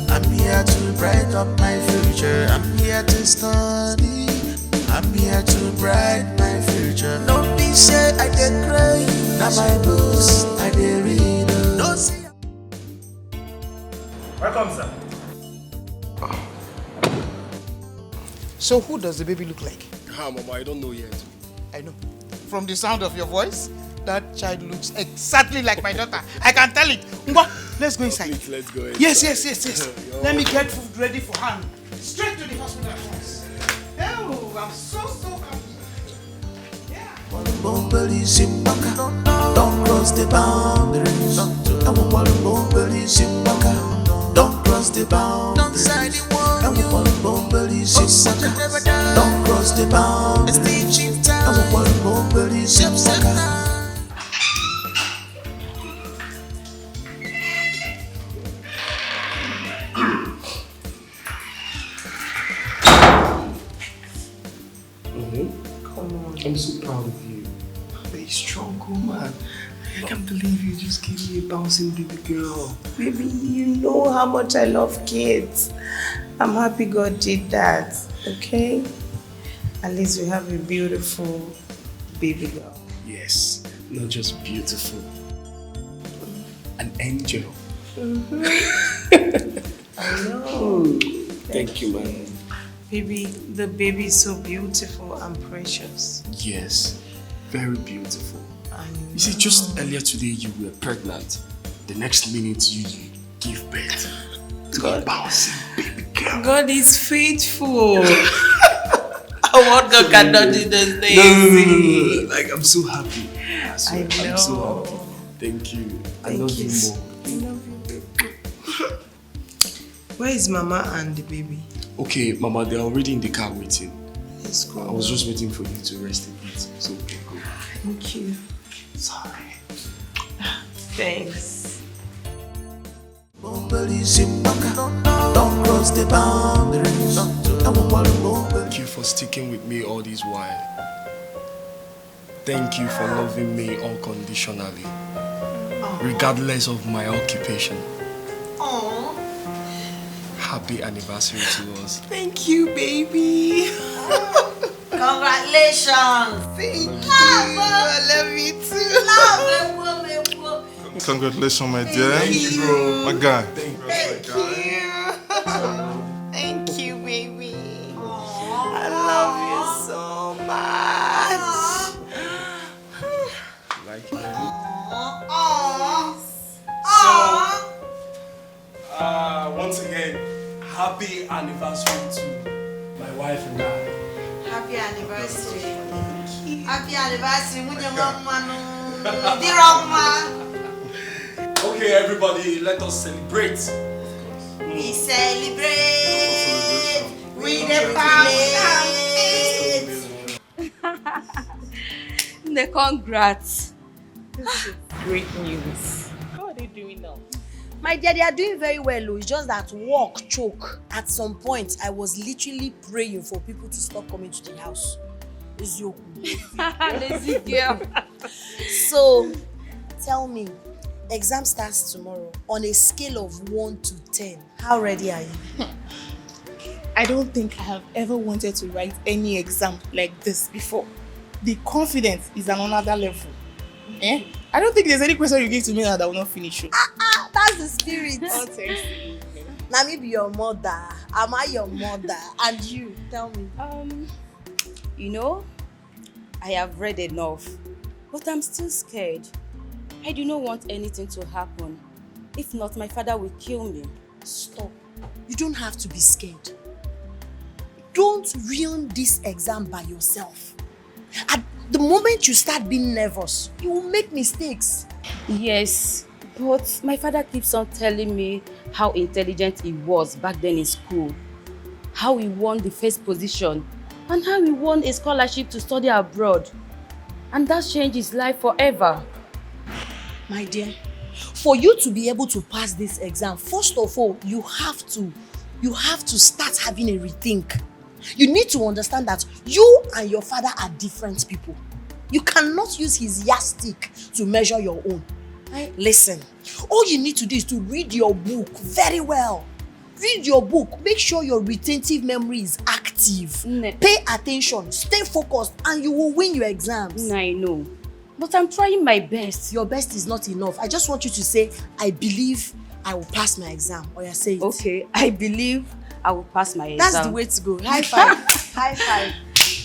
I'm here to brighten up my future. I'm here to study. I'm here to brighten my future. Don't be say I dey cry. Now my books I dey read. Don't say. Welcome, sir. So who does the baby look like? Mama, I don't know yet. I know. From the sound of your voice, that child looks exactly like my daughter. I can tell it. Ngwa, let's go inside. Please, let's go inside. Yes. Let me get food ready for her. Straight to the hospital at once. Oh, I'm so happy. Don't cross the boundaries. Don't cross the boundaries. Don't cross the boundaries. Don't cross the boundaries. I'm so proud of you. Be strong, woman. I can't believe you just gave me a bouncing baby girl. Baby, you know how much I love kids. I'm happy God did that, okay? At least we have a beautiful baby girl. Yes, not just beautiful. An angel. I know. Thank you, man. Baby, the baby is so beautiful and precious. Yes, very beautiful. You see, just earlier today you were pregnant. The next minute you give birth to a bouncing baby girl. God is faithful. What God cannot do those things. No. Like, I'm so happy. I know. I'm so happy. Thank you. I love you more. I love you, baby. Where is Mama and the baby? Okay, Mama, they're already in the car waiting. Let's go. I was just waiting for you to rest a bit. So, okay, go. Thank you. Sorry. Thanks. Don't cross the boundaries. Thank you for sticking with me all this while. Thank you for loving me unconditionally, regardless of my occupation. Aww. Happy anniversary to us. Thank you, baby. Congratulations. Thank you. I love you too. Congratulations, my dear. Thank you. My guy. Thank you. Thank you, baby. I love you so much. Like it. So, once again, happy anniversary to my wife and I. Happy anniversary. Happy anniversary. Okay, everybody, let us celebrate. We celebrate with the The congrats. This is great news. How are they doing now? My dear, they are doing very well. It's just that work choke. At some point, I was literally praying for people to stop coming to the house. It's your lazy girl. So, tell me, exam starts tomorrow. On a scale of 1 to 10, how ready are you? I don't think I have ever wanted to write any exam like this before. The confidence is on another level. Eh? I don't think there's any question you give to me now that will not finish you. That's the spirit. Now me be your mother. Am I your mother? And you, tell me. You know, I have read enough, but I'm still scared. I do not want anything to happen. If not, my father will kill me. Stop. You don't have to be scared. Don't ruin this exam by yourself. At the moment you start being nervous, you will make mistakes. Yes, but my father keeps on telling me how intelligent he was back then in school, how he won the first position, and how he won a scholarship to study abroad. And that changed his life forever. My dear, for you to be able to pass this exam, first of all, you have to start having a rethink. You need to understand that you and your father are different people. You cannot use his yardstick to measure your own. Listen, all you need to do is to read your book very well. Read your book. Make sure your retentive memory is active. Pay attention, stay focused, and you will win your exams. I know. But I'm trying my best. Your best is not enough. I just want you to say, I believe I will pass my exam. Or you say it. Okay, I believe I will pass my exam. That's the way to go. High five. High five.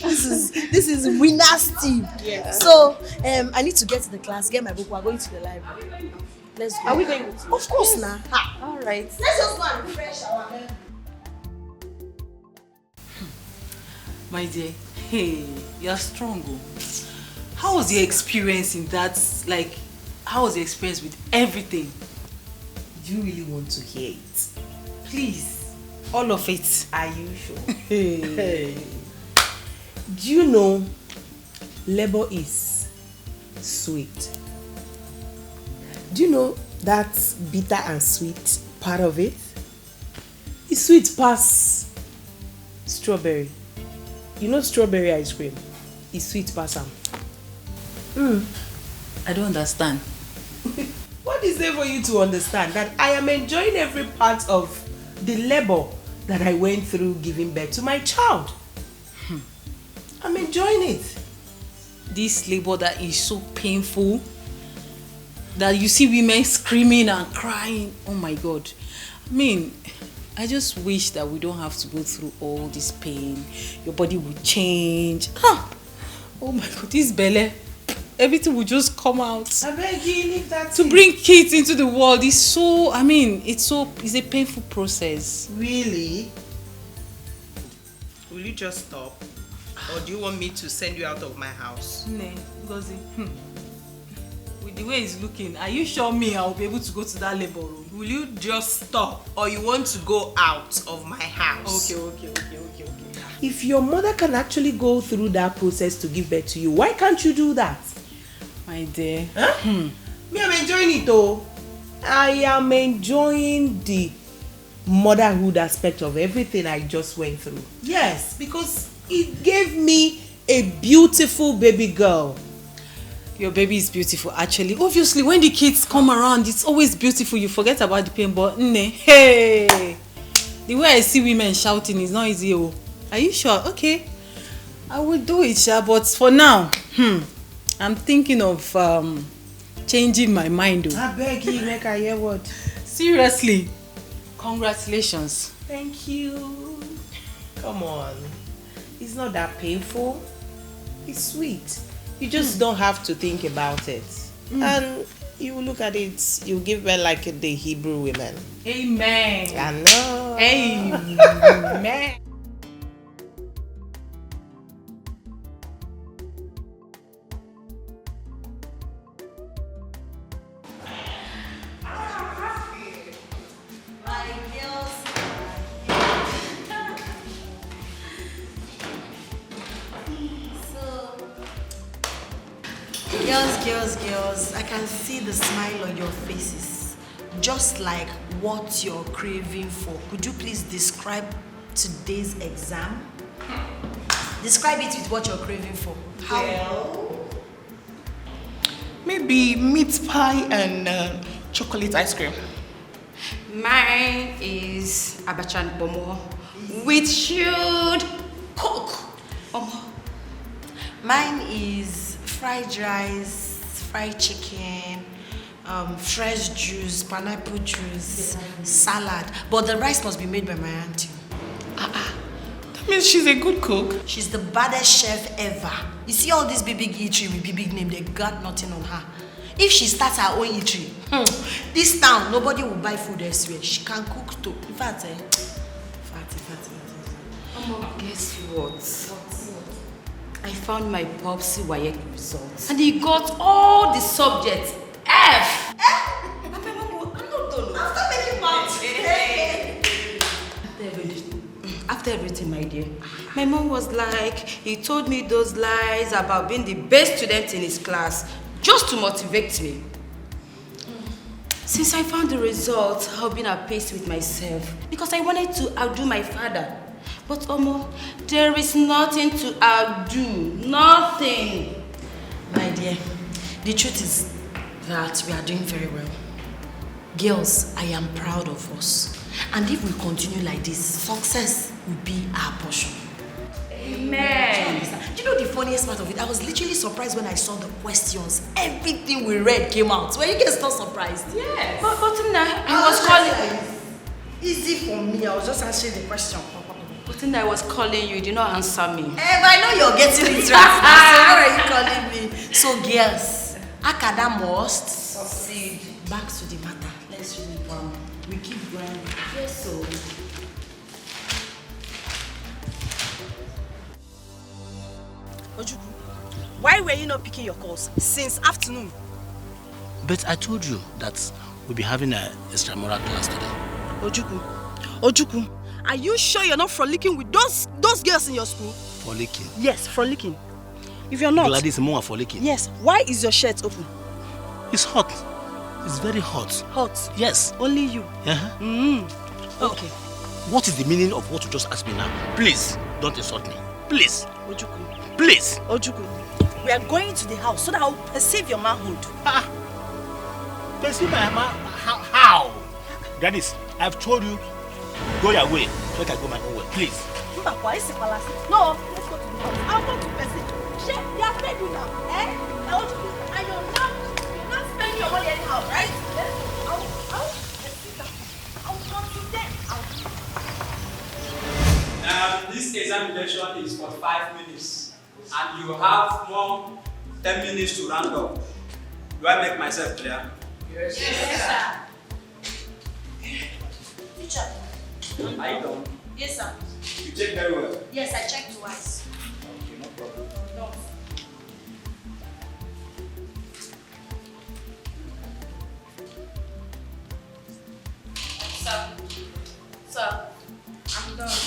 This is winner's team. Yeah. So I need to get to the class, get my book. We're going to the library. Let's go. Are we going with you? Of course, now. All right. Let's just go and refresh our head. My dear, hey, you're strong. How was your experience in that? Like, how was your experience with everything? Do you really want to hear it? Please, all of it. Are you sure? Hey. Do you know labor is sweet? Do you know that bitter and sweet part of it? It's sweet past strawberry. You know strawberry ice cream? It's sweet past them. I don't understand. What is there for you to understand? That I am enjoying every part of the labor that I went through giving birth to my child. I'm enjoying it. This labor that is so painful, that you see women screaming and crying. Oh my God. I mean, I just wish that we don't have to go through all this pain. Your body will change. Oh my God, this belly. Everything will just come out. I beg you, leave that. To bring kids into the world is so, I mean, it's a painful process. Really? Will you just stop? Or do you want me to send you out of my house? No, Ngozi. With the way it's looking, are you sure me I will be able to go to that labor room? Will you just stop? Or you want to go out of my house? Okay. If your mother can actually go through that process to give birth to you, why can't you do that? My dear. Me, I'm enjoying it though. I am enjoying the motherhood aspect of everything I just went through. Yes, because it gave me a beautiful baby girl. Your baby is beautiful, actually. Obviously, when the kids come around, it's always beautiful. You forget about the pain, but hey, the way I see women shouting is not easy. Oh, are you sure? Okay, I will do it, Sha. But for now, I'm thinking of changing my mind. Oh. I beg you, make I hear what? Seriously, congratulations. Thank you. Come on, it's not that painful. It's sweet. You just don't have to think about it. And you look at it, you give birth like the Hebrew women. Amen. I know. Amen. Girls, I can see the smile on your faces. Just like what you're craving for. Could you please describe today's exam? Describe it with what you're craving for. How? Well, maybe meat pie and chocolate ice cream. Mine is abacha and bomo with should cook. Mine is fried rice, fried chicken, fresh juice, pineapple juice, salad. But the rice must be made by my auntie. That means she's a good cook. She's the baddest chef ever. You see all these big eatery with big name, they got nothing on her. If she starts her own eatery, this town, nobody will buy food elsewhere. She can cook too. In fact, guess what? I found my Popsy WAEC results. And he got all the subjects F. I'm not done. After making mouth. After everything, my dear, my mom was like, he told me those lies about being the best student in his class just to motivate me. Since I found the results, I've been at peace with myself because I wanted to outdo my father. But Omo, there is nothing to outdo. Nothing. My dear, the truth is that we are doing very well. Girls, I am proud of us. And if we continue like this, success will be our portion. Amen. Do you know the funniest part of it? I was literally surprised when I saw the questions. Everything we read came out. Were you guys not surprised? Yes. But I was calling. Easy for me. I was just answering the question. But I was calling you. You did not answer me. But I know you're getting it right. So how are you calling me? So girls, Akada must succeed. Back to the matter. Let's really go. We keep going. Yes, so. Ojuku, why were you not picking your calls since afternoon? But I told you that we'll be having an extramural class today. Ojuku, are you sure you're not frolicking with those girls in your school? Frolicking? Yes, frolicking. If you're not... Gladys, more frolicking. Yes, why is your shirt open? It's hot. It's very hot. Hot? Yes. Only you? Okay. What is the meaning of what you just asked me now? Please, don't insult me. Please. Ojuku. Please. Ojuku, we are going to the house so that I will perceive your manhood. Perceive my manhood? How? Gladys, I've told you, go your way so I can go my own way. Please. No, let's go to the house. I'll go to perceive. They have paid you now. Ojuku, and you're not spending your money anyhow, right? This examination is for 5 minutes, and you have more 10 minutes to round up. Do I make myself clear? Yes, sir. Teacher. Are you done? Yes, sir. You check very well. Yes, I checked twice. Okay, no problem. No. Sir, I'm done.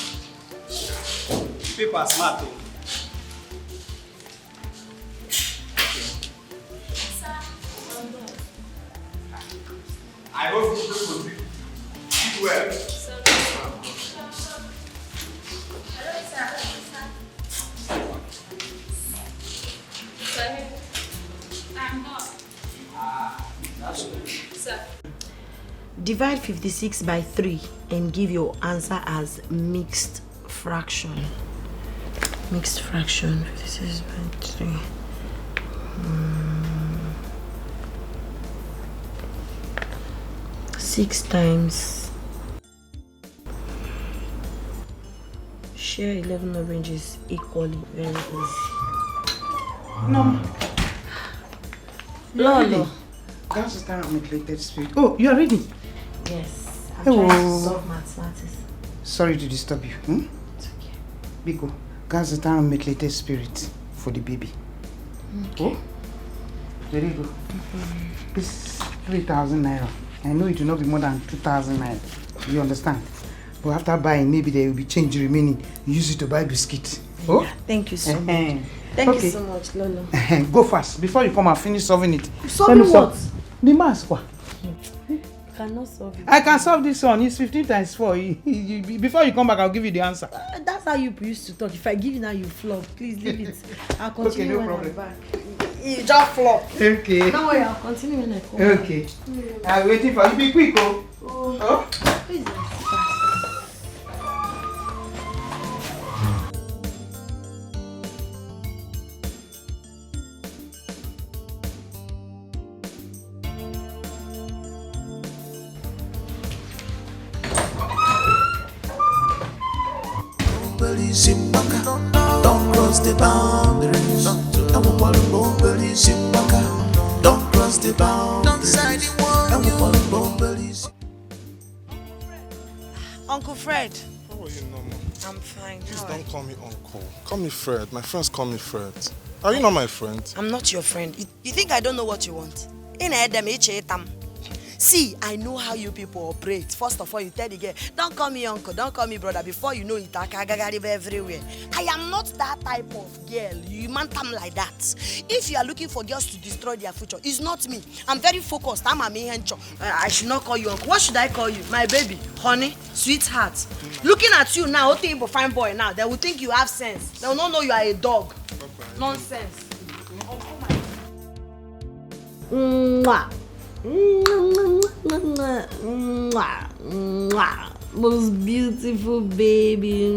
Paper smart though. Sir, I'm done. I hope you will do well. Sir, I'm done. That's good. Sir. Divide 56 by 3 and give your answer as mixed fraction. Mixed fraction, 56 by 3. 6 times. Share 11 oranges equally. Very easy. No. Lolo. That's the kind of neglected spirit. Oh, you are ready? Yes. I'm Hello. trying to solve mathematics. Sorry to disturb you. It's okay. Biko, that's the time of neglected spirit for the baby. Okay. Oh, there you go. This is 3,000 naira. I know it will not be more than 2,000 naira. You understand? But after buying, maybe there will be change remaining. Use it to buy biscuits. Oh? Yeah, thank you so much. Thank you so much, Lolo. Go fast before you come and finish solving it. Solving what? The math. What? You cannot solve it. I can solve this one. It's 15 times 4. Before you come back, I'll give you the answer. That's how you used to talk. If I give you now, you flop. Please leave it. I'll continue no when problem. I'm back. You just flop. Okay. Don't worry, I'll continue when I come Okay. back. I'm waiting for you. Be quick, oh. Please, Don't cross the boundaries. Don't cross the boundaries. Uncle Fred. How are you, Norma? I'm fine. Please How are don't you? call me uncle. Call me Fred. My friends call me Fred. Are you not my friend? I'm not your friend. You think I don't know what you want? See, I know how you people operate. First of all, you tell the girl, don't call me uncle, don't call me brother. Before you know it, everywhere. I am not that type of girl. You man come like that. If you are looking for girls to destroy their future, it's not me. I'm very focused. I'm a mehencho. I should not call you uncle. What should I call you? My baby, honey, sweetheart. Looking at you now, what think you fine boy now? They will think you have sense. They will not know you are a dog. Nonsense. Mwah. Most beautiful baby.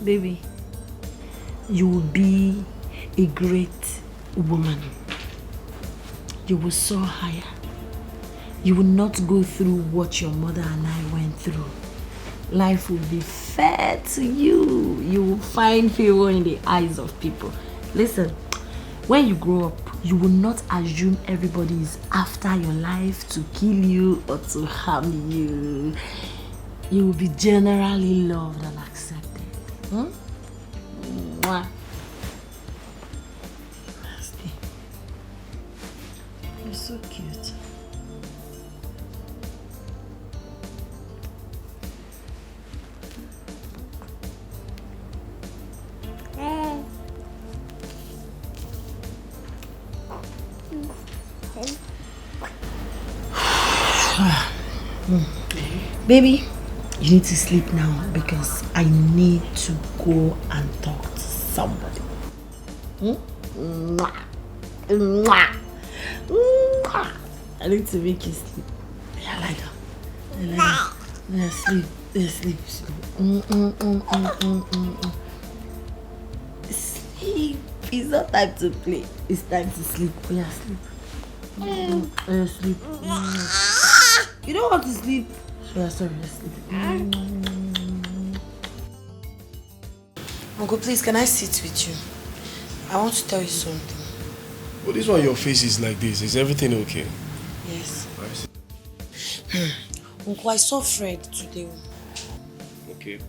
Baby, you will be a great woman. You will soar higher. You will not go through what your mother and I went through. Life will be fair to you. You will find favor in the eyes of people. Listen, when you grow up, you will not assume everybody is after your life to kill you or to harm you. You will be generally loved and accepted. Mwah. Stay. You're so cute. Baby, you need to sleep now because I need to go and talk to somebody. Mwah. Mwah. Mwah. I need to make you sleep. Yeah, lie down. Yeah, lie down. Yeah, sleep. Yeah, sleep. Sleep. It's not time to play. It's time to sleep. Yeah, sleep. Yeah, sleep. You don't want to sleep. Yeah, sorry, sleep. Uncle, please, can I sit with you? I want to tell you something. But this one, your face is like this. Is everything okay? Yes. Uncle, I saw Fred today. Okay.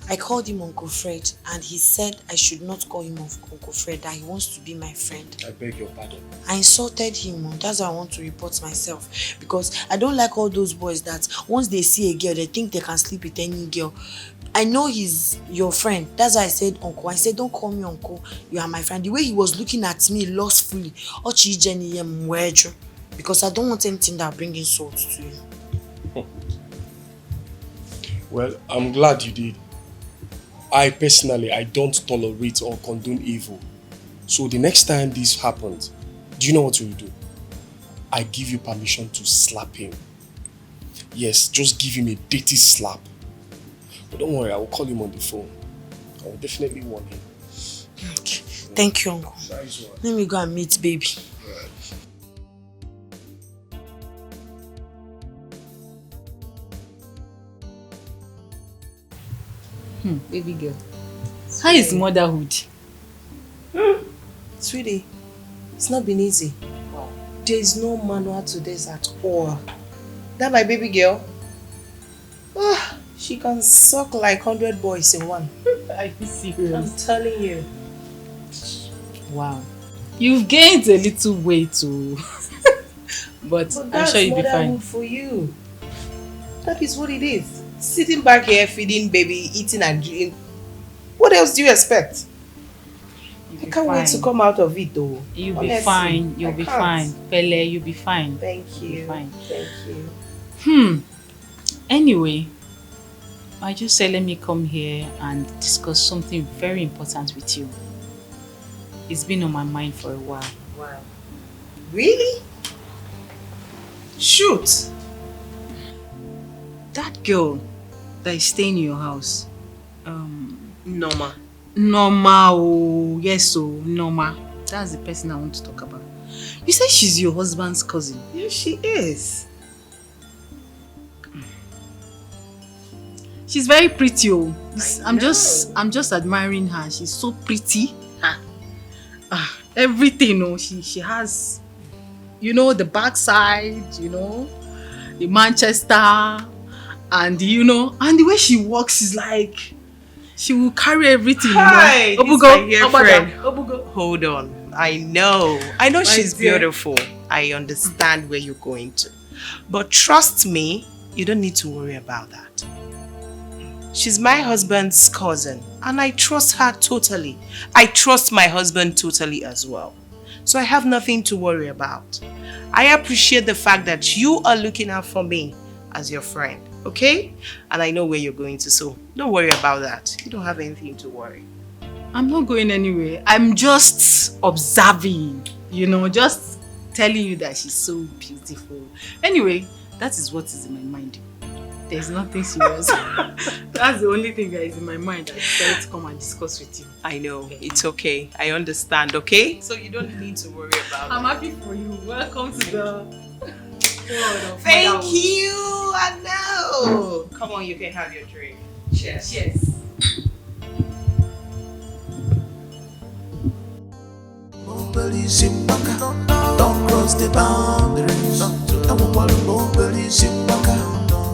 I called him Uncle Fred and he said I should not call him Uncle Fred, that he wants to be my friend. I beg your pardon. I insulted him. That's why I want to report myself. Because I don't like all those boys that once they see a girl, they think they can sleep with any girl. I know he's your friend. That's why I said uncle. I said, don't call me uncle. You are my friend. The way he was looking at me lustfully. Because I don't want anything that brings insult to you. Well, I'm glad you did. I personally, I don't tolerate or condone evil. So the next time this happens, do you know what we'll do? I give you permission to slap him. Yes, just give him a dirty slap. But don't worry, I will call him on the phone. I will definitely warn him. Okay. Thank you, uncle. Nice one. Let me go and meet baby. Baby girl. How is motherhood? Sweetie, it's not been easy. There is no manual to this at all. That my baby girl, she can suck like 100 boys in one. Are you serious? I'm telling you. Wow. You've gained a little weight too. but I'm sure you'll be fine. For you. That is what it is. Sitting back here, feeding baby, eating and drinking. What else do you expect? I can't wait to come out of it though. You'll be fine. You'll be fine. Pele, you'll be fine. Thank you. Fine. Thank you. Anyway, I just said let me come here and discuss something very important with you. It's been on my mind for a while. Wow. Really? Shoot. That girl that is staying in your house. Norma. Norma, oh yes, Norma. That's the person I want to talk about. You said she's your husband's cousin. Yes, she is. She's very pretty. Oh. I'm just admiring her. She's so pretty. Everything, oh, she has, you know, the backside, you know, the Manchester, and you know, and the way she walks is like she will carry everything. Hi, you know. this my dear friend. Obugo. Hold on. I know she's beautiful. I understand where you're going to. But trust me, you don't need to worry about that. She's my husband's cousin and I trust her totally. I trust my husband totally as well. So I have nothing to worry about. I appreciate the fact that you are looking out for me as your friend, okay? And I know where you're going to, so don't worry about that. You don't have anything to worry. I'm not going anywhere. I'm just observing, you know, just telling you that she's so beautiful. Anyway, that is what is in my mind. There's nothing serious. That's the only thing that is in my mind. I decided to come and discuss with you. I know. It's okay. I understand, okay? So you don't need to worry about it. I'm happy for you. Welcome to the world of Thank motherhood. you. I know. Come on, you can have your drink. Cheers. Cheers. Don't cross the boundaries.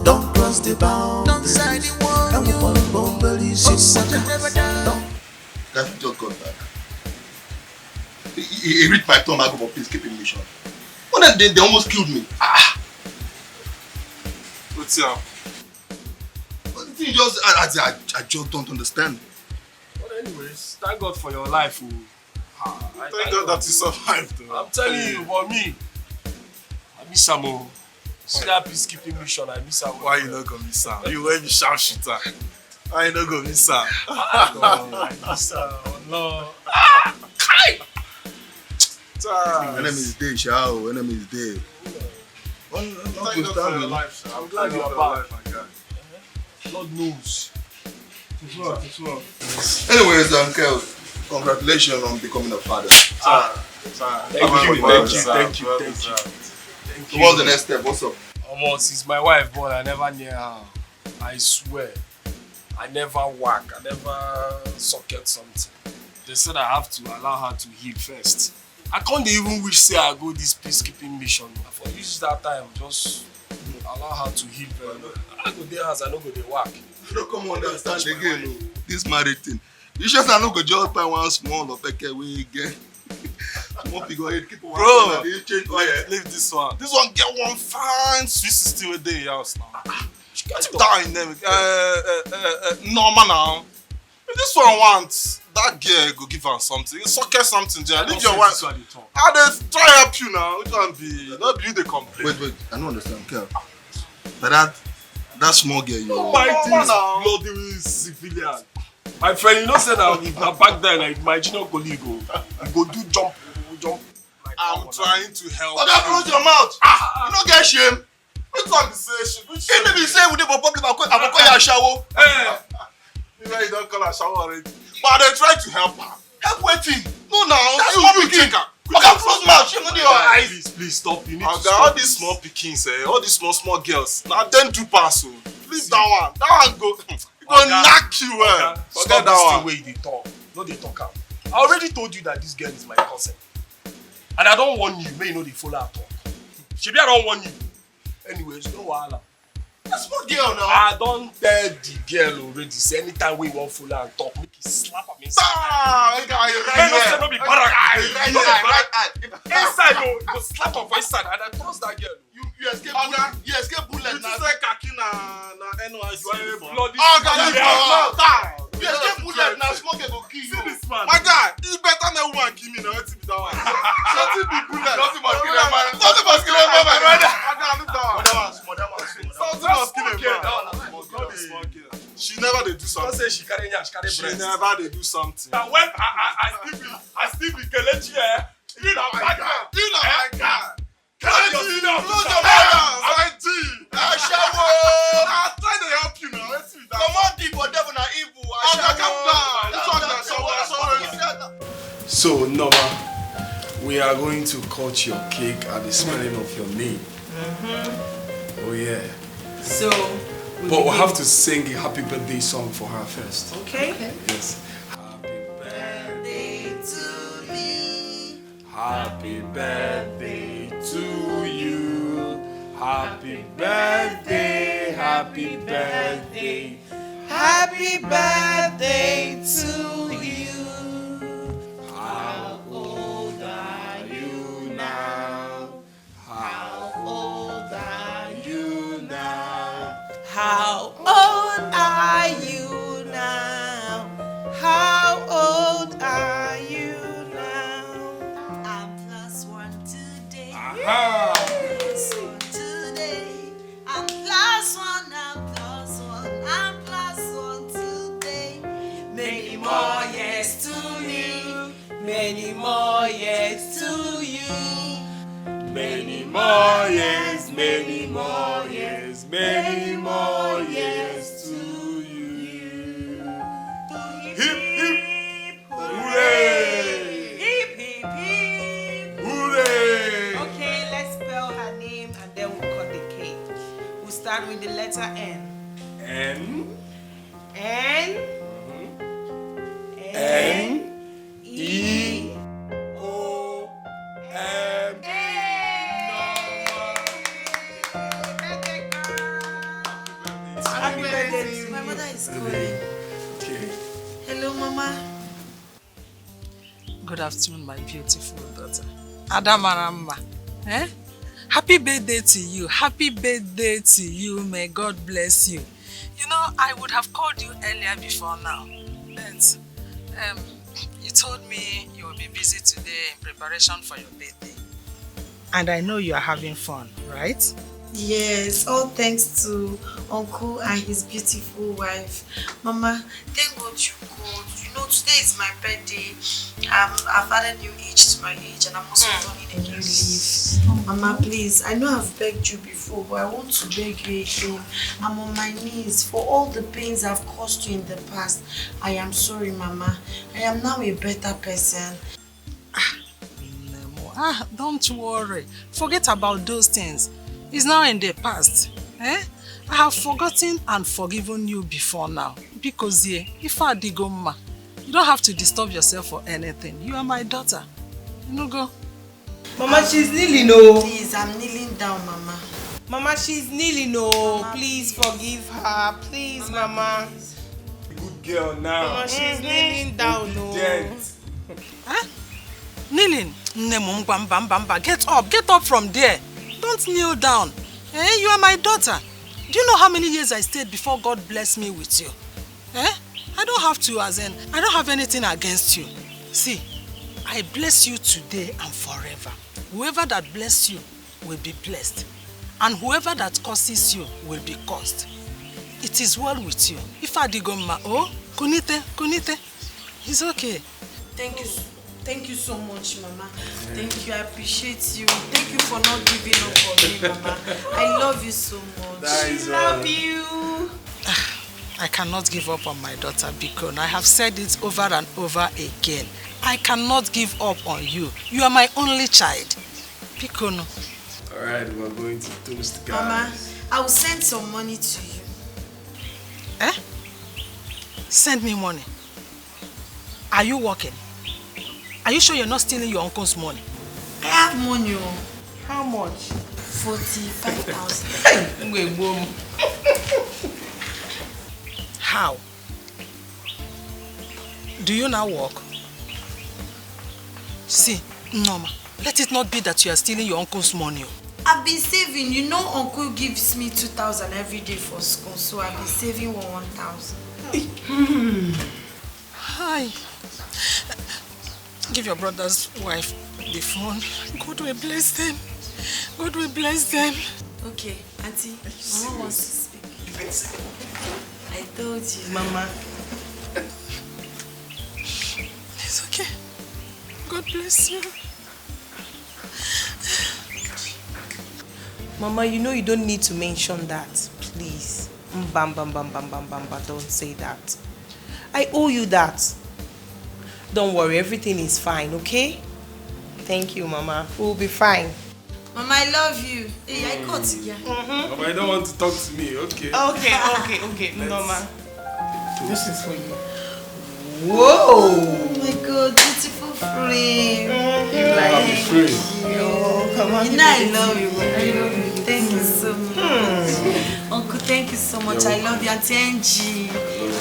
Don't cross the boundaries. Guys, we just got back. He reached my turn back for peacekeeping mission. One of them, they almost killed me. What's up? I just don't understand. But anyways, thank God for your life. Thank God that you survived. I'm telling you, for me, I miss Samo. See that peacekeeping mission, I miss her. Why you not gonna miss her? You will be sharpshooter. Why you not gonna miss her? I miss her. Oh no. Enemy is there, Shao. Enemy is there. Thank God for your life, Shao. I'm glad you are back. my guy. Lord knows. Anyways, Uncle, congratulations on becoming a father. Thank you. So what's the next step? What's up? Almost, since my wife born, I never near her. I swear. I never whack. I never socket something. They said I have to allow her to heal first. I can't even wish say I go this peacekeeping mission. For use that time, just allow her to heal first. I go there as I no go dey whack. You don't come understand again. This married thing. You just not go just buy one small or pack away again. Small figure head, keep one. Bro, change leave this one. This one get one fine Swiss 16 a day house now. Down them. Norma now. If this one wants, that girl go give her something. Socket something there. Leave your wife. I just try help you now. Which one be? Not be the complaint. Wait. I don't understand, Kel. But that small girl, you know. My thing is bloody civilian. My friend, you know, said that if na back then, like my junior colleague, you go do jump. I'm trying to help. Oga, close your mouth. You don't get shame. Which one be say shame? If they say we dey for public, I go call you a shower. You don't call her shower already. But they try to help her. Help waiting. No, now. That's you small pikin. pikin. Oga, close mouth. Shame on your eyes. Please stop. You need to Oga, stop. all these small pikins, all these small girls. Now them do pass. Leave that one. That one go. It go knock you. Forget that this one. thing where they talk. No, they talk out. I already told you that this girl is my cousin. And I don't want you. May you know they follow her talk. Shebi, I don't want you. Anyways, no wahala. That's small girl now. I don't tell the girl already. Say anytime we want follow her talk, make you slap am inside. No be barak. Inside, no. You go slap her for inside. And I trust that girl. You escape bullet. You say kaki na NYC. Bloody. You escape bullet now. Small girl go kill you. My guy, you better not one kill me now. Let's be that one. Nothing be bullet. Nothing must kill him, man. Nothing must kill him, my brother. Something must kill him, man. She never dey do something. Don't say she carry nyash, carry She breast. never dey do something. And when I still be Kelechi, you know my guy. You know my guy. Kelechi, Close your mouth. I do. I try to help you now. Let's see that. Come on, deep or devil na evil. So, Norma, we are going to cut your cake at the spelling of your name. Oh, yeah. So, But we'll have to sing a happy birthday song for her first. Okay? Yes. Birthday to me. Happy birthday to you. Happy birthday, happy birthday. Happy birthday to you. How old are you now? How old are you now? How old are you now? How old are you now? I'm +1 today. Aha! +1 today. I'm +1, I'm +1, I'm +1 today. Many more years to me. Many more years to you. Many more years, many more years, many more years to you. Hip hip hooray! Hip hip hip. Hooray! Okay, let's spell her name and then we'll cut the cake. We'll start with the letter N. N N. N E O M. Happy birthday to you. My mother is calling. Okay. Hello, Mama. Good afternoon, my beautiful daughter. Adamarama. Eh? Happy birthday to you. Happy birthday to you. May God bless you. You know, I would have called you earlier before now. But you told me you will be busy today in preparation for your birthday. And I know you are having fun, right? Yes, all thanks to Uncle and his beautiful wife. Mama, thank God you called. You know, today is my birthday. I've added new age to my age and I'm also turning a new leaf. Mama, please, I know I've begged you before, but I want to beg you again. I'm on my knees for all the pains I've caused you in the past. I am sorry, Mama. I am now a better person. Don't worry. Forget about those things. It's now in the past. Eh? I have forgotten and forgiven you before now. Because if I digoma, you don't have to disturb yourself for anything. You are my daughter. You know, go. Mama, she's kneeling, no. Please, I'm kneeling down, Mama. Mama, she's kneeling, no. Mama, please forgive her. Please, Mama. Good girl now. Mama, she's kneeling down, no. Huh? Kneeling? Get up from there. Don't kneel down. Eh? You are my daughter. Do you know how many years I stayed before God blessed me with you? Eh? I don't have to, as in, I don't have anything against you. See, I bless you today and forever. Whoever that bless you will be blessed. And whoever that curses you will be cursed. It is well with you. If I digoma, oh, kunite. It's okay. Thank you. Thank you so much, Mama. Thank you. I appreciate you. Thank you for not giving up on me, Mama. I love you so much. I love you. I cannot give up on my daughter, Biko. I have said it over and over again. I cannot give up on you. You are my only child. Biko, no. Alright, we're going to toast, guys. Mama, I will send some money to you. Eh? Send me money. Are you working? Are you sure you're not stealing your uncle's money? I have money. How much? 45,000. How? Do you now work? See, Norma, let it not be that you are stealing your uncle's money. I've been saving. You know, Uncle gives me 2,000 every day for school, so I've been saving 1,000. Hi. Give your brother's wife the phone. God will bless them. God will bless them. Okay, Auntie, Mama wants to speak. I told you. Mama. It's okay. God bless you. Mama, you know you don't need to mention that. Please. Bam, don't say that. I owe you that. Don't worry, everything is fine, okay? Thank you, Mama. We'll be fine. Mama, I love you. Hey, I got you. Mama, I don't want to talk to me, okay? Okay. Norma. This is for you. Whoa! Oh my God, beautiful frame. You like the frame? Oh, come on. You know I love you. Thank you so much. Uncle, thank you so much. I love you, Auntie Angie.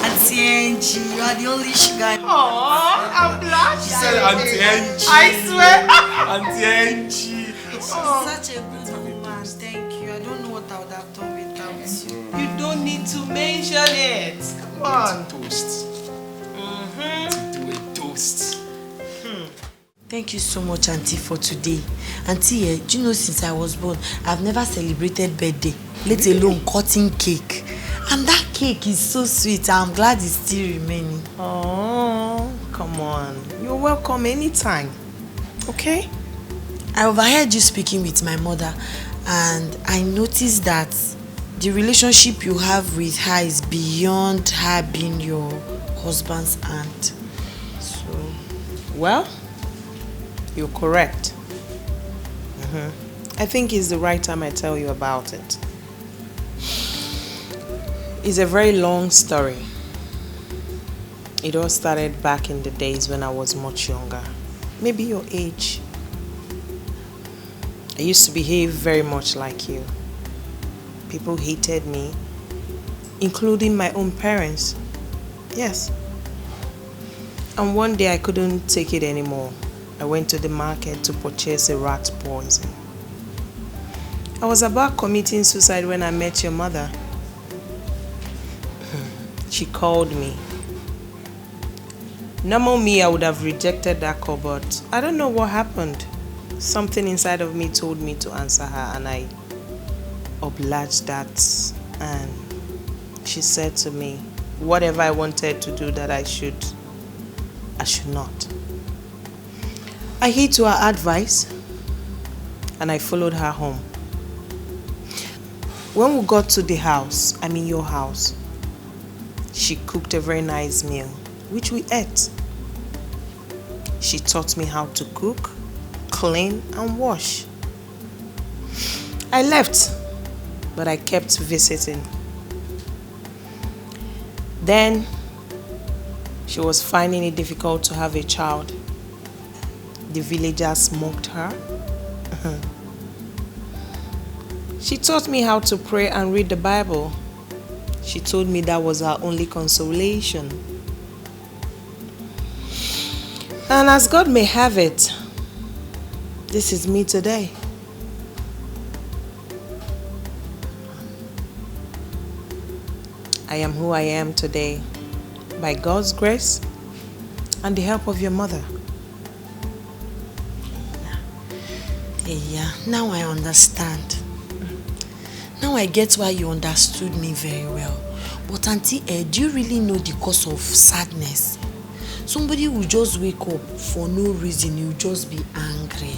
Auntie Angie, you are the only sugar. Oh, I'm blushing. She said Auntie Angie. I swear. Auntie Angie. Such a good woman. Thank you. I don't know what I would have done without you. You don't need to mention it. Come on. Toast. To do a toast. Thank you so much, Auntie, for today. Auntie, do you know since I was born, I've never celebrated birthday, let alone cutting cake. And that cake is so sweet. I'm glad it's still remaining. Oh, come on. You're welcome anytime. Okay? I overheard you speaking with my mother, and I noticed that the relationship you have with her is beyond her being your husband's aunt. So, well, you're correct. I think it's the right time I tell you about it. It's a very long story. It all started back in the days when I was much younger. Maybe your age. I used to behave very much like you. People hated me, including my own parents. Yes. And one day I couldn't take it anymore. I went to the market to purchase a rat poison. I was about committing suicide when I met your mother. She called me. Normal me, I would have rejected that call, but I don't know what happened. Something inside of me told me to answer her, and I obliged that. And she said to me, whatever I wanted to do that I should not. I heed to her advice, and I followed her home. When we got to the house, I mean your house, she cooked a very nice meal, which we ate. She taught me how to cook, clean, and wash. I left, but I kept visiting. Then, she was finding it difficult to have a child. The villagers mocked her. She taught me how to pray and read the Bible. She told me that was her only consolation. And as God may have it, this is me today. I am who I am today by God's grace and the help of your mother. Yeah, now I understand. Now I get why you understood me very well. But Auntie, do you really know the cause of sadness? Somebody will just wake up for no reason, you'll just be angry.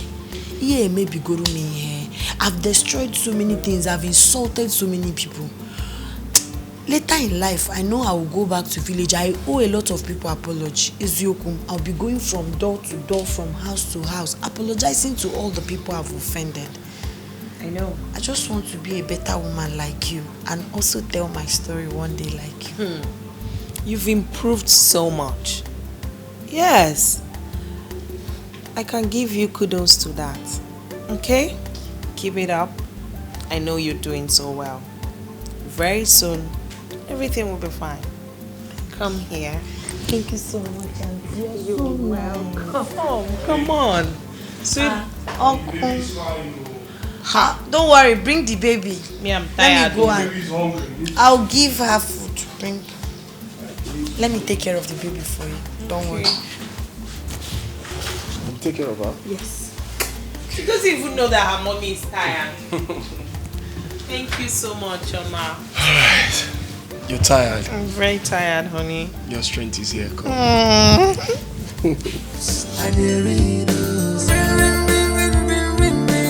Yeah, maybe go to me here. I've destroyed so many things, I've insulted so many people. Later in life, I know I will go back to village. I owe a lot of people apology. I'll be going from door to door, from house to house, apologizing to all the people I've offended. I know. I just want to be a better woman like you and also tell my story one day like you. You've improved so much. Yes. I can give you kudos to that. Okay? Keep it up. I know you're doing so well. Very soon, everything will be fine. Come here. Thank you so much, Auntie. You're welcome. Come on. Sweet uncle. Don't worry, bring the baby. Me, I'm tired. Let me go and I'll give her food. Bring. Let me take care of the baby for you. Don't worry. Take care of her? Yes. She doesn't even know that her mommy is tired. Thank you so much, Oma. Alright. You're tired. I'm very tired, honey. Your strength is here. Come. I did read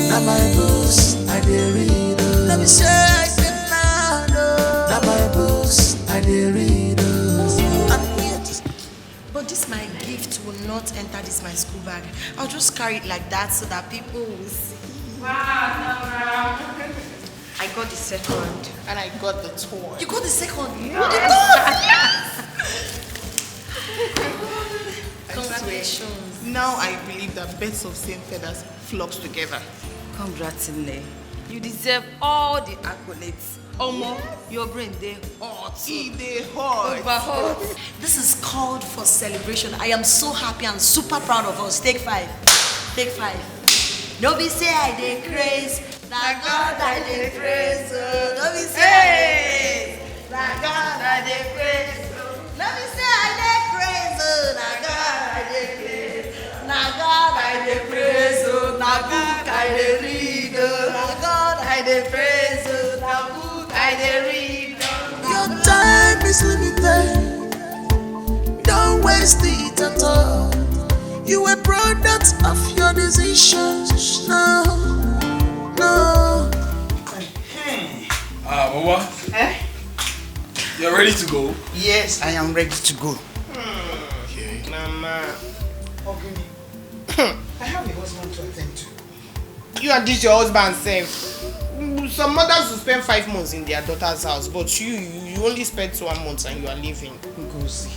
now my books, I did read. Let me say I said now my books, I did read. But this my gift will not enter this my school bag. I'll just carry it like that so that people will see. Wow, got the second. And I got the third. You got the second? Yes. Congratulations. Now I believe that birds of same feathers flocks together. Congrats, Nne. You deserve all the accolades. Omo, your brain they hot. They hot. Over hot. This is called for celebration. I am so happy and super proud of us. Take 5. Take 5. No be say I dey craze. Na God I dey praise. No be say I dey craze. Na God I dey praise. No be say I dey craze. Na God I dey praise. Na God I dey praise. Na book I dey read. Na God I dey praise. Na book I dey read. Your time is limited. Don't waste it at all. You a product of your decisions. No, no. Mama. You're ready to go? Yes, I am ready to go. Okay. Mama. Okay. I have a husband to attend to. You and this your husband same. Some mothers will spend 5 months in their daughter's house, but you only spent 1 month and you are leaving. Ngozi.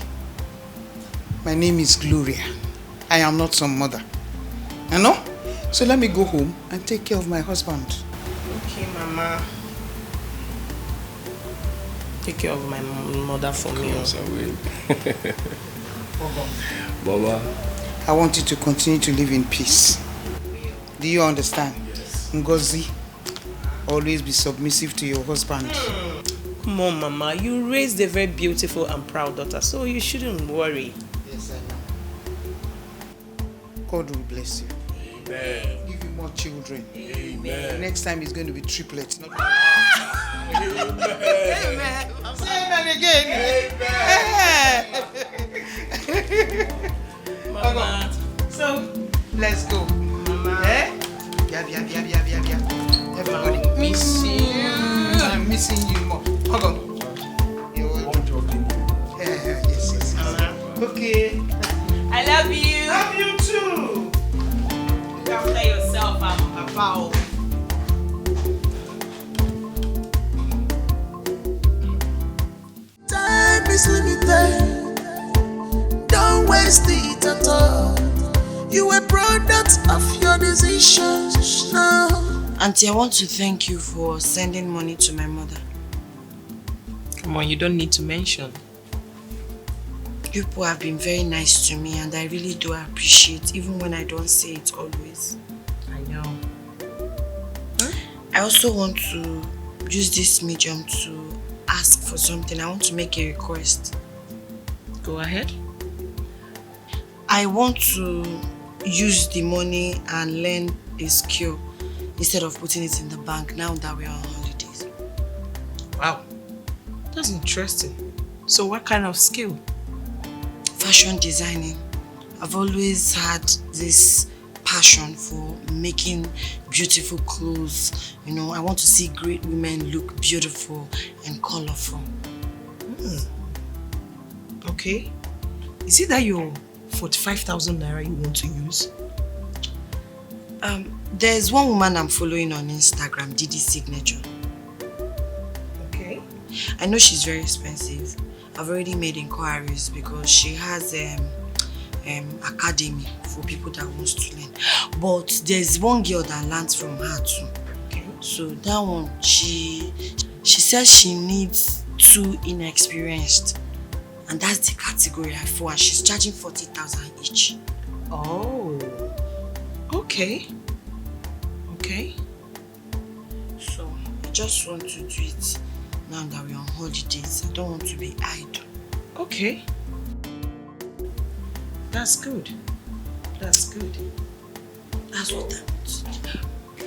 My name is Gloria. I am not some mother. You know? So let me go home and take care of my husband. Okay, Mama. Take care of my mother for me. Mama. I want you to continue to live in peace. Do you understand? Yes. Ngozi, always be submissive to your husband. Come on, Mama. You raised a very beautiful and proud daughter, so you shouldn't worry. Yes, I know. God will bless you. Amen. Give you more children. Amen. Next time it's going to be triplets. Not Amen. Amen. Say amen again. Amen. Mama. So, let's go. Mama. Eh? Yeah. Everybody miss you. I'm missing you more. Hold on. Yes. Okay. I love you. Love you too. Look after yourself, Papa. Time is limited. Don't waste it at all. You a product of your decisions. No. Auntie, I want to thank you for sending money to my mother. Come on, you don't need to mention. You people have been very nice to me and I really do appreciate, even when I don't say it always. I know. I also want to use this medium to ask for something. I want to make a request. Go ahead. I want to use the money and learn a skill instead of putting it in the bank now that we are on holidays. Wow, that's interesting. So what kind of skill? Fashion designing. I've always had this passion for making beautiful clothes. You know, I want to see great women look beautiful and colorful. Okay. Is it that your 45,000 naira you want to use? There's one woman I'm following on Instagram, Didi Signature. Okay. I know she's very expensive. I've already made inquiries because she has academy for people that wants to learn. But there's one girl that learns from her too. Okay. So that one, she says she needs 2 inexperienced. And that's the category I fall, and she's charging 40,000 each. Oh. Okay. Okay. So I just want to do it now that we're on holidays. I don't want to be idle. Okay. That's good. That's good. That's what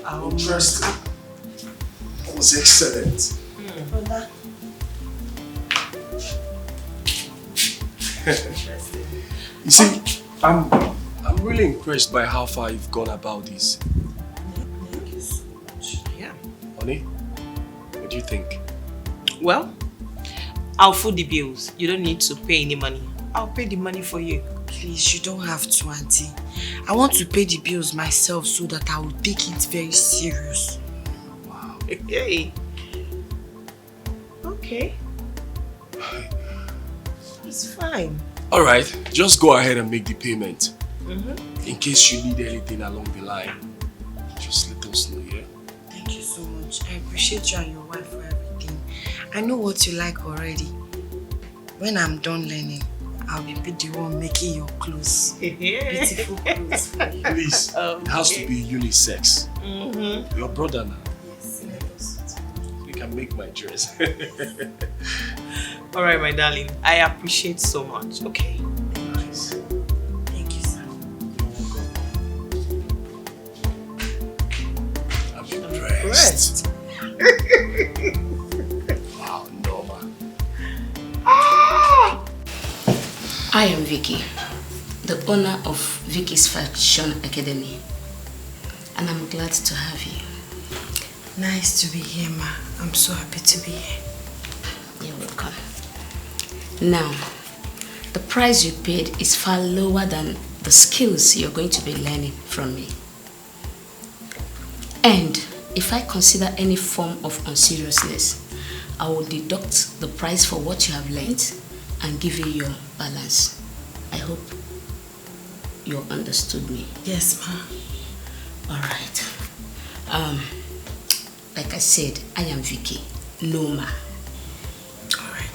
I want. Interesting. That was excellent. You see, I'm really impressed by how far you've gone about this. Thank you so much. Yeah. Honey, what do you think? Well, I'll foot the bills. You don't need to pay any money. I'll pay the money for you. Please, you don't have to, Auntie. I want to pay the bills myself so that I will take it very serious. Wow. Hey, Okay. It's fine. Alright, just go ahead and make the payment. Mm-hmm. In case you need anything along the line, just let us know, yeah? Thank you so much. I appreciate you and your wife for everything. I know what you like already. When I'm done learning, I'll be the one making your clothes. Beautiful clothes for you. Please, it has to be unisex. Mm-hmm. Your brother now. Yes, let us. You can make my dress. Alright, my darling. I appreciate so much. Okay? Nice. Thank you, sir. I'm impressed. Wow, Norma. I am Vicky, the owner of Vicky's Fashion Academy, and I'm glad to have you. Nice to be here, ma. I'm so happy to be here. You're welcome. Now, the price you paid is far lower than the skills you're going to be learning from me. And if I consider any form of unseriousness, I will deduct the price for what you have learned and give you your balance. I hope you understood me. Yes, ma. Alright. Like I said, I am Vicky, Norma. Alright.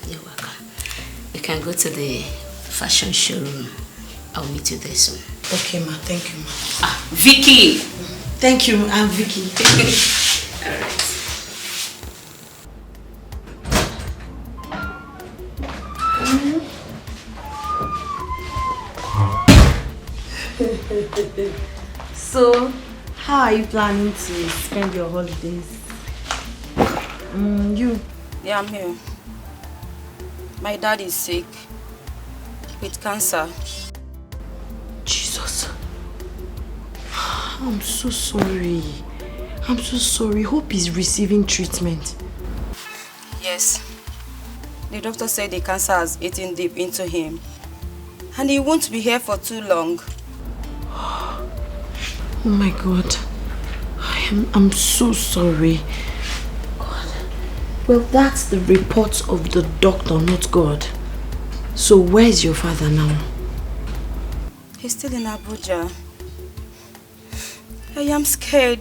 You're welcome. You can go to the fashion showroom. I'll meet you there soon. Okay, ma. Thank you, ma. Ah, Vicky! Thank you, I'm Vicky. Alright. So, how are you planning to spend your holidays? You? Yeah, I'm here. My dad is sick with cancer. Jesus. I'm so sorry. I'm so sorry. Hope he's receiving treatment. Yes. The doctor said the cancer has eaten deep into him. And he won't be here for too long. Oh my God. I'm so sorry. God. Well, that's the report of the doctor, not God. So where's your father now? He's still in Abuja. I am scared.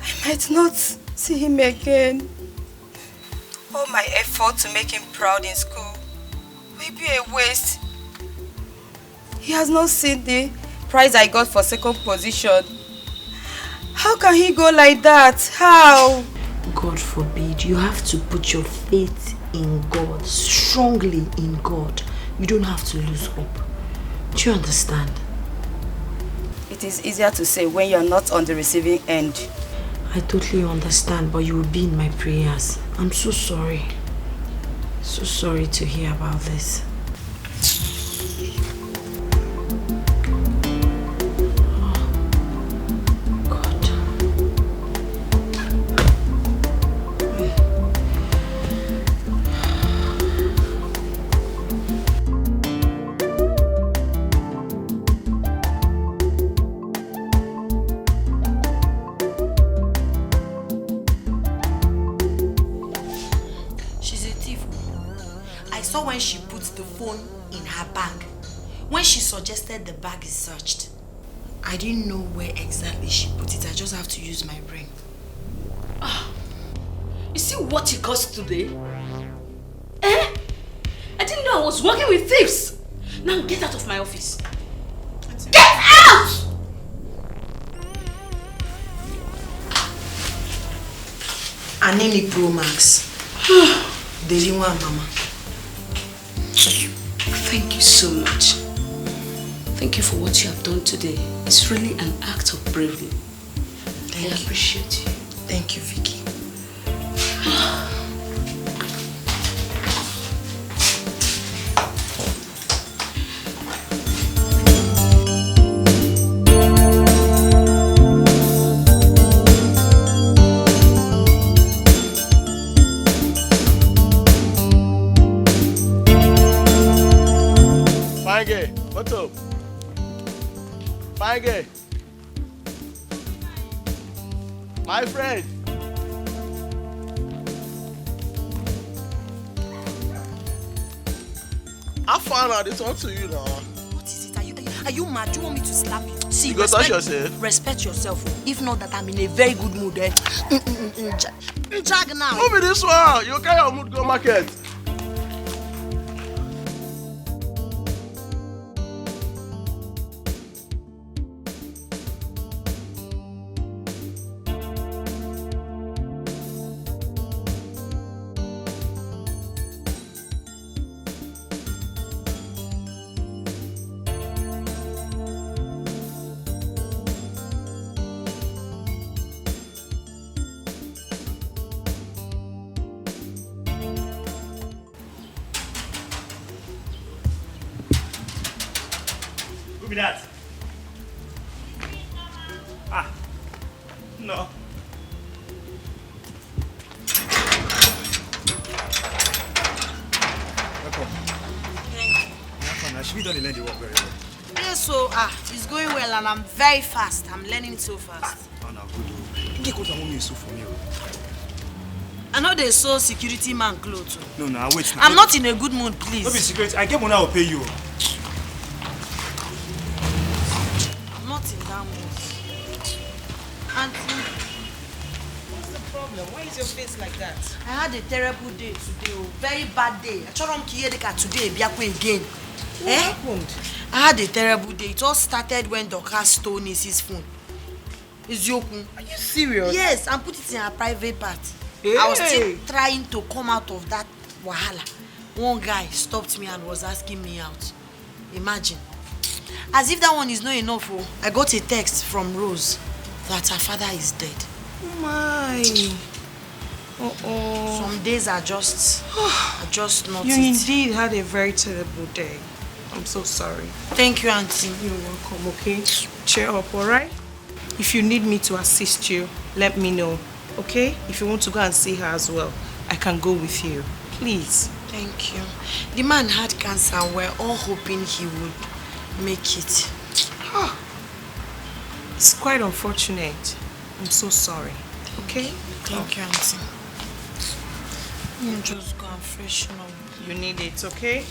I might not see him again. All my effort to make him proud in school will be a waste. He has not seen the prize I got for second position. How can he go like that? How? God forbid. You have to put your faith in God, strongly in God. You don't have to lose hope. Do you understand? It is easier to say when you are not on the receiving end. I totally understand, but you will be in my prayers. I'm so sorry. So sorry to hear about this. When she put the phone in her bag, when she suggested the bag is searched, I didn't know where exactly she put it. I just have to use my brain. You see what he caused today? Eh? I didn't know I was working with thieves. Now get out of my office. Get out! Anini Pro Max. Daily one, Mama. Thank you so much. Thank you for what you have done today. It's really an act of bravery. I appreciate you. Thank you, Vicky. What's up? Fine girl. My friend. far now, they talk to you now. What is it? Are you mad? Do you want me to slap you? See, You go touch yourself. Respect yourself. If not that I'm in a very good mood, eh? Jag now. Move this one. You carry your mood go market. Who be that? Ah, no. Welcome. I should be done in the work very well. Yes, so it's going well and I'm very fast. I'm learning so fast. Oh, no, good. Get what I want me to sew for me. I know they sew security man clothes. No, wait now. I'm not in a good mood, please. Don't be security. I get money, I will pay you. I'm not in that mood. Auntie, What's the problem? Why is your face like that? I had a terrible day today. Very bad day. I told him today again. What happened? I had a terrible day. It all started when Dorcas stole Nissy's phone. It's Yoku. Are you serious? Yes, and put it in a private part. Hey. I was still trying to come out of that wahala. One guy stopped me and was asking me out. Imagine. As if that one is not enough. Oh, I got a text from Rose that her father is dead. Oh my. Some days are just not You it. indeed had a very terrible day. I'm so sorry. Thank you, Auntie. You're welcome, okay? Cheer up, alright? If you need me to assist you, let me know, okay? If you want to go and see her as well, I can go with you. Please. Thank you. The man had cancer and we're all hoping he would make it. It's quite unfortunate. I'm so sorry, okay? Thank you, Auntie. Just go and freshen up. You need it, okay?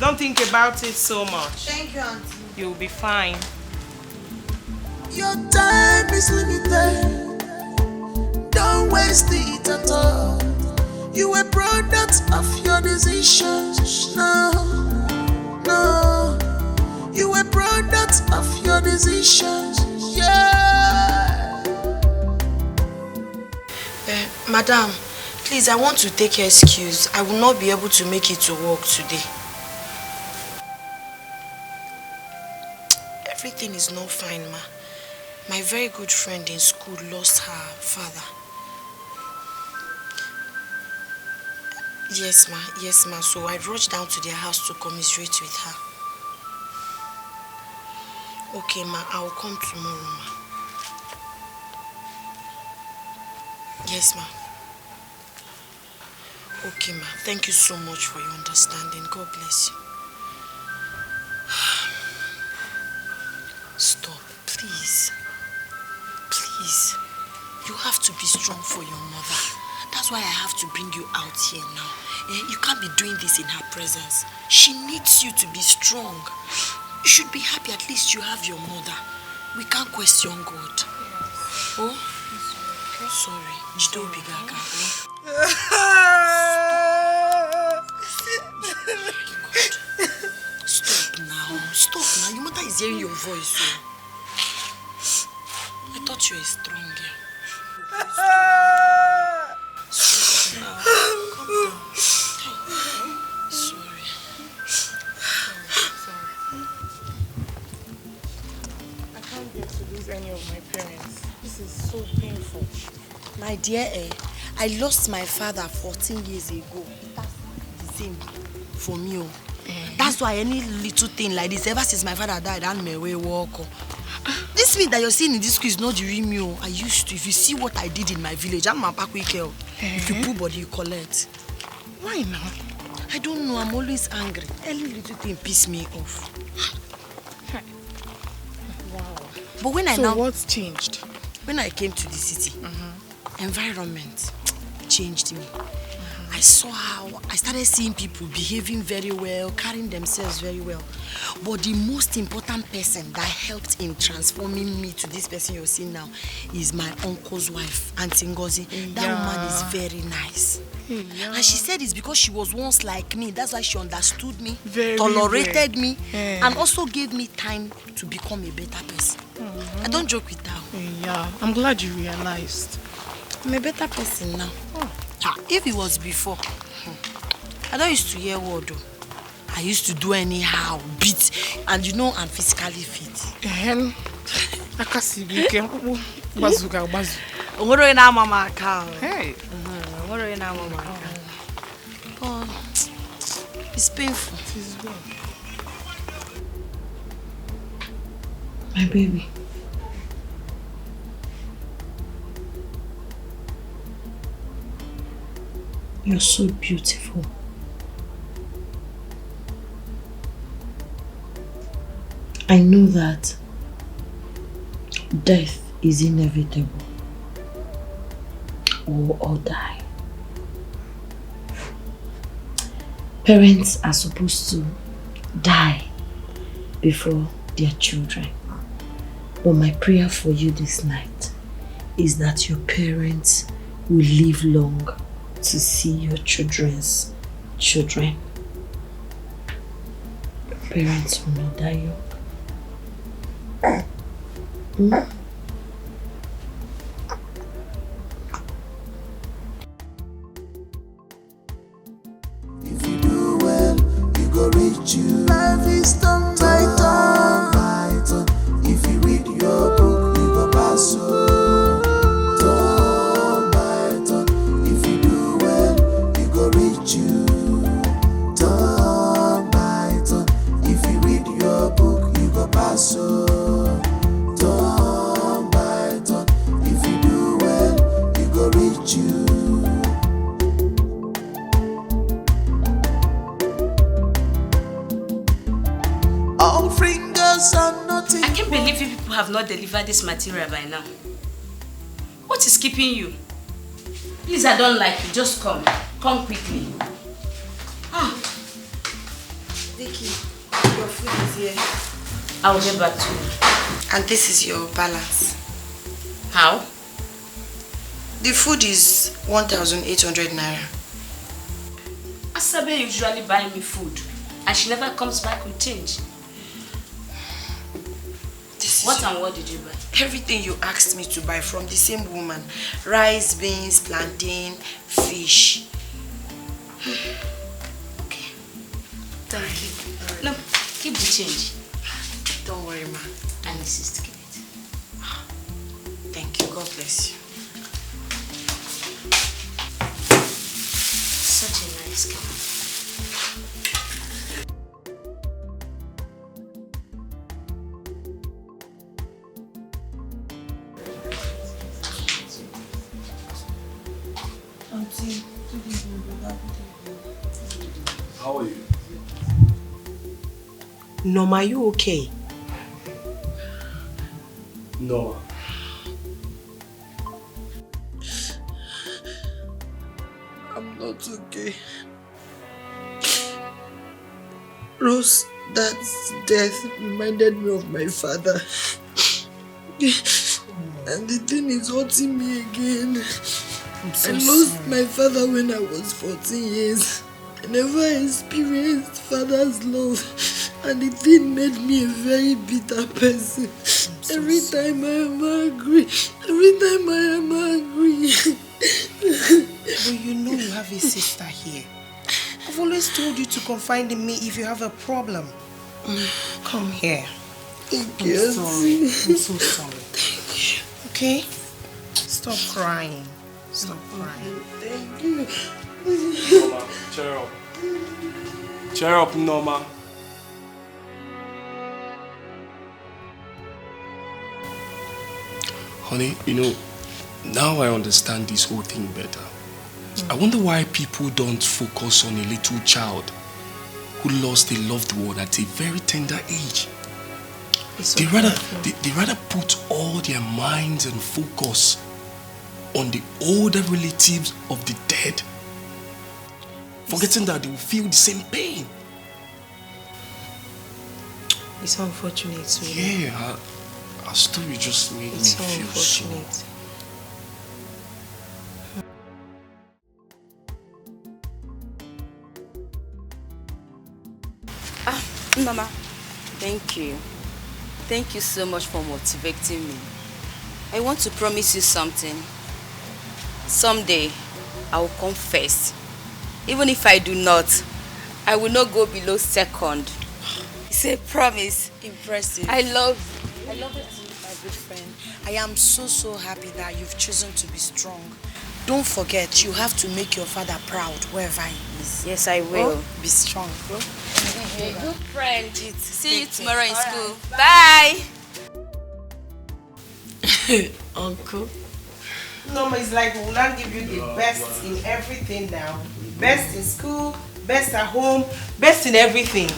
Don't think about it so much. Thank you, Auntie. You'll be fine. Your time is limited. Don't waste it at all. You a product of your decisions. No. You a product of your decisions. Yeah. Madam, please, I want to take your excuse. I will not be able to make it to work today. Everything is not fine, ma. My very good friend in school lost her father. Yes, ma. So I rushed down to their house to commiserate with her. Okay, ma. I will come tomorrow, ma. Yes, ma. Okay, ma. Thank you so much for your understanding. God bless you. Stop, please. Please. You have to be strong for your mother. That's why I have to bring you out here now. You can't be doing this in her presence. She needs you to be strong. You should be happy at least you have your mother. We can't question God. Oh? Sorry. Jidobi Gaga. Stop now. Your mother is hearing your voice. I thought you were strong. Stop now. Calm down. Sorry. I can't bear to lose any of my parents. This is so painful. My dear, I lost my father 14 years ago. That's the same for me. That's why any little thing like this, ever since my father died, I may walk. This meat that you're seeing in this school is not the real me. I used to. If you see what I did in my village, I'm a back week. If you put body, you collect. Why now? I don't know. I'm always angry. Any little thing pisses me off. Wow. But when So what's changed? When I came to the city, environment changed me. I saw how I started seeing people behaving very well, carrying themselves very well. But the most important person that helped in transforming me to this person you're seeing now is my uncle's wife, Auntie Ngozi. That woman is very nice. And she said it's because she was once like me. That's why she understood me, tolerated me, and also gave me time to become a better person. I don't joke with her. Yeah, I'm glad you realized. I'm a better person now. If it was before, I don't used to hear word. I used to do anyhow, beat, and you know I'm physically fit. Bazooka. Hey. Oh, it's painful. It is well. My baby. You're so beautiful. I know that death is inevitable. We'll all die. Parents are supposed to die before their children. But my prayer for you this night is that your parents will live long to see your children's children. Your parents will not die young. If you do well, you go reach you. Life is turn by turn. If you read your book, you go pass turn by turn. If you do well, you go reach you. Turn by turn. If you read your book, you go pass turn by turn. If you do well, you go reach you. All fingers are nothing. I can't believe you people have not delivered this material by now. What is keeping you? Please, I don't like you. Just come. Come quickly. Vicky, your food is here. I'll get back to you. And this is your balance. How? The food is 1,800 naira. Asabe usually buys me food, and she never comes back with change. What and what did you buy? Everything you asked me to buy from the same woman. Rice, beans, plantain, fish. Okay. Thank you. No, keep the change. Don't worry, ma. I insist to keep it. Thank you. God bless you. Such a nice girl. How are you? Norma, are you okay? Norma. I'm not okay. Rose, that death reminded me of my father. And the thing is hurting me again. I lost my father when I was 14 years. I never experienced father's love. And the thing made me a very bitter person. Every time I am angry. But you know you have a sister here. I've always told you to confide in me if you have a problem. Come here. Thank I'm you. sorry. I'm so sorry. Okay? Stop crying. Stop crying. Thank you. Norma, cheer up. Cheer up, Norma. Honey, you know, now I understand this whole thing better. I wonder why people don't focus on a little child who lost a loved one at a very tender age. They rather put all their minds and focus on the older relatives of the dead forgetting that they will feel the same pain. It's unfortunate, sweetie. Yeah, our story just made me It's feel so. unfortunate. Mama, thank you. Thank you so much for motivating me. I want to promise you something. Someday, I will come first. Even if I do not, I will not go below second. It's a promise. Impressive. I love it too, my good friend. I am so happy that you've chosen to be strong. Don't forget, you have to make your father proud wherever he is. Yes, I will. Oh, be strong. Good friend. See you tomorrow in school. Bye. Uncle. Norma, it's like we will not give you the best in everything now. Best in school, best at home, best in everything.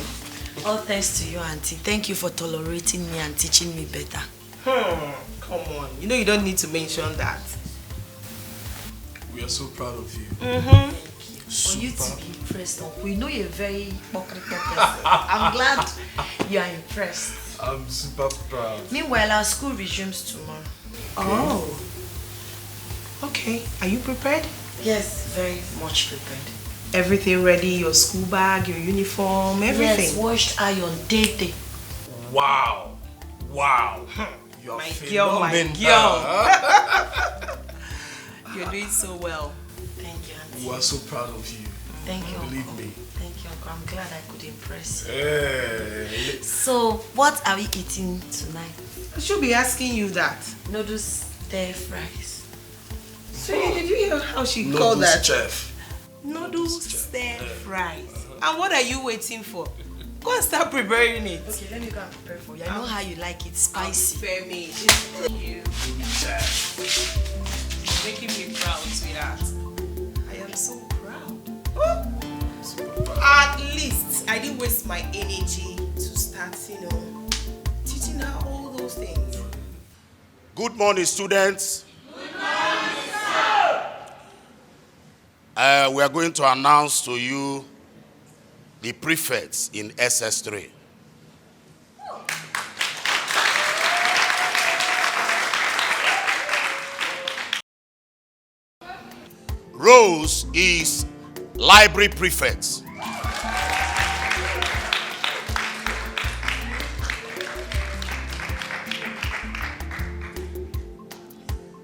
All thanks to you, Auntie. Thank you for tolerating me and teaching me better. Come on. You know you don't need to mention that. We are so proud of you. For you to be impressed, Uncle. You know you're a very hypocritical person. I'm glad you are impressed. I'm super proud. Meanwhile, our school resumes tomorrow. Oh. Okay. Are you prepared? Yes, very much prepared. Everything ready? Your school bag, your uniform, everything? Yes, washed iron, day. Wow. Wow. You're My girl, my girl. You're doing so well. Thank you, Auntie. We are so proud of you. Thank you, Believe Uncle. me. Thank you, Uncle. I'm glad I could impress you. Hey. So, what are we eating tonight? I should be asking you that. Noodles, stir fries. So, did you hear how she Noodles called that? chef. Noodles, stir fries. And what are you waiting for? Go and start preparing it. Okay, let me go and prepare for you. I know how you like it, spicy. Fair me. You. Making me proud, sweetheart. I am so proud. At least I didn't waste my energy to start, teaching her all those things. Good morning, students. Good morning, sir. We are going to announce to you the prefects in SS3. Rose is library prefect.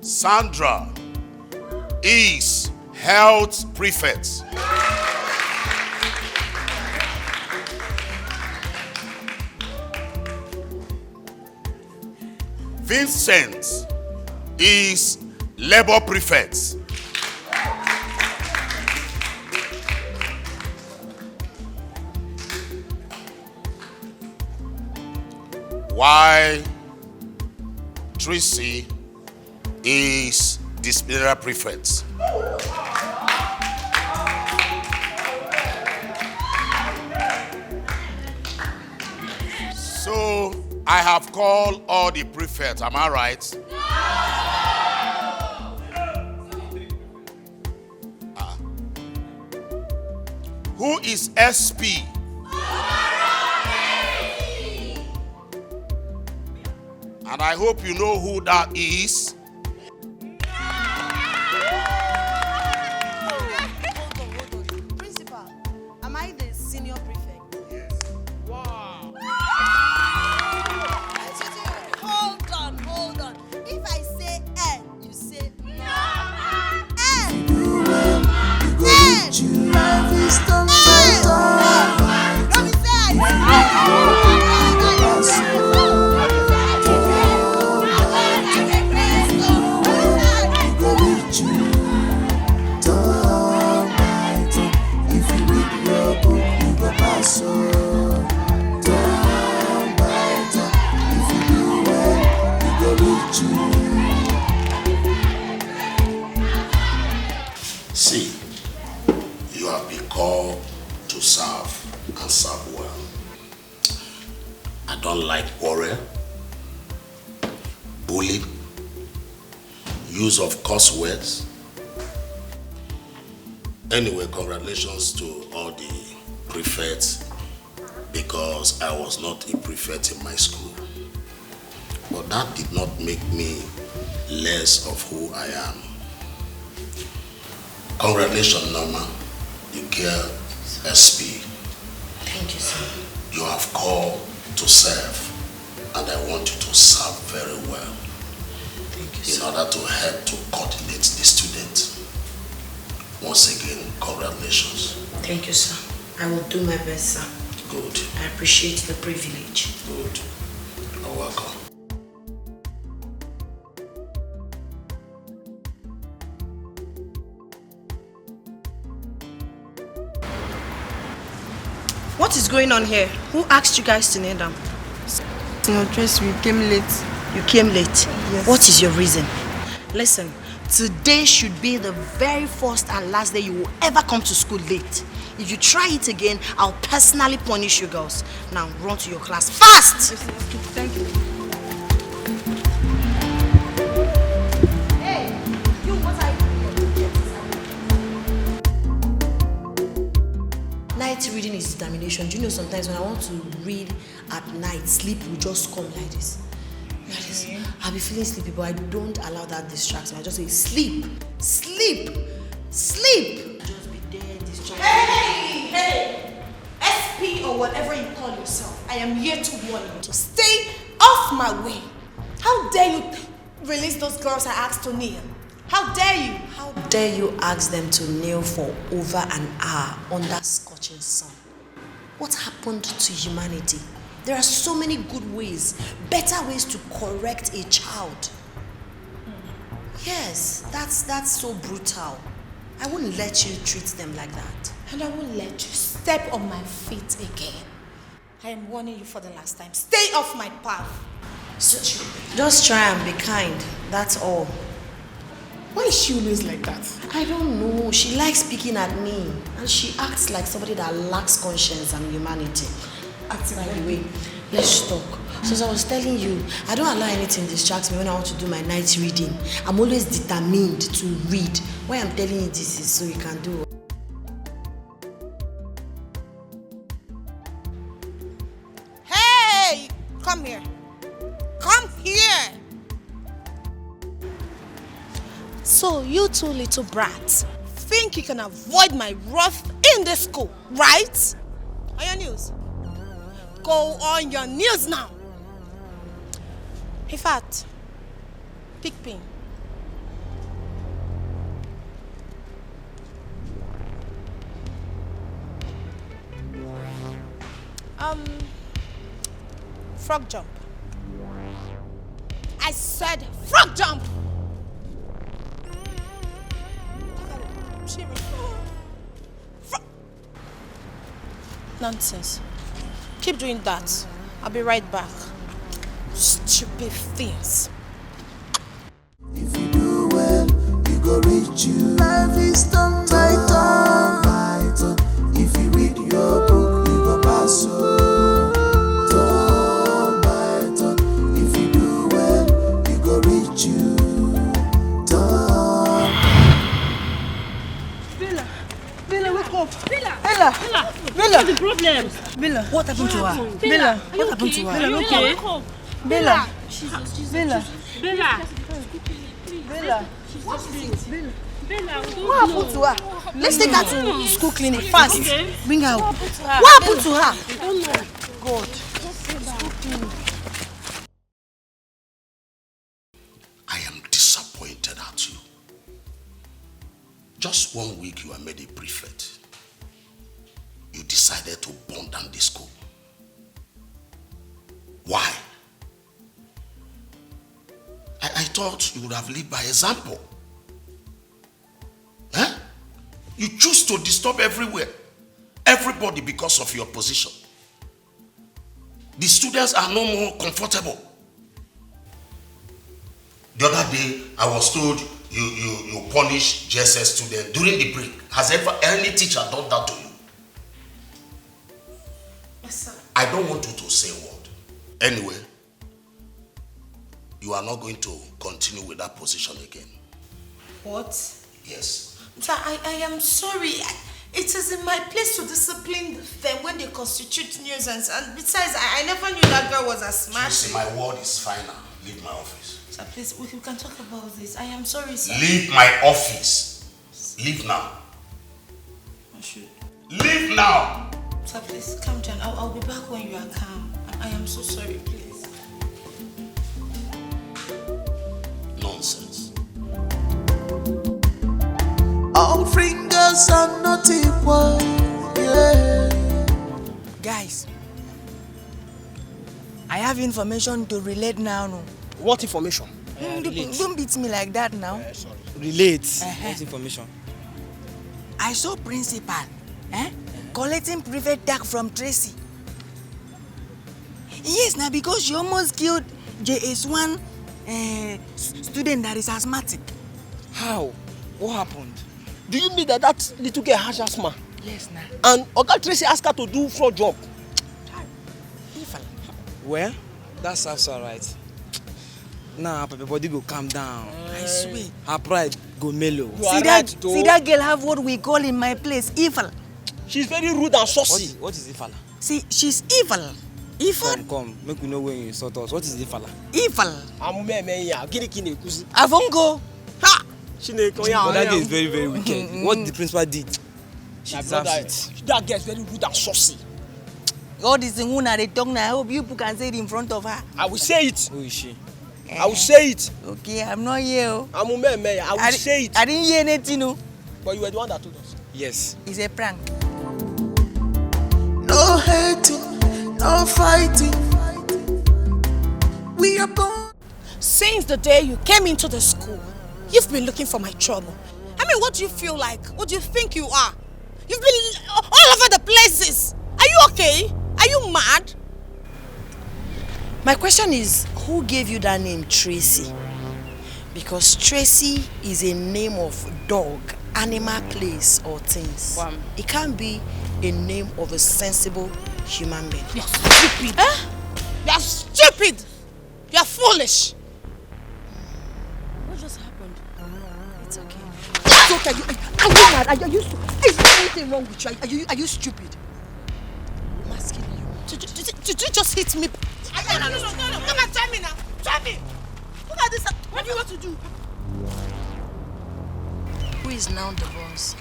Sandra is health prefect. Vincent is labor prefect. While Tracy is disciplinary prefect. So I have called all the prefects, am I right? Who is SP? And I hope you know who that is. Hold on. Principal, am I the senior prefect? Yes. Wow. Hold on. If I say N, you say no. N. Life is done by God. Let me say See, you have been called to serve and serve well. I don't like quarrel, bullying, use of curse words. Anyway, congratulations to all the prefects, because I was not a prefect in my school. But that did not make me less of who I am. Congratulations, Norma. You get SP. Thank you, sir. You have called to serve, and I want you to serve very well. Thank you, sir. In order to help to coordinate the students. Once again, congratulations. Thank you, sir. I will do my best, sir. Good. I appreciate the privilege. Good. You're welcome. What is going on here? Who asked you guys to kneel down? No, Tracy, we came late. You came late? Yes. What is your reason? Listen, today should be the very first and last day you will ever come to school late. If you try it again, I'll personally punish you girls. Now, run to your class fast! Yes, okay, thank you. Hey, you, what are you doing? Night reading is determination. Do you know sometimes when I want to read at night, sleep will just come like this. Like this. I'll be feeling sleepy, but I don't allow that distraction. I just say, sleep, sleep, sleep. Just be there, distracted. Hey! SP or whatever you call yourself, I am here to warn you to stay off my way. How dare you release those girls I asked to kneel? How dare you? How dare you ask them to kneel for over an hour under scorching sun? What happened to humanity? There are so many good ways, better ways to correct a child. Yes, that's so brutal. I wouldn't let you treat them like that. And I won't let you step on my feet again. I am warning you for the last time. Stay off my path. Just try and be kind, that's all. Why is she always like that? I don't know. She likes speaking at me. And she acts like somebody that lacks conscience and humanity. Acting by the way, let's talk. So as I was telling you, I don't allow anything distract me when I want to do my night reading. I'm always determined to read. Why I'm telling you this is so you can do it. Hey! Come here. Come here! So you two little brats think you can avoid my wrath in this school, right? On your news. Go on your knees now. In fact, pick pin. Frog jump. I said frog jump. Nonsense. Keep doing that. I'll be right back. Stupid things. If you do well, you go reach you. Life is turn by turn. If you read your book, you go pass. Turn by turn. If you do well, you go reach you. Turn. Bella, wake up. Bella! Bella! What's the problem? Bella, what happened to her? Bella, what happened to her? Bella, okay? Bella! Bella! Bella! Bella! What is it? Bella, What happened to her? Let's take her to school clinic fast. Okay. Bring her out. What What happened to her? I don't know. God. I am disappointed at you. Just 1 week you are made a prefect. You decided to burn down the school. Why? I thought you would have led by example. Huh? You choose to disturb everybody because of your position. The students are no more comfortable. The other day, I was told you punish JSS students during the break. Has any teacher done that to you? Yes, sir. I don't want you to say a word. Anyway, you are not going to continue with that position again. What? Yes. Sir, I am sorry. It is in my place to discipline them when they constitute nuisance. And besides, I never knew that girl was a smash. See, my word is final. Leave my office. Sir, please, we can talk about this. I am sorry, sir. Leave my office. Leave now. I should. Leave now. Sir, please, calm down. I'll be back when you are calm. I am so sorry, please. Nonsense. All fingers are not equal. Yeah. Guys, I have information to relate now. No? What information? Don't beat me like that now. Relate. What information? I saw principal collecting private tag from Tracy. Yes, now because she almost killed JS1 student that is asthmatic. How? What happened? Do you mean that little girl has asthma? Yes, now. And Oga Tracy asked her to do fraud job? Well, that sounds alright. Nah, Papa body go calm down. I swear. Her pride go mellow. See that girl have what we call in my place evil. She's very rude and saucy. What is Ifala? See, she's evil. Evil? Come, make we know when you insult us. What is Ifala? Evil. Avongo. Ha! But that girl is very, very wicked. What the principal did, she deserves it. That girl is very rude and saucy. God is the one that they talk now. I hope you can say it in front of her. I will say it. Who is she? I will say it. Okay, I'm not here. I will say it. I didn't hear anything, no. But you were the one that told us. Yes. It's a prank. No hating, no fighting. We are born. Since the day you came into the school, you've been looking for my trouble. I mean, what do you feel like? What do you think you are? You've been all over the places. Are you okay? Are you mad? My question is, who gave you that name, Tracy? Because Tracy is a name of dog, animal, place, or things. It can't be a name of a sensible human being. You're stupid. You're stupid. You're foolish. What just happened? It's okay. It's okay. Are you mad? Is there anything wrong with you? Are you stupid? I'm asking you. Did you just hit me? No. Come and tell me now. Tell me. Look at this. What do you want to do? Who is now the boss?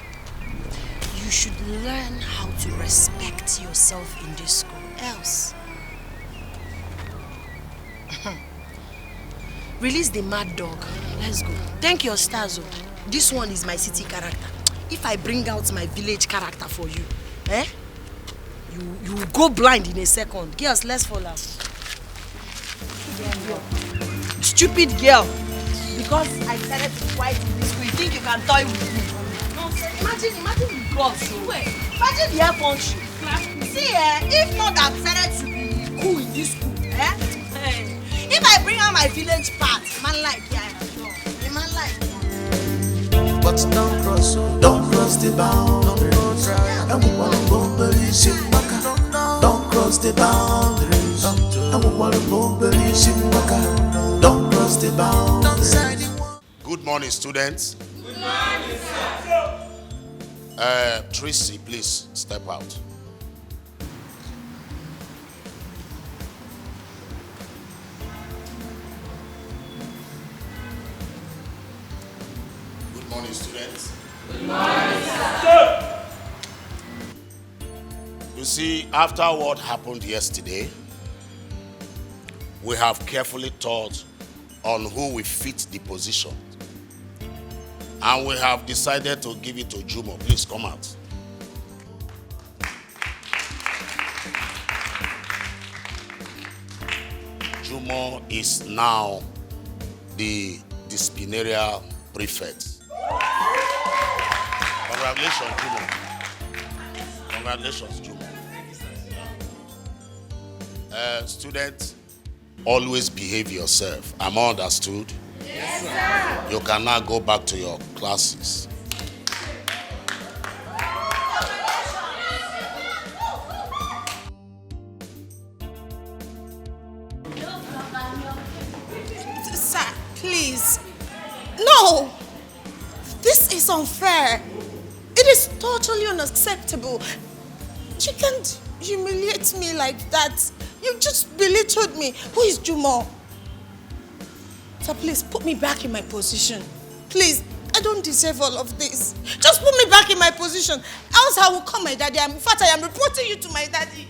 You should learn how to respect yourself in this school. Else. Release the mad dog. Let's go. Thank your stars. This one is my city character. If I bring out my village character for you, you will go blind in a second. Girls, let's fall out. Stupid girl. Because I decided to fight in this school, you think you can toy with me? No, imagine the girls. Imagine the air punch. See, if not I've decided to be cool in this school, if I bring out my village part, man like man like. But don't cross the boundaries. Don't cross the boundaries. Don't cross the boundaries. Good morning, students. Good morning, sir. Tracy, please step out. Good morning, students. Good morning, sir. You see, after what happened yesterday, we have carefully thought on who will fit the position. And we have decided to give it to Jumo. Please come out. Jumo is now the disciplinary prefect. Congratulations, Jumo. Congratulations, Jumo. Students, always behave yourself. Am I understood? Yes, sir. You can now go back to your classes. Sir, please. No. This is unfair. It is totally unacceptable. You can't humiliate me like that. You just belittled me. Who is Jumo? So please, put me back in my position. Please, I don't deserve all of this. Just put me back in my position. Else I will call my daddy. In fact, I am reporting you to my daddy.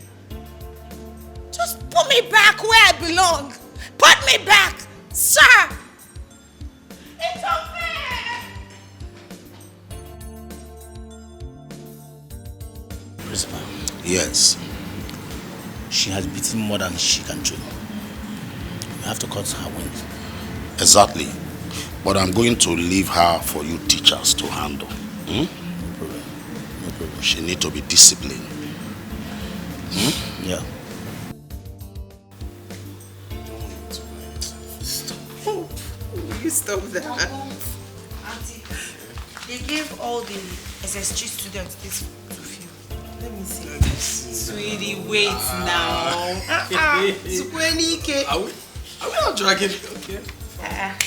Just put me back where I belong. Put me back, sir. It's unfair. Principal. Yes. She has beaten more than she can chew. You have to cut her wings. Exactly. But I'm going to leave her for you teachers to handle. No problem. No problem. She needs to be disciplined. Yeah. Stop. You stop that. Auntie, they gave all the SSG students this perfume. Let me see. Sweetie, wait now. Are we not dragging? Okay. Yeah.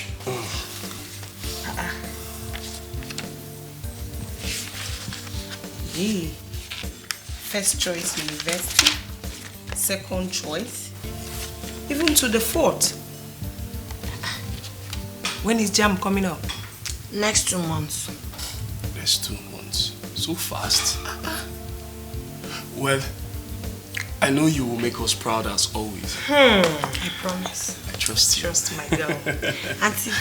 First choice university, second choice, even to the fourth. When is JAM coming up? Next 2 months. Next 2 months. So fast. Well, I know you will make us proud as always. I promise. I trust you. Trust my girl. Auntie,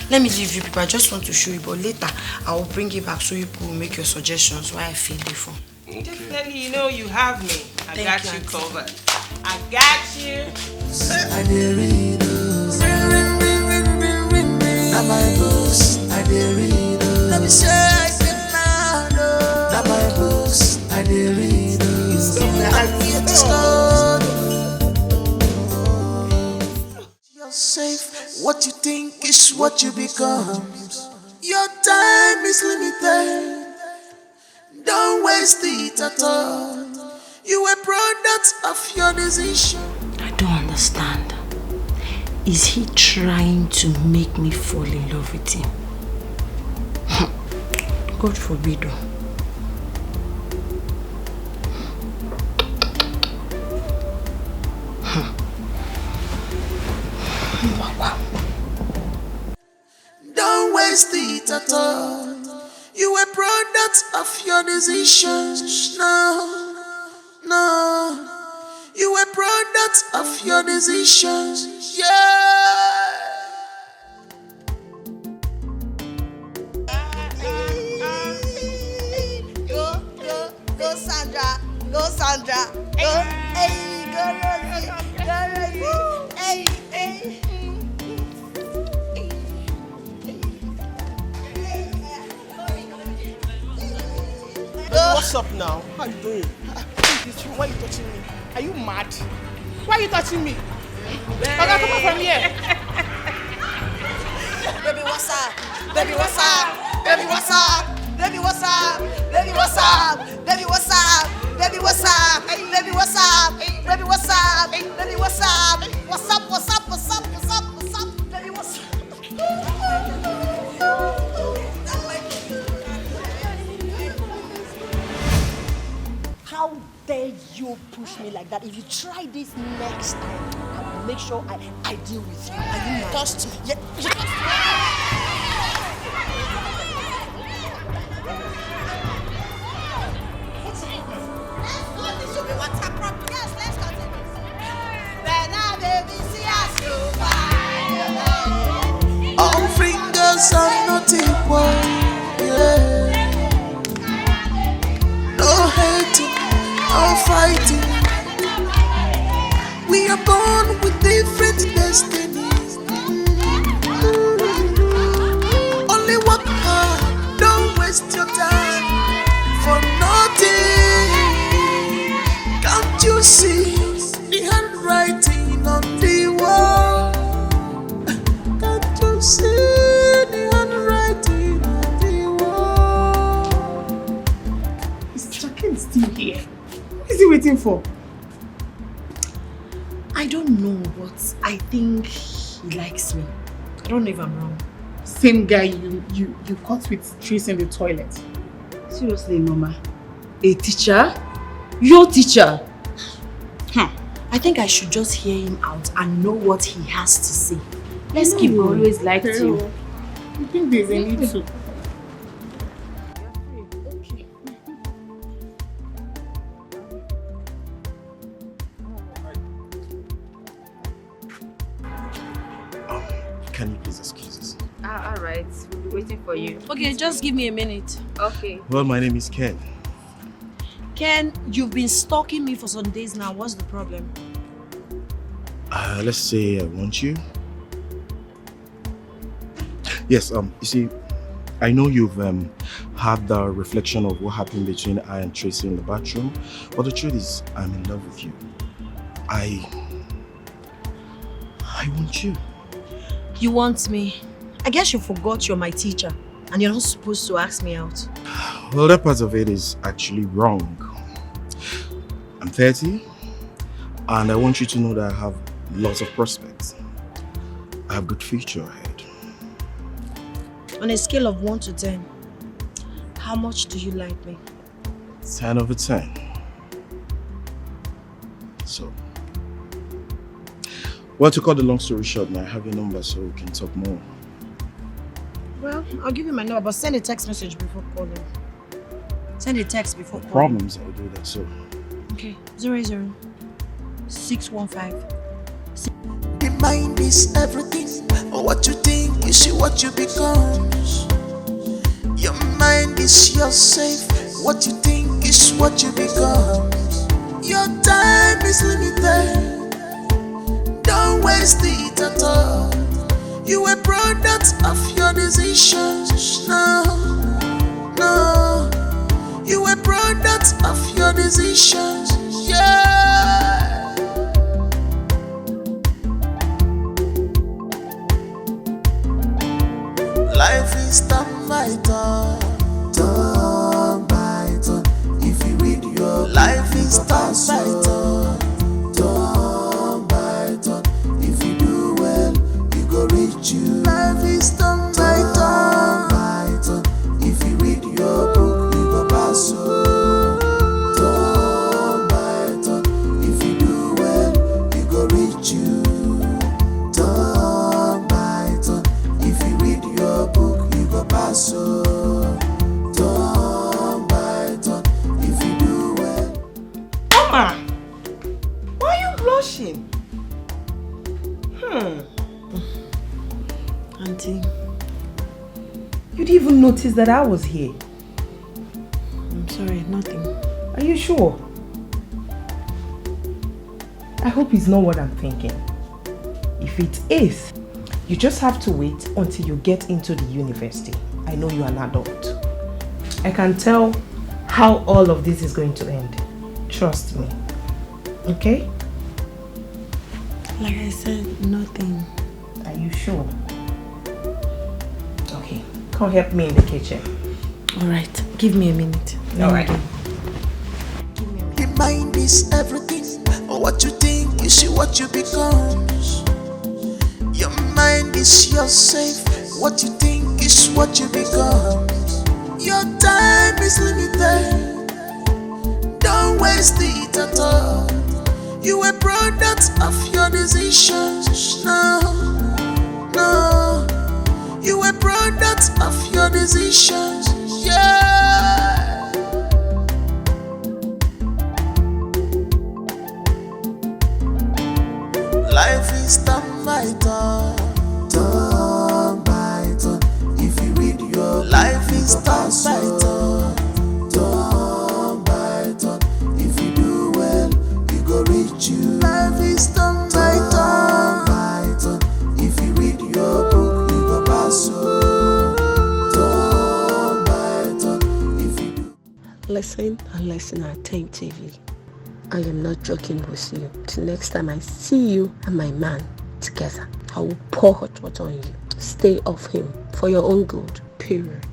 let me leave you people. I just want to show you, but later I will bring it back so you people will make your suggestions why I feel different. Okay. Definitely, you know you have me. I Thank got you, you Auntie. covered. I got you. I dey read na my books I dey read. Let me say I said now. Na my books I dey read. You're safe. What you think is what you become. Your time is limited. Don't waste it at all. You a product of your decision. I don't understand. Is he trying to make me fall in love with him? God forbid. Don't waste it at all. You a product of your decisions. No. You a product of your decisions. Yeah. Go Sandra. Go Sandra. Go, hey, go Rosie. Go Rosie. Hey. What's up now? How you doing? Why are you touching me? Are you mad? Why are you touching me? Okay, come on from here. Baby, what's up? Baby, what's up? Baby, what's up? Baby, what's up? Baby, what's up? Baby, what's up? Baby, what's up? Baby, what's up? Baby, what's up? Baby, what's up? What's up? What's up? What's up? What's up? What's up? Baby, what's up? How dare you push me like that? If you try this next time, I will make sure I deal with you. Are you mad? Trust me. Yeah, you trust me. All fingers are not equal. Yeah. No hating, no fighting. We are born with different destinies. Only work hard, don't waste your time for nothing. Can't you see the handwriting on the wall? Can't you see the handwriting on the wall? Is Jacqueline still here? What is he waiting for? I don't know, but I think he likes me. I don't know if I'm wrong. same guy you caught with Trace in the toilet. Seriously, Norma? A teacher? Your teacher? I think I should just hear him out and know what he has to say. Let's No, keep he going. always liked you. I think there's a need to. Can you please excuse us? Alright, we'll be waiting for you. Okay, just give me a minute. Okay. Well, my name is Ken. Ken, you've been stalking me for some days now. What's the problem? Let's say I want you. Yes, you see, I know you've had the reflection of what happened between I and Tracy in the bathroom, but the truth is, I'm in love with you. I want you. You want me? I guess you forgot you're my teacher and you're not supposed to ask me out. Well, that part of it is actually wrong. I'm 30 and I want you to know that I have lots of prospects. I have good future ahead. On a scale of 1 to 10, how much do you like me? 10 over 10. So, well, to cut the long story short, now I have your number so we can talk more. Well, I'll give you my number, but send a text message before calling. Send a text before calling. Problems, I'll do that, so. Okay, 00 615. The mind is everything. What you think is what you become. Your mind is your safe. What you think is what you become. Your time is limited. Don't waste it at all. You a product of your decisions. No, no. You a product of your decisions. Yeah. Life is turn by turn, turn by turn. If you read your life is turn by turn. If you do well, you go reach you. Life is turn by turn. If you read your book, you go pass. Turn by turn. If you do well, you go reach you. Turn by turn. If you read your book, you go pass. Turn by turn. If you do well. Norma! Why are you blushing? Auntie, You didn't even notice that I was here. I'm sorry, nothing. Are you sure? I hope it's not what I'm thinking. If it is, you just have to wait until you get into the university. I know you're an adult. I can tell how all of this is going to end. Trust me. Okay? Like I said, nothing. Are you sure? Okay, come help me in the kitchen. Alright, give me a minute. Alright. The mind is everything. What you think is what you become. Your mind is your safe. What you think is what you become. Your time is limited. Don't waste it at all. You a product of your decisions. No, no. You a product of your decisions. Yeah. Life is turn by turn, turn by turn. If you read your life is turn by turn, turn by turn. If you do well, you go reach you. Life is turn by turn. If you read your book, you go pass. Turn by turn. If you do. Listen and listen attentively. I am not joking with you. Till next time I see you and my man together, I will pour hot water on you. Stay off him for your own good. Period.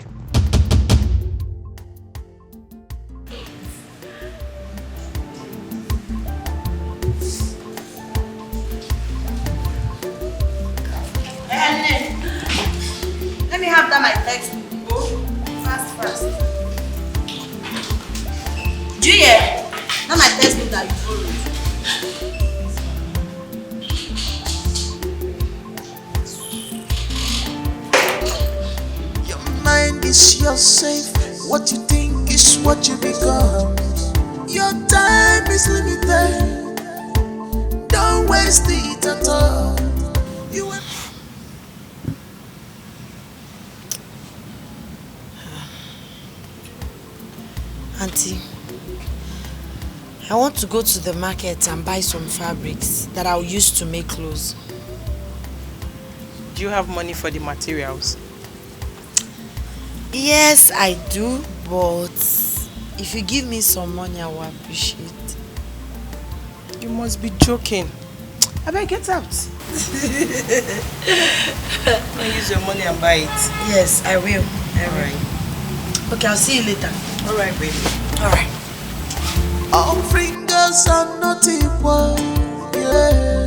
Let me fast. Do you hear? Now my textbook that you borrowed. Your mind is your safe. What you think is what you become. Your time is limited. Don't waste it at all. You will. Auntie, I want to go to the market and buy some fabrics that I'll use to make clothes. Do you have money for the materials? Yes, I do, but if you give me some money, I will appreciate. You must be joking. I better get out. I'll use your money and buy it. Yes, I will. Alright. Okay, I'll see you later. Alright, baby. Alright. All fingers are not equal. Yeah.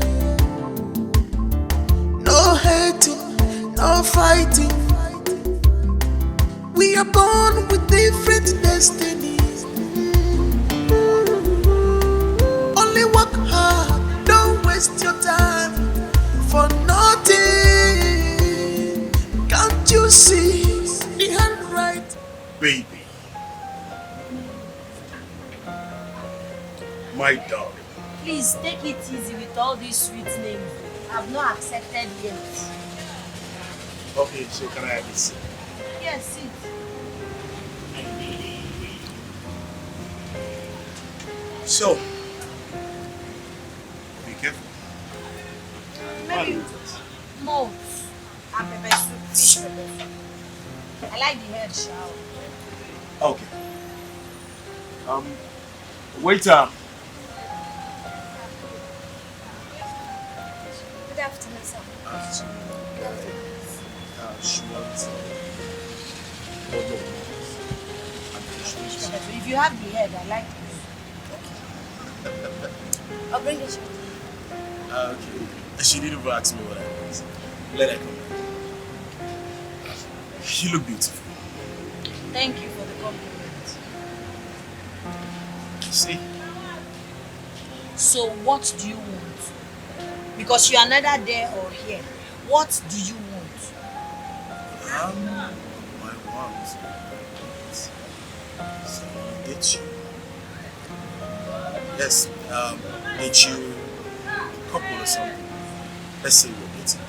No hating, no fighting. We are born with different destinies. Only work hard, don't waste your time for nothing. Can't you see the handwriting? Baby. My dog. Please take it easy with all these sweet names. I've not accepted yet. Okay, so can I have this? Yes, sit. So, be careful. Maybe malt and pepper soup, fish pepper soup. I like the head shower. Okay. Waiter. Good afternoon, sir. She wants If you have the head, I like it. I'll bring it. Okay. She didn't even ask me what I was. Let her come. You look beautiful. Thank you for the compliment. See? So what do you want? Because you are neither there or here. What do you want? I want so date you. Yes, date you a couple or something. Let's say we're dating.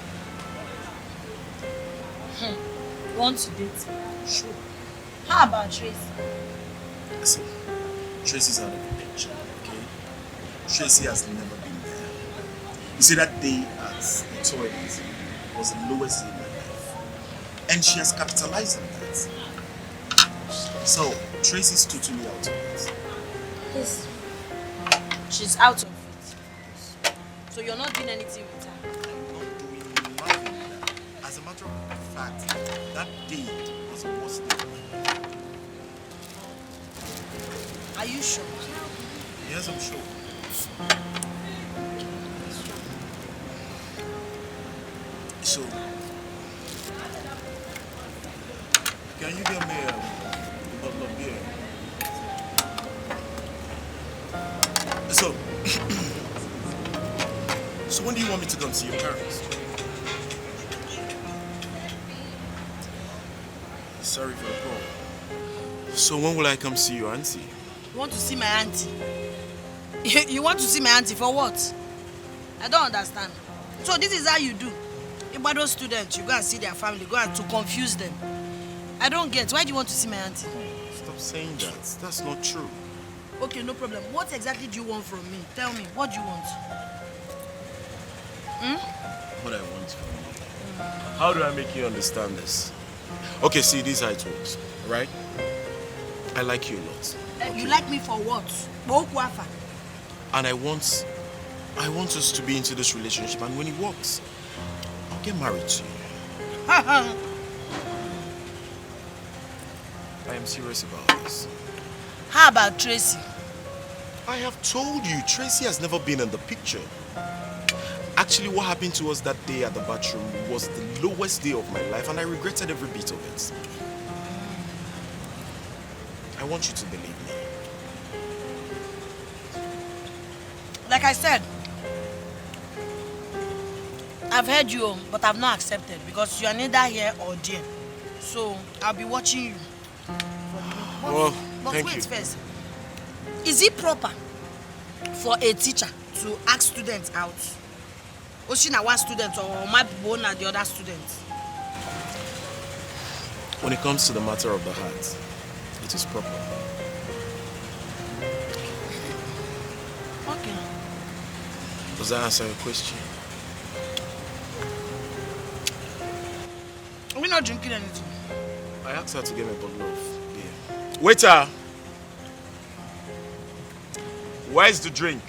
You want to date? Sure. How about Tracy? Listen, Tracy's out of the picture, okay? Tracy has never been there. You see, that day at the toilet was the lowest day in my life. And she has capitalized on that. So, Tracy's totally out of it. Yes. She's out of it. So you're not doing anything with her? As a matter of fact, that day was the worst day of my life. Are you sure? Yes, I'm sure. So, can you get me a bottle of beer? So when do you want me to come see your parents? Sorry for the call. So when will I come see your auntie? You want to see my auntie? You want to see my auntie for what? I don't understand. So this is how you do. About those students, you go and see their family, go and to confuse them. I don't get. Why do you want to see my auntie? Stop saying that. That's not true. Okay, no problem. What exactly do you want from me? Tell me, what do you want? What I want from you. How do I make you understand this? Okay, see, this is how it works, right? I like you a lot. You like me for what? Bokwafa. And I want us to be into this relationship, and when it works, I'll get married to you. I am serious about this. How about Tracy? I have told you, Tracy has never been in the picture. Actually, what happened to us that day at the bathroom was the lowest day of my life, and I regretted every bit of it. I want you to believe me. Like I said, I've heard you, but I've not accepted because you are neither here or there. So I'll be watching you. Well, But thank wait you. first. Is it proper for a teacher to ask students out? Oshina one student or my one and the other students? When it comes to the matter of the heart, it is proper. Okay. Does that answer your question? We're not drinking anything. I asked her to give me a bottle of beer. Waiter! Where's the drink?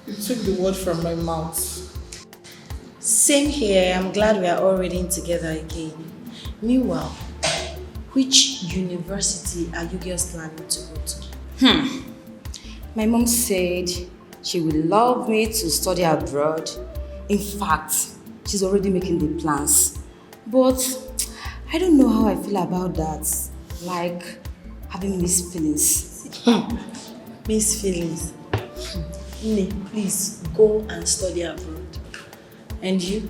You took the word from my mouth. Same here. I'm glad we are all reading together again. Meanwhile, which university are you girls planning to go to? My mom said she would love me to study abroad. In fact, she's already making the plans. But I don't know how I feel about that. Like having mixed feelings. Mixed feelings. Nne, please go and study abroad. And you?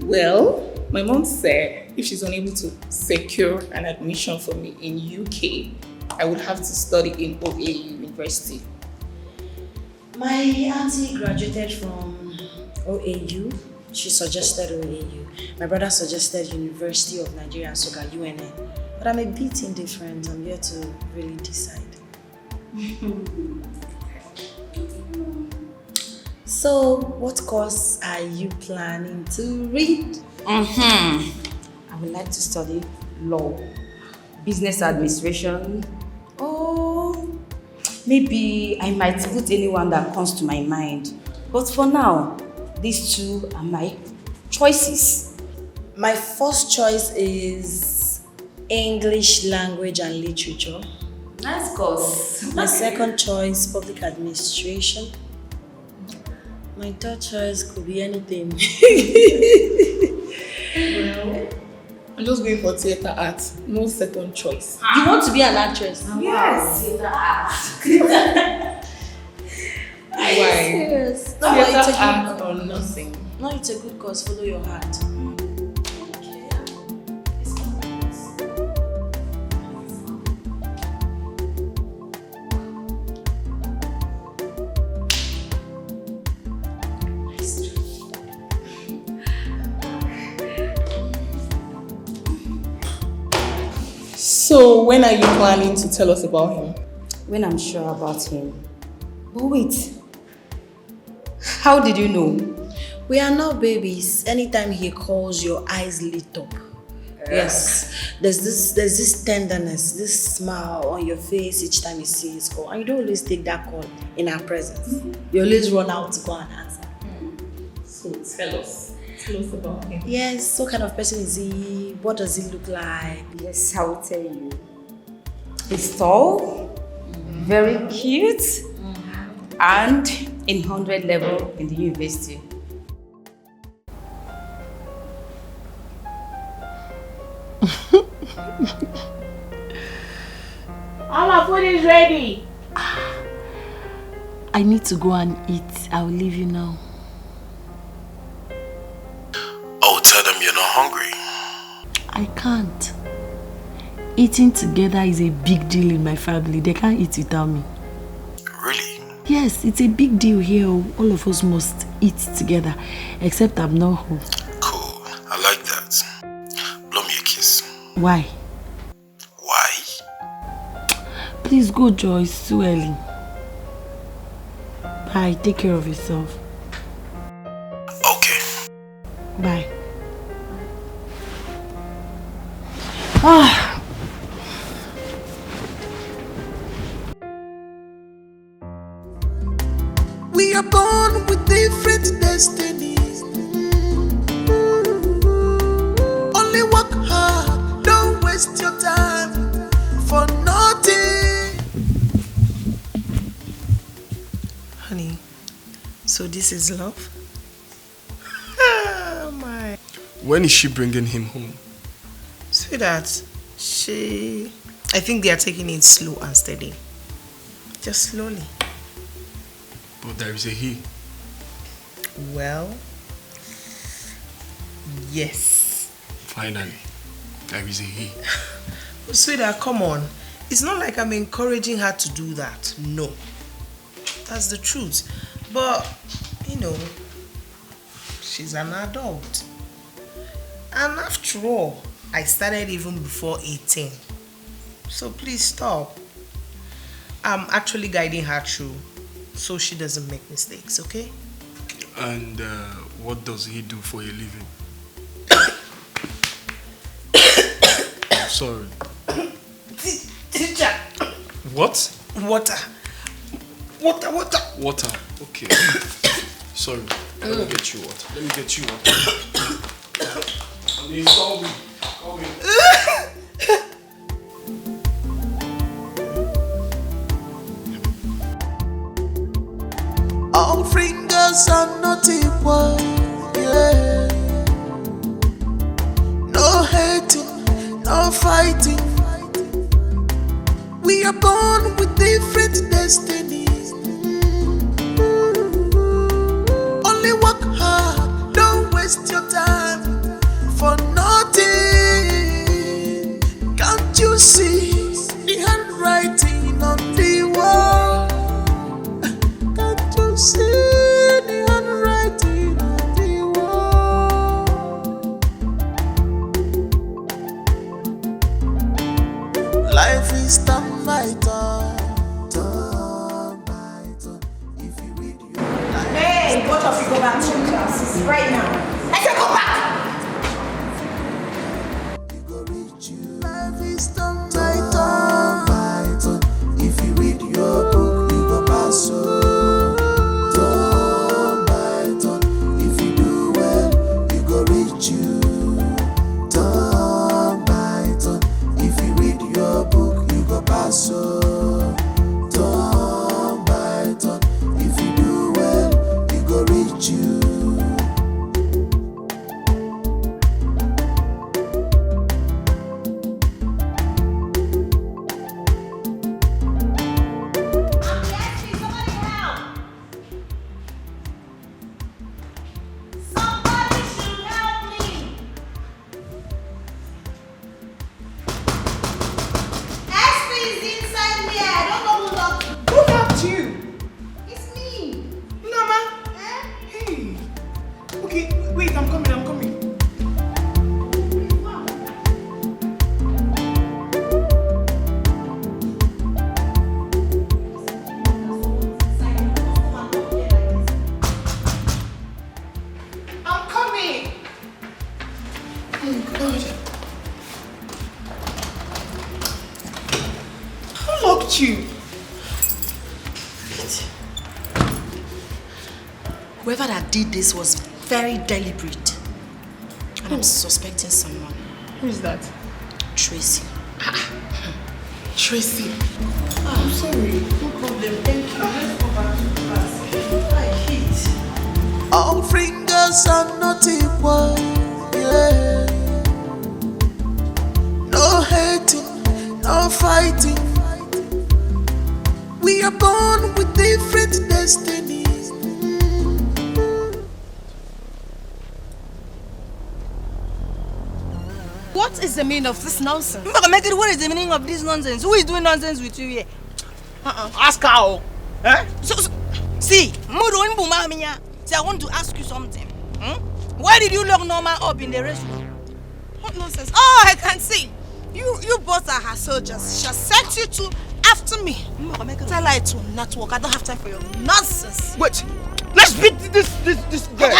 Well, my mom said if she's unable to secure an admission for me in UK, I would have to study in OAU University. My auntie graduated from OAU. She suggested OAU. My brother suggested University of Nigeria, Soka, UNN. But I'm a bit indifferent. I'm here to really decide. So, what course are you planning to read? I would like to study law, business administration, or maybe I might put anyone that comes to my mind. But for now, these two are my choices. My first choice is English language and literature. Nice course. My second choice, public administration. My third choice could be anything. Well, I'm just going for theatre art. No second choice. You want to be an actress? Yes, theatre art. Are you Why? serious? No, Theatre it's a good art cause. or nothing. No, it's a good cause. Follow your heart. So, when are you planning to tell us about him? When I'm sure about him. But wait, how did you know? We are not babies. Anytime he calls, your eyes lit up. Yes. There's this tenderness, this smile on your face each time you see his call. And you don't always take that call in our presence. You always run out to go and answer. So, tell us. Tell us about him. Yes, what kind of person is he? What does he look like? Yes, I will tell you. He's tall, very cute, and in 100 level in the university. All our food is ready. I need to go and eat. I'll leave you now. Oh, tell them you're not hungry. I can't. Eating together is a big deal in my family. They can't eat without me. Really? Yes, it's a big deal here. All of us must eat together. Except I'm not home. Cool. I like that. Blow me a kiss. Why? Why? Please go, Joy. It's too early. Bye. Take care of yourself. Okay. Bye. Ah. We are born with different destinies. Only work hard, don't waste your time for nothing. Honey, so this is love? Oh my. When is she bringing him home? Sweetheart, I think they are taking it slow and steady. Just slowly. But there is a he. Well, yes. Finally, there is a he. Sweetheart, come on. It's not like I'm encouraging her to do that. No. That's the truth. But, she's an adult. And after all, I started even before 18. So please stop. I'm actually guiding her through so she doesn't make mistakes, okay? And what does he do for a living? I'm sorry. Teacher. What? Water. Water. Okay. Sorry. Let me get you water. I mean, call me. All fingers are not equal, yeah. No hating, no fighting. We are born with different destinies. Only work hard, don't waste your time for nothing. Can't you see the handwriting on the wall? Can't you see the handwriting on the wall? Life is turn by turn by turn. If you read your life. Hey, both of you go back to your classes right now. I said go back! Life is turn by turn. If you read your book, you go pass. Turn by turn. If you do well, you go reach you. Turn by turn. If you read your book, you go pass. Turn by turn. If you do well, you go reach you. Whoever that did this was very deliberate. And I'm suspecting someone. Who is that? Tracy. Tracy. I'm sorry. No problem. Thank you. Let's go back to class. I hate. All fingers are not equal, yeah. No hating, no fighting. We are born with different destinies. What is the meaning of this nonsense? What is the meaning of this nonsense? Who is doing nonsense with you here? Ask her. Eh? See, I want to ask you something. Why did you lock Norma up in the restroom? What nonsense? Oh, I can see. You both are her soldiers. She has sent you two after me. Tell her to not work. I don't have time for your nonsense. Wait. Let's beat this girl.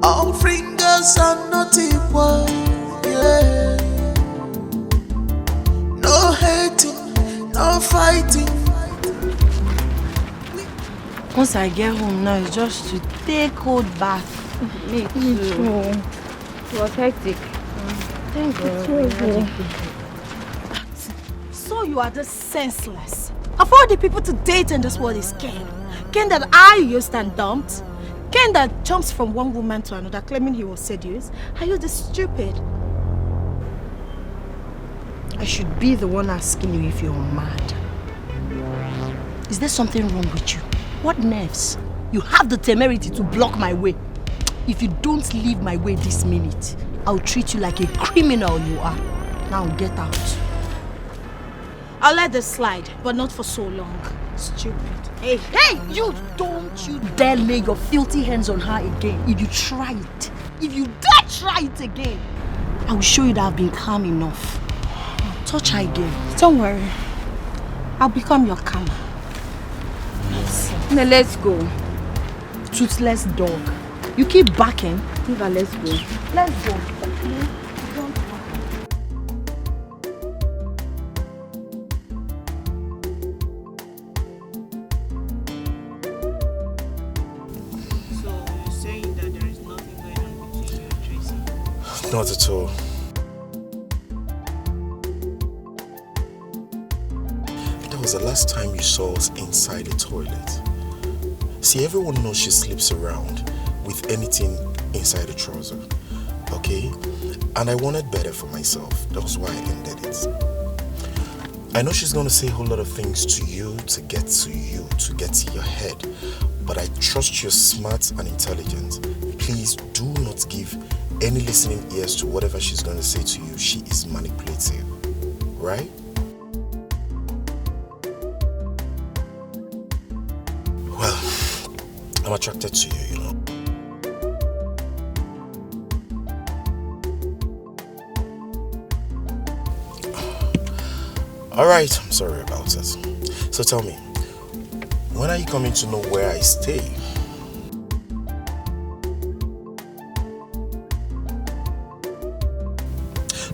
All fingers are not equal, yeah. No hating, no fighting. Once I get home now, it's just to take cold bath. Me too. It was hectic. Thank God. So you are just senseless. Of all the people to date in this world is Ken. Ken that I used and dumped. Ken that jumps from one woman to another claiming he was seduced. Are you this stupid? I should be the one asking you if you're mad. Is there something wrong with you? What nerves? You have the temerity to block my way. If you don't leave my way this minute, I'll treat you like a criminal you are. Now get out. I'll let this slide, but not for so long. Stupid. Hey, you don't you dare lay your filthy hands on her again. If you try it, if you dare try it again, I will show you that I've been calm enough. Touch her again. Don't worry. I'll become your calm. Now let's go. Toothless dog. You keep backing. Eva, let's go. Let's go. Not at all. That was the last time you saw us inside the toilet. See, everyone knows she sleeps around with anything inside the trouser. Okay? And I wanted better for myself. That was why I ended it. I know she's gonna say a whole lot of things to you, to get to your head. But I trust you're smart and intelligent. Please do not give any listening ears to whatever she's going to say to you. She is manipulative, right? Well, I'm attracted to you, you know. Alright, I'm sorry about it. So tell me, when are you coming to know where I stay?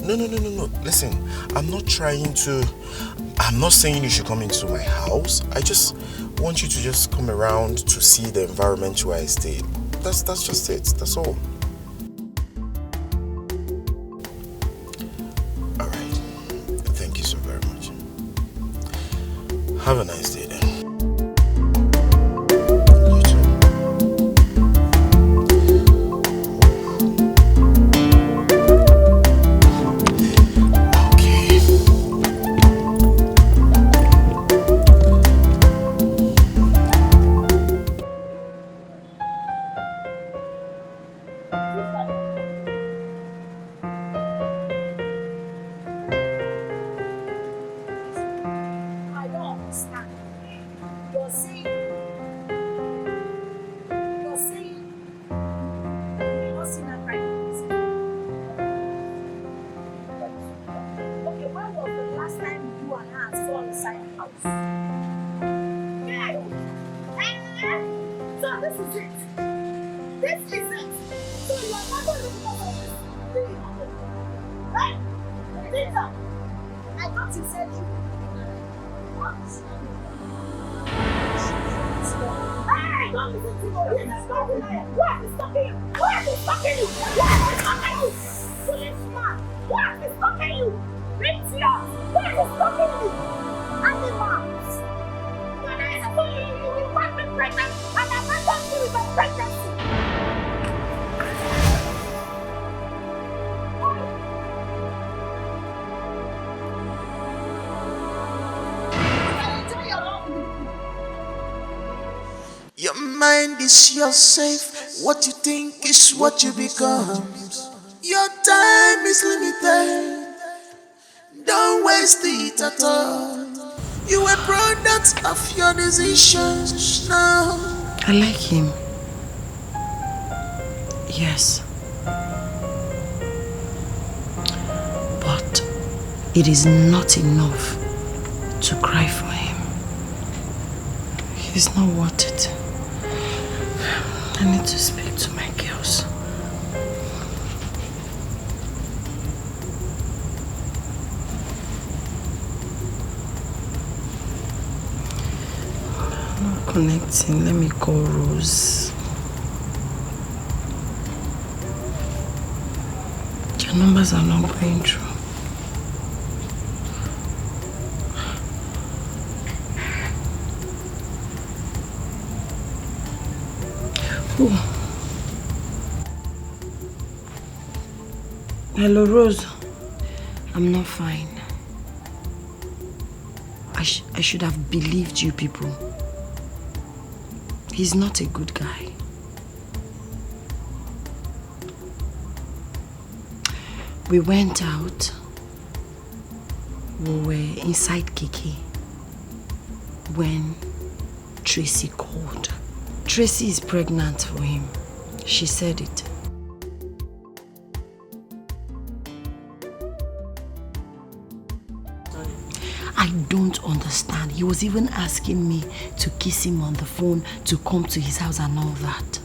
No. Listen, I'm not saying you should come into my house. I just want you to just come around to see the environment where I stay. That's just it. That's all. Alright. Thank you so very much. Have a nice day then. Your mind is your safe. What you think is what you become. Your time is limited. Don't waste it at all. You a product of your decisions now. I like him. Yes. But it is not enough to cry for him. He's not worth it. I need to speak to my girls. I'm not connecting. Let me call Rose. Your numbers are not going through. Oh. Hello, Rose. I'm not fine. I should have believed you people. He's not a good guy. We went out. We were inside Kiki when Tracy called. Tracy is pregnant for him. She said it. I don't understand. He was even asking me to kiss him on the phone, to come to his house and all that.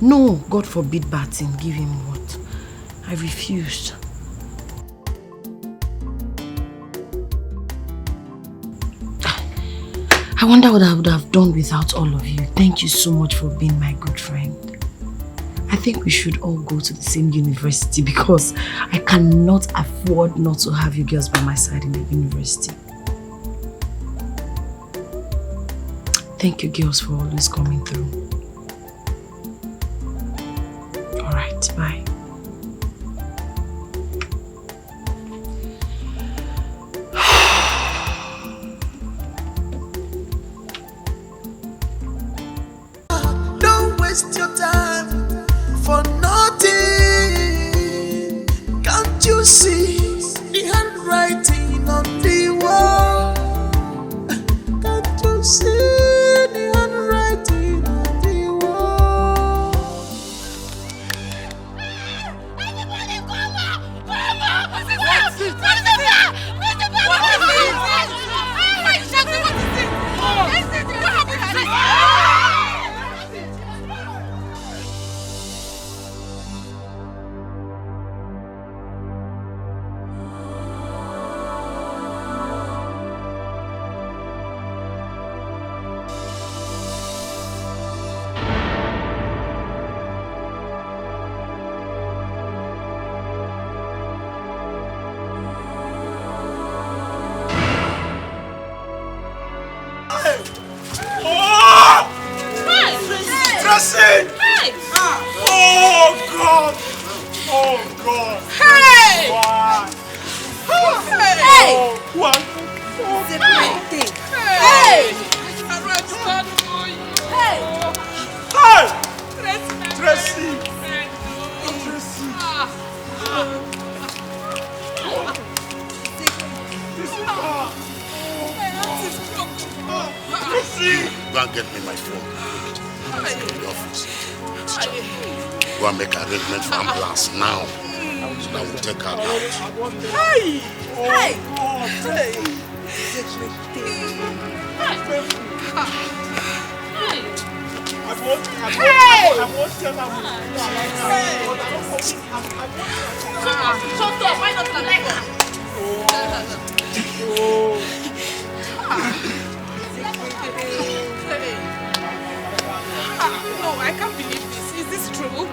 No, God forbid Barton give him what? I refused. I wonder what I would have done without all of you. Thank you so much for being my good friend. I think we should all go to the same university because I cannot afford not to have you girls by my side in the university. Thank you girls for always coming through. Alright, bye. Don't waste your time for nothing. Can't you see the handwriting on the wall? Can't you see the handwriting on the wall? Anybody come up! Come up! What is it? What is it? What is it? What is it? What is it? What happened to this? Tracy! Hey! Oh God! Oh God! Hey! Why? Hey! Oh, what? Hey! Hey! Hey! Hey! Tracy! Go and get me my phone. It's in the office. Go and make arrangement for ambulance now. So that we'll take her out. Hey! Hey! Hey! Shut up! Why not like that? No, I can't believe this. Is this true?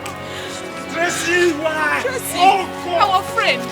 Tracy, why? Tracy, Oh God! our friend.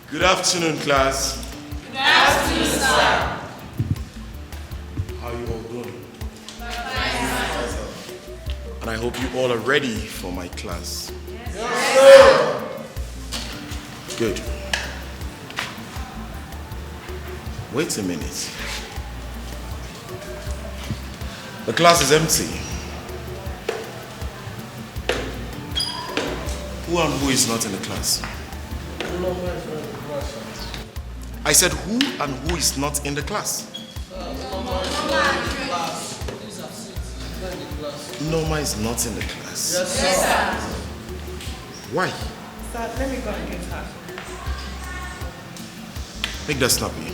Good afternoon, class. Good afternoon, sir. How are you all doing? And I hope you all are ready for my class. Yes, sir. Good. Wait a minute. The class is empty. Who and who is not in the class? I said who and who is not in the class? Norma is not in the class. Yes, sir. Why? Sir, let me go and get her. Make that snappy.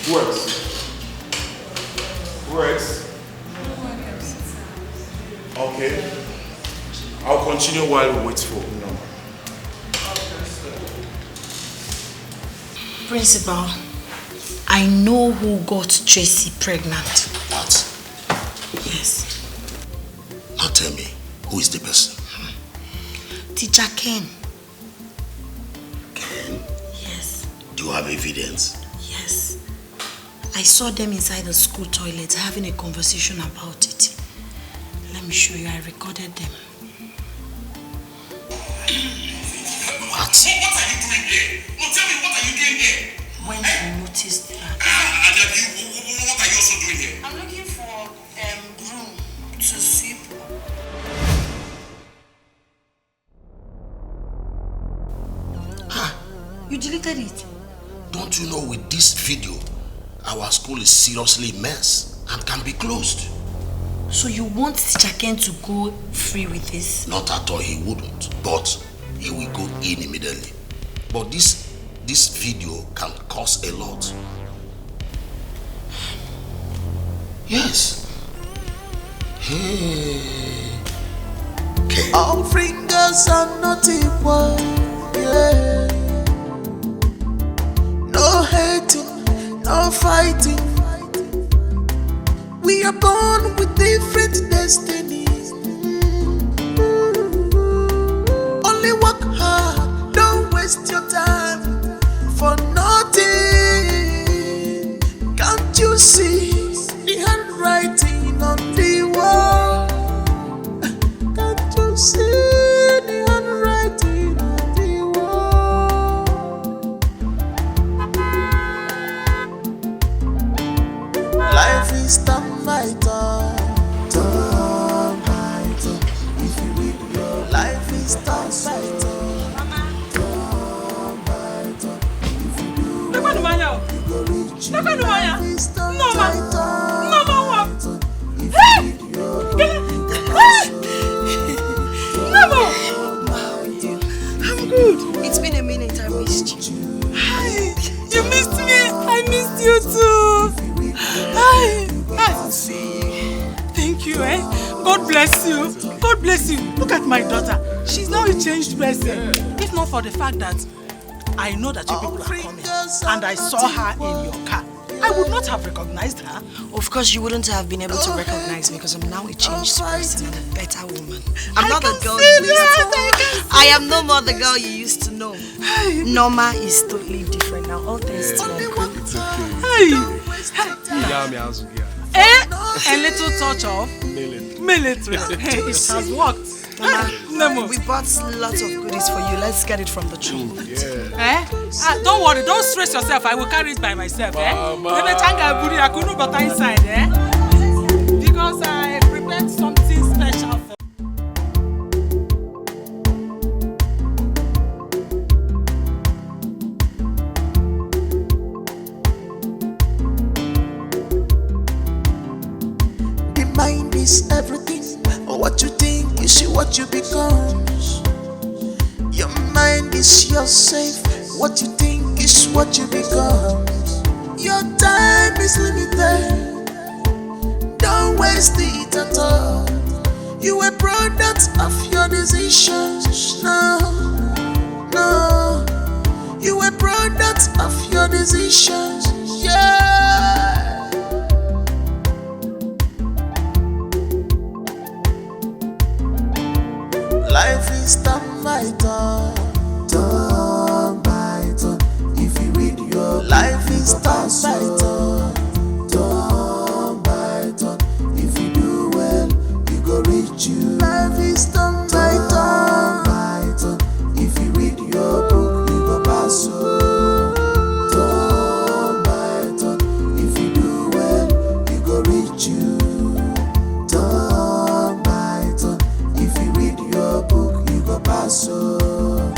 Who else? Who else? Okay. I'll continue while we wait for Norma. Principal, I know who got Tracy pregnant. What? Yes. Now tell me, who is the person? Teacher Ken. Ken? Yes. Do you have evidence? Yes. I saw them inside the school toilet having a conversation about it. Let me show you, I recorded them. What? What are you doing here? No, tell me, what are you doing here? When you noticed that. What are you also doing here? I'm looking for broom to sweep. You deleted it? Don't you know with this video, our school is seriously a mess and can be closed? So you want Teacher Ken to go free with this? Not at all, he wouldn't. But he will go in immediately. But this video can cost a lot. Yes. Hey. Okay. All fingers are not equal. Yeah. No hating, no fighting. We are born with different destinies. Only work hard, don't waste your time for nothing. Can't you see the handwriting on the wall? Can't you see the handwriting on the wall? Life is turn by turn, turn by turn. If you live your life is turn by turn, turn by turn. If you do well, you go reach your life is turn by turn. If you live your life, I'm good. It's been a minute. I missed you. Hi. You missed me. I missed you too. Hi. Thank you, eh? God bless you. God bless you. Look at my daughter. She's now a changed person. If not for the fact that I know that you people are coming and I saw her in your car, I would not have recognized her. Of course, you wouldn't have been able to recognize me because I'm now a changed person and a better woman. I'm not the girl you used to know. I am no more the girl you used to know. Norma is totally different now. All thanks to your group. A little touch of military. It has worked. Mama, we bought lots of goodies for you. Let's get it from the tree. Don't worry, don't stress yourself. I will carry it by myself. I couldn't butter inside, because I prepared something special for. the mind is everything. What you think is what you become. Your mind is your safe. What you think is what you become. Your time is limited. Don't waste it at all. You a product of your decisions. No, no. You a product of your decisions. Yeah. Life is turn by turn, turn by turn. is turn by turn. If you do well, you go reach you. Life is turn by turn. If you read your book, you go pass. Turn by turn. If you do well, you go reach you. Turn by turn. If you read your book, you go pass. Turn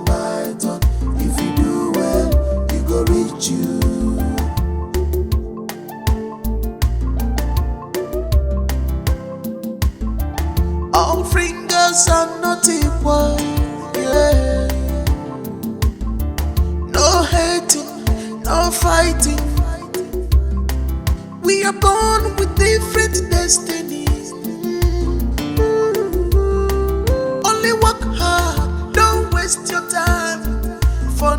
by turn. If you do well, you go reach you. All fingers are not equal, yeah. No hating, no fighting. We are born with different destinies. Only work hard, don't waste your time for